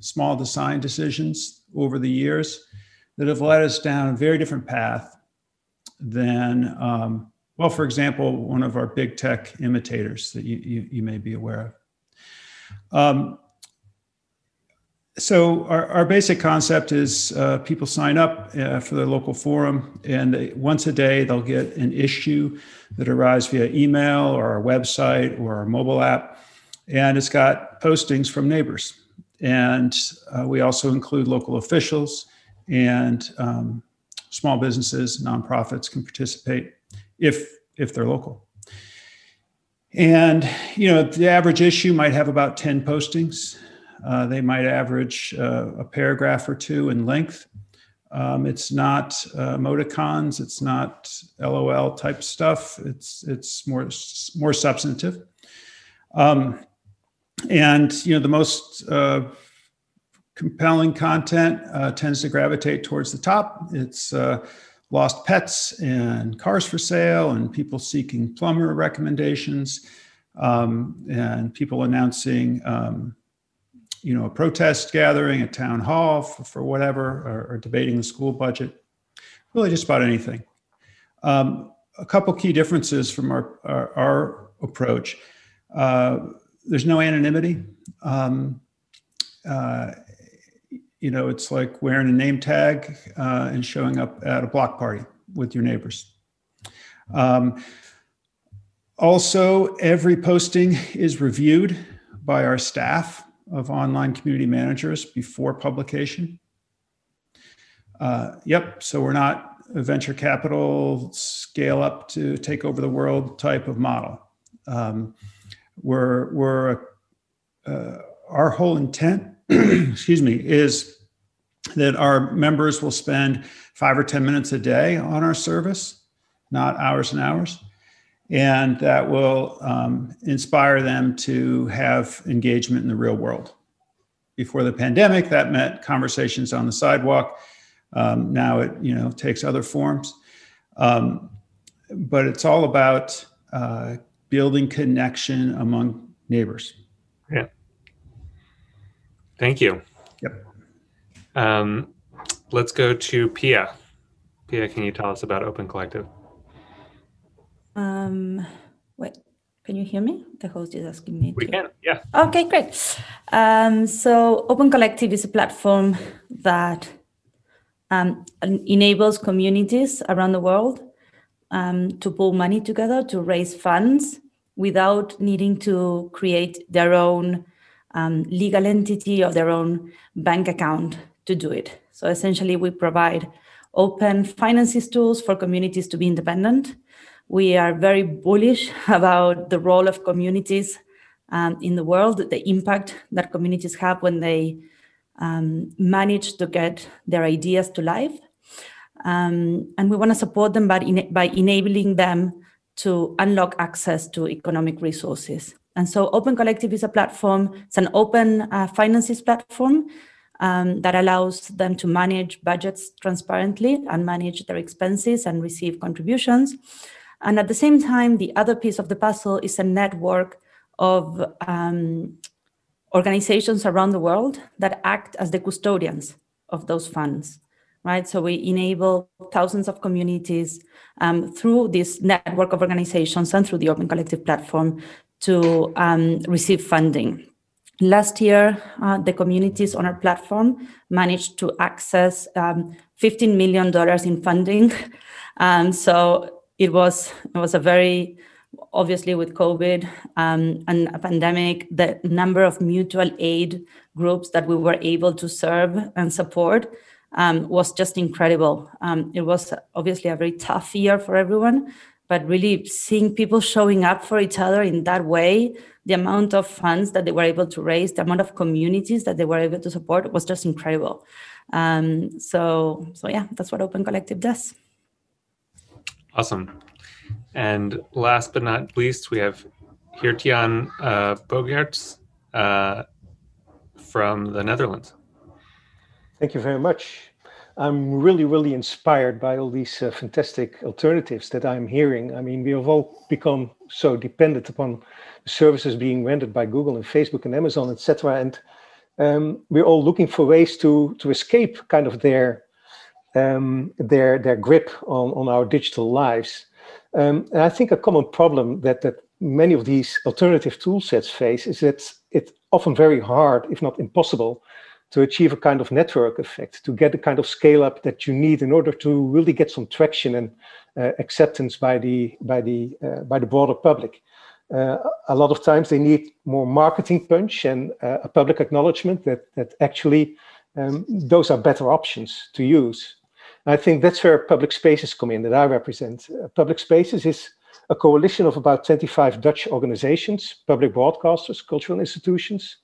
small design decisions over the years that have led us down a very different path than, for example, one of our big tech imitators that you may be aware of. So our basic concept is people sign up for their local forum, and once a day they'll get an issue that arrives via email or our website or our mobile app, and it's got postings from neighbors. And we also include local officials, and small businesses, nonprofits can participate if they're local. And the average issue might have about 10 postings. They might average a paragraph or two in length. It's not emoticons. It's not LOL type stuff. It's more substantive. The most compelling content tends to gravitate towards the top. It's lost pets and cars for sale and people seeking plumber recommendations and people announcing a protest gathering, a town hall for whatever, or debating the school budget, really just about anything. A couple key differences from our approach. There's no anonymity. It's like wearing a name tag and showing up at a block party with your neighbors. Also, every posting is reviewed by our staff of online community managers before publication. So we're not a venture capital scale up to take over the world type of model. Our whole intent, is that our members will spend 5 or 10 minutes a day on our service, not hours and hours. And that will inspire them to have engagement in the real world. Before the pandemic, that meant conversations on the sidewalk. Now it takes other forms. But it's all about building connection among neighbors. Yeah. Thank you. Yep. Let's go to Pia. Pia, can you tell us about Open Collective? Wait, can you hear me? The host is asking me. We can, yeah. Okay, great. So Open Collective is a platform that enables communities around the world to pull money together to raise funds without needing to create their own legal entity or their own bank account to do it. So essentially, we provide open finances tools for communities to be independent. We are very bullish about the role of communities in the world, the impact that communities have when they manage to get their ideas to life. And we want to support them by enabling them to unlock access to economic resources. And so Open Collective is a platform, it's an open finances platform that allows them to manage budgets transparently and manage their expenses and receive contributions. And at the same time, the other piece of the puzzle is a network of organizations around the world that act as the custodians of those funds, right? So we enable thousands of communities through this network of organizations and through the Open Collective platform to receive funding. Last year, the communities on our platform managed to access $15 million in funding. So it was a very, obviously with COVID and a pandemic, the number of mutual aid groups that we were able to serve and support was just incredible. It was obviously a very tough year for everyone, but really seeing people showing up for each other in that way, the amount of funds that they were able to raise, the amount of communities that they were able to support was just incredible. So yeah, that's what Open Collective does. Awesome. And last but not least, we have Geert-Jan Bogaerts from the Netherlands. Thank you very much. I'm really inspired by all these fantastic alternatives that I'm hearing. I mean, we have all become so dependent upon services being rendered by Google and Facebook and Amazon, etc. And we're all looking for ways to escape kind of their grip on our digital lives. And I think a common problem that many of these alternative tool sets face is that it's often very hard, if not impossible, to achieve a kind of network effect, to get the kind of scale up that you need in order to really get some traction and acceptance by the broader public. A lot of times they need more marketing punch and a public acknowledgement that actually those are better options to use. I think that's where Public Spaces come in, that I represent. Public Spaces is a coalition of about 25 Dutch organizations, public broadcasters, cultural institutions,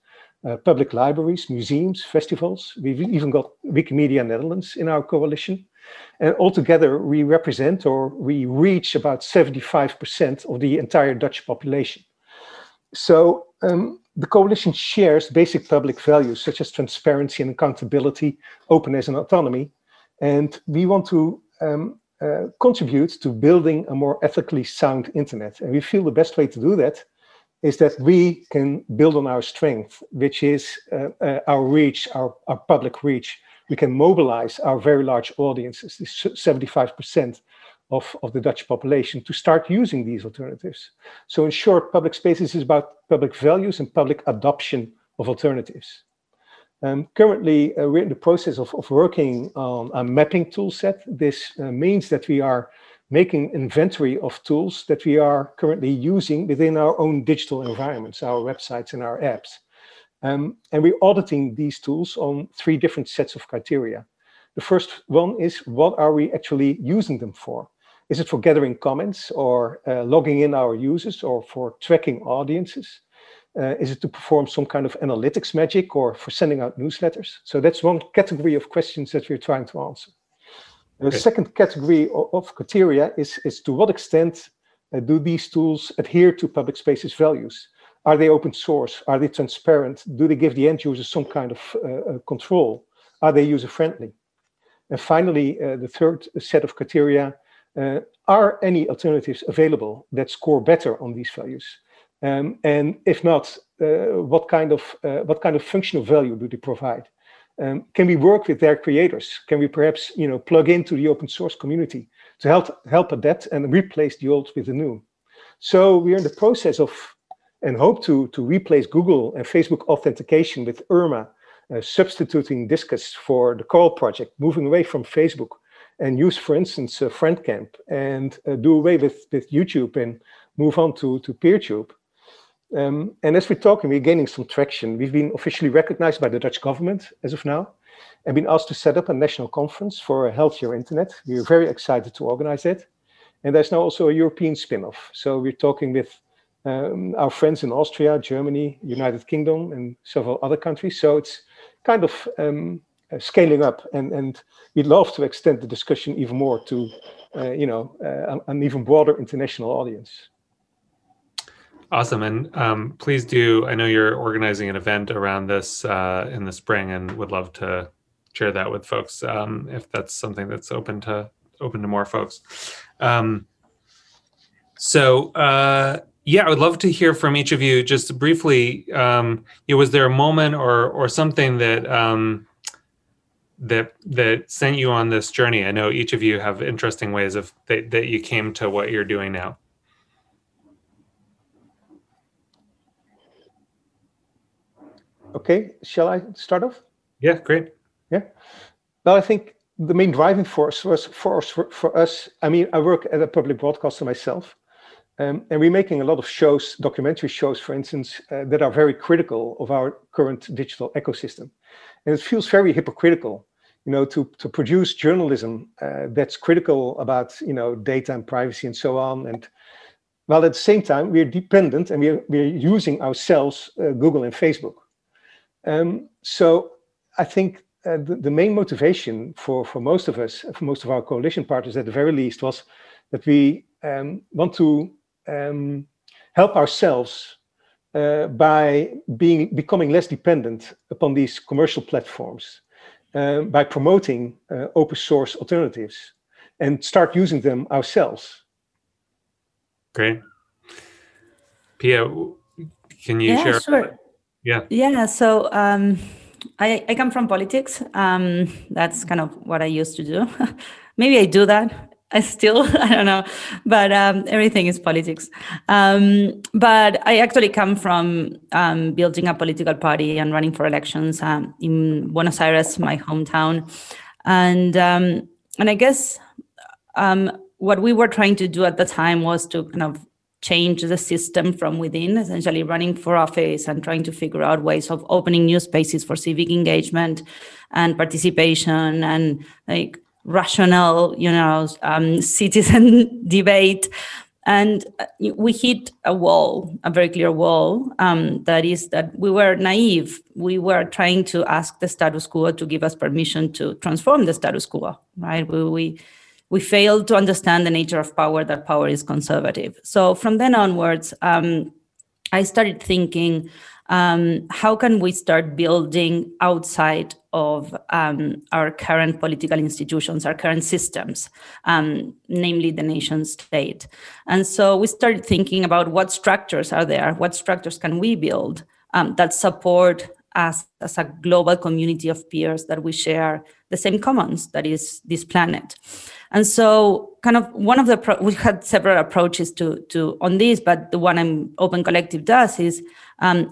public libraries, museums, festivals. We've even got Wikimedia Netherlands in our coalition. And altogether, we represent or we reach about 75% of the entire Dutch population. So the coalition shares basic public values such as transparency and accountability, openness and autonomy. And we want to contribute to building a more ethically sound internet. And we feel the best way to do that is that we can build on our strength, which is our reach, our public reach. We can mobilize our very large audiences, 75% of the Dutch population, to start using these alternatives. So in short, Public Spaces is about public values and public adoption of alternatives. Currently, we're in the process of working on a mapping tool set. This means that we are making inventory of tools that we are currently using within our own digital environments, our websites and our apps. And we're auditing these tools on 3 different sets of criteria. The first one is, what are we actually using them for? Is it for gathering comments or logging in our users or for tracking audiences? Is it to perform some kind of analytics magic or for sending out newsletters? So that's one category of questions that we're trying to answer. The second category of criteria is to what extent do these tools adhere to Public Spaces values? Are they open source? Are they transparent? Do they give the end user some kind of control? Are they user-friendly? And finally, the third set of criteria, are any alternatives available that score better on these values? And if not, what kind of functional value do they provide? Can we work with their creators? Can we perhaps, plug into the open source community to help adapt and replace the old with the new? So we're in the process of, and hope to replace Google and Facebook authentication with Irma, substituting Discus for the Coral project, moving away from Facebook and use, for instance, FriendCamp, and do away with YouTube and move on to PeerTube. And as we're talking, we're gaining some traction. We've been officially recognized by the Dutch government as of now, and been asked to set up a national conference for a healthier internet. We're very excited to organize it. And there's now also a European spin-off. So we're talking with our friends in Austria, Germany, United Kingdom, and several other countries. So it's kind of scaling up, and we'd love to extend the discussion even more to, an even broader international audience. Awesome. And please do, I know you're organizing an event around this in the spring, and would love to share that with folks if that's something that's open to more folks. Yeah, I would love to hear from each of you just briefly. Was there a moment or something that that sent you on this journey? I know each of you have interesting ways of that you came to what you're doing now. Okay, shall I start off? Yeah, great. Yeah. Well, I think the main driving force was for us. I mean, I work at a public broadcaster myself, and we're making a lot of shows, documentary shows, for instance, that are very critical of our current digital ecosystem. And it feels very hypocritical, to produce journalism that's critical about, data and privacy and so on. And while at the same time, we're dependent and we're using ourselves, Google and Facebook. So I think the main motivation for most of us, for most of our coalition partners at the very least, was that we want to help ourselves by becoming less dependent upon these commercial platforms, by promoting open source alternatives and start using them ourselves. Great. Pia, can you share? Sure. Yeah. So I come from politics. That's kind of what I used to do. Maybe I do that. I don't know, but everything is politics. But I actually come from building a political party and running for elections in Buenos Aires, my hometown. And I guess what we were trying to do at the time was to kind of change the system from within, essentially running for office and trying to figure out ways of opening new spaces for civic engagement and participation and like rational, citizen debate. And we hit a wall, a very clear wall, that is that we were naive. We were trying to ask the status quo to give us permission to transform the status quo, right? We failed to understand the nature of power, that power is conservative. So from then onwards, I started thinking, how can we start building outside of our current political institutions, our current systems, namely the nation state? And so we started thinking about what structures are there, what structures can we build that support us as a global community of peers that we share the same commons, that is this planet. And so kind of we had several approaches to on this, but the one Open Collective does is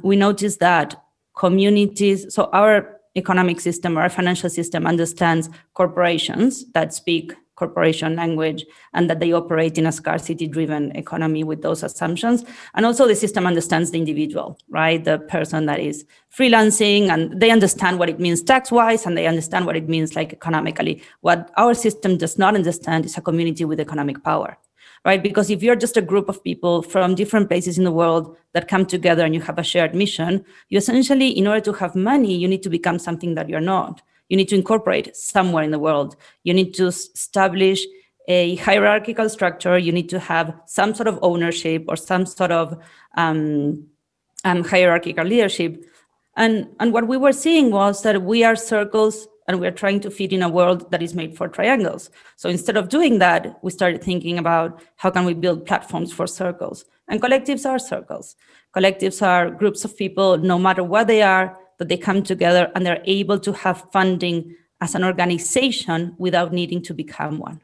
we noticed that communities, so our economic system, our financial system understands corporations that speak corporation language and that they operate in a scarcity-driven economy with those assumptions. And also the system understands the individual, right? The person that is freelancing, and they understand what it means tax-wise, and they understand what it means like economically. What our system does not understand is a community with economic power, right? Because if you're just a group of people from different places in the world that come together and you have a shared mission, you essentially, in order to have money, you need to become something that you're not. You need to incorporate somewhere in the world. You need to establish a hierarchical structure. You need to have some sort of ownership or some sort of hierarchical leadership. And what we were seeing was that we are circles and we're trying to fit in a world that is made for triangles. So instead of doing that, we started thinking about how can we build platforms for circles. And collectives are circles. Collectives are groups of people, no matter what they are, that they come together and they're able to have funding as an organization without needing to become one.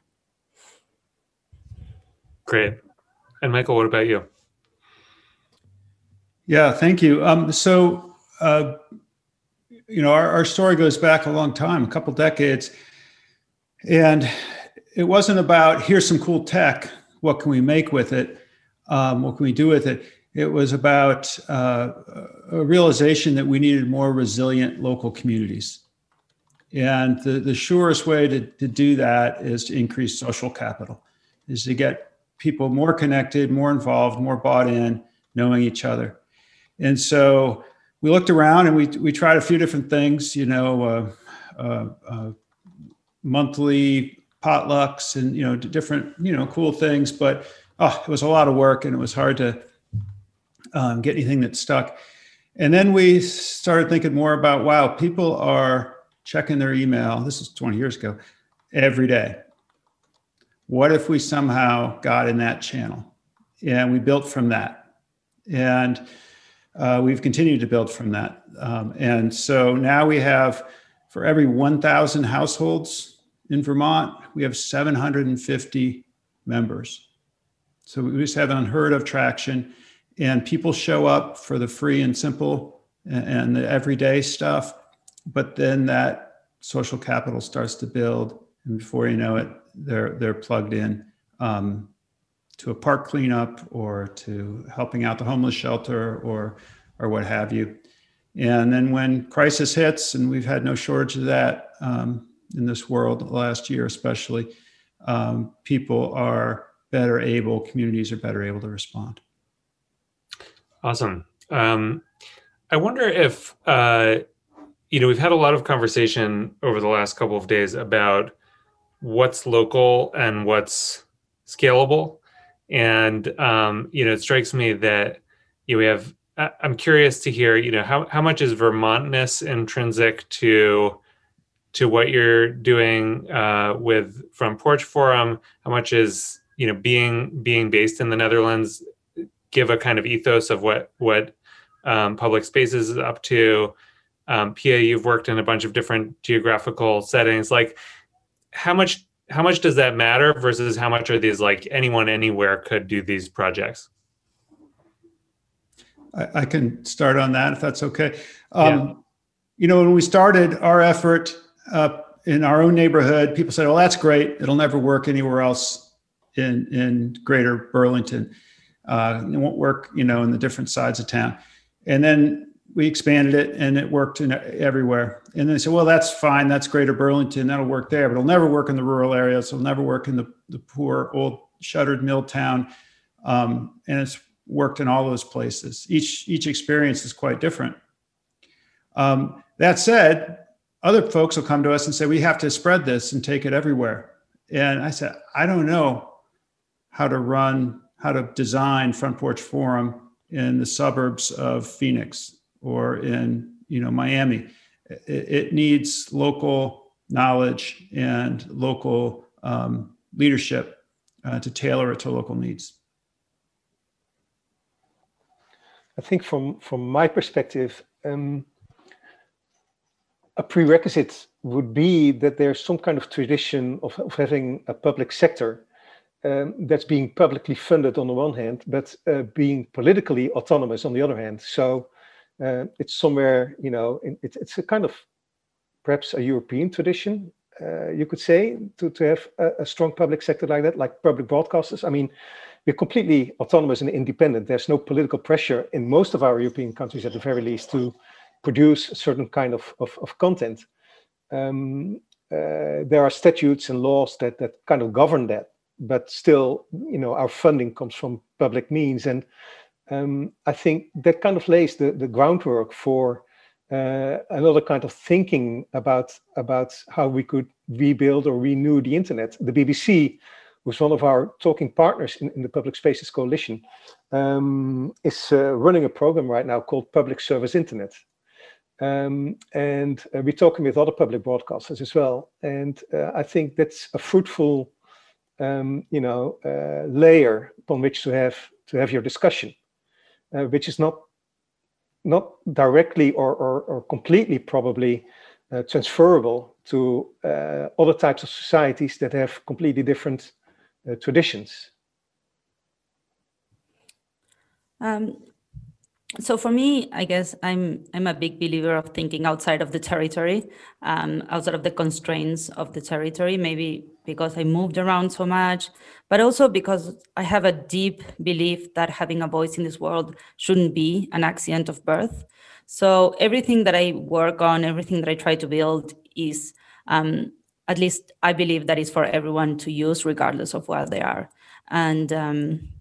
Great. And Michael, what about you? Yeah, thank you. Our story goes back a long time, a couple decades. And it wasn't about, here's some cool tech, what can we make with it? what can we do with it? It was about a realization that we needed more resilient local communities. And the surest way to do that is to increase social capital, is to get people more connected, more involved, more bought in, knowing each other. And so we looked around and we tried a few different things, monthly potlucks and, different, cool things, but it was a lot of work and it was hard to get anything that stuck. And then we started thinking more about, wow, people are checking their email, this is 20 years ago, every day. What if we somehow got in that channel? And we built from that. And we've continued to build from that. And so now we have, for every 1,000 households in Vermont, we have 750 members. So we just have unheard of traction. And people show up for the free and simple and the everyday stuff. But then that social capital starts to build. And before you know it, they're plugged in to a park cleanup or to helping out the homeless shelter or what have you. And then when crisis hits, and we've had no shortage of that in this world last year especially, people are better able, communities are better able to respond. Awesome. I wonder if, we've had a lot of conversation over the last couple of days about what's local and what's scalable. And, it strikes me that we have, I'm curious to hear, how much is Vermontness intrinsic to what you're doing with Front Porch Forum? How much is, being based in the Netherlands give a kind of ethos of what public spaces is up to? Pia, you've worked in a bunch of different geographical settings. Like, how much does that matter versus how much are these like anyone anywhere could do these projects? I can start on that if that's okay. When we started our effort in our own neighborhood, people said, well, that's great. It'll never work anywhere else in greater Burlington. It won't work, in the different sides of town. And then we expanded it and it worked everywhere. And they said, well, that's fine. That's greater Burlington. That'll work there, but it'll never work in the rural areas. It'll never work in the poor, old, shuttered mill town. And it's worked in all those places. Each experience is quite different. That said, other folks will come to us and say, we have to spread this and take it everywhere. And I said, I don't know how to design Front Porch Forum in the suburbs of Phoenix or in, Miami. It needs local knowledge and local leadership to tailor it to local needs. I think from my perspective, a prerequisite would be that there's some kind of tradition of having a public sector that's being publicly funded on the one hand, but being politically autonomous on the other hand. So it's somewhere, it's a kind of perhaps a European tradition, you could say, to have a strong public sector like that, like public broadcasters. I mean, we're completely autonomous and independent. There's no political pressure in most of our European countries, at the very least, to produce a certain kind of content. There are statutes and laws that kind of govern that, but still, our funding comes from public means. And I think that kind of lays the groundwork for another kind of thinking about how we could rebuild or renew the internet. The BBC, who's one of our talking partners in the Public Spaces Coalition, is running a program right now called Public Service Internet. And we're talking with other public broadcasters as well. And I think that's a fruitful, layer upon which to have your discussion, which is not directly or completely probably transferable to other types of societies that have completely different traditions. So for me, I guess I'm a big believer of thinking outside of the territory, outside of the constraints of the territory, maybe because I moved around so much, but also because I have a deep belief that having a voice in this world shouldn't be an accident of birth. So everything that I work on, everything that I try to build is, at least I believe that is for everyone to use regardless of where they are. And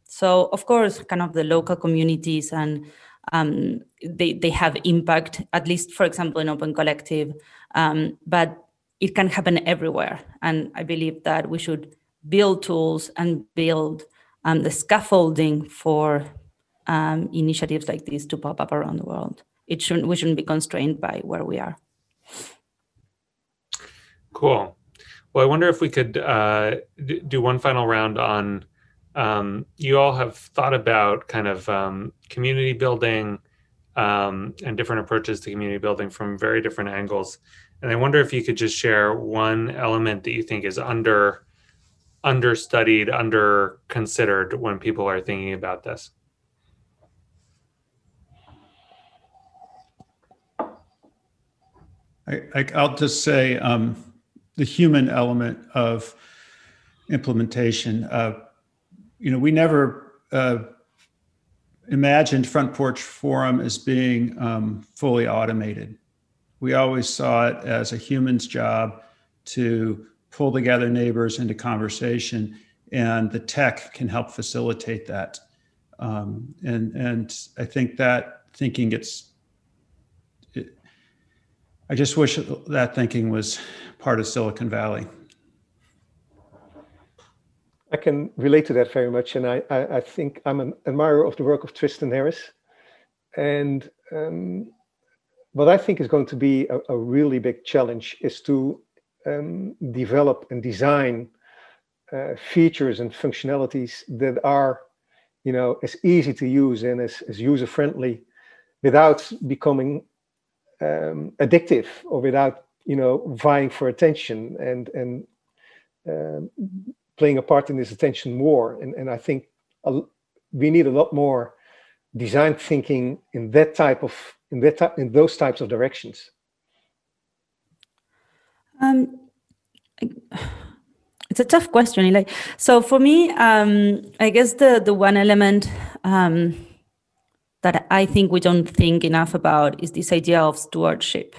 so of course, kind of the local communities and they have impact, at least, for example, in Open Collective, but it can happen everywhere. And I believe that we should build tools and build the scaffolding for initiatives like this to pop up around the world. We shouldn't be constrained by where we are. Cool. Well, I wonder if we could do one final round on, you all have thought about kind of community building and different approaches to community building from very different angles. And I wonder if you could just share one element that you think is understudied, under-considered when people are thinking about this. I'll just say the human element of implementation. We never imagined Front Porch Forum as being fully automated. We always saw it as a human's job to pull together neighbors into conversation, and the tech can help facilitate that. And I think that thinking I just wish that thinking was part of Silicon Valley. I can relate to that very much, and I think I'm an admirer of the work of Tristan Harris. And what I think is going to be a really big challenge is to develop and design features and functionalities that are, as easy to use and as user-friendly, without becoming addictive or without, vying for attention and playing a part in this attention war. And I think we need a lot more design thinking in those types of directions. It's a tough question, Eli. So for me, I guess the one element that I think we don't think enough about is this idea of stewardship.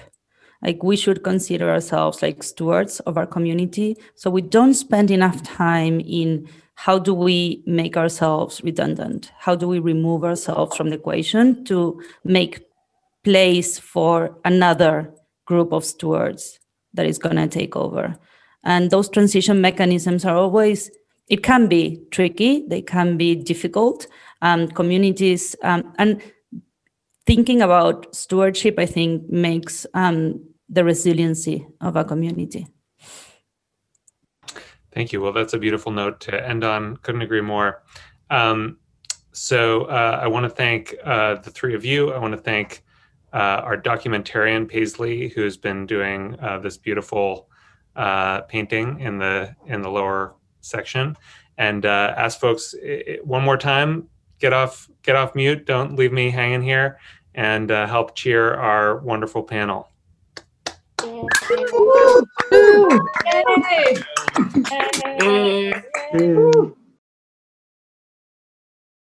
Like, we should consider ourselves like stewards of our community. So we don't spend enough time in how do we make ourselves redundant? How do we remove ourselves from the equation to make place for another group of stewards that is going to take over? And those transition mechanisms are always, it can be tricky, they can be difficult. Communities, and thinking about stewardship, I think, makes the resiliency of a community. Thank you. Well, that's a beautiful note to end on. Couldn't agree more. So I want to thank the three of you. I want to thank our documentarian, Paisley, who's been doing this beautiful painting in the lower section. And ask folks one more time, get off mute. Don't leave me hanging here, and help cheer our wonderful panel. Yay! Yay!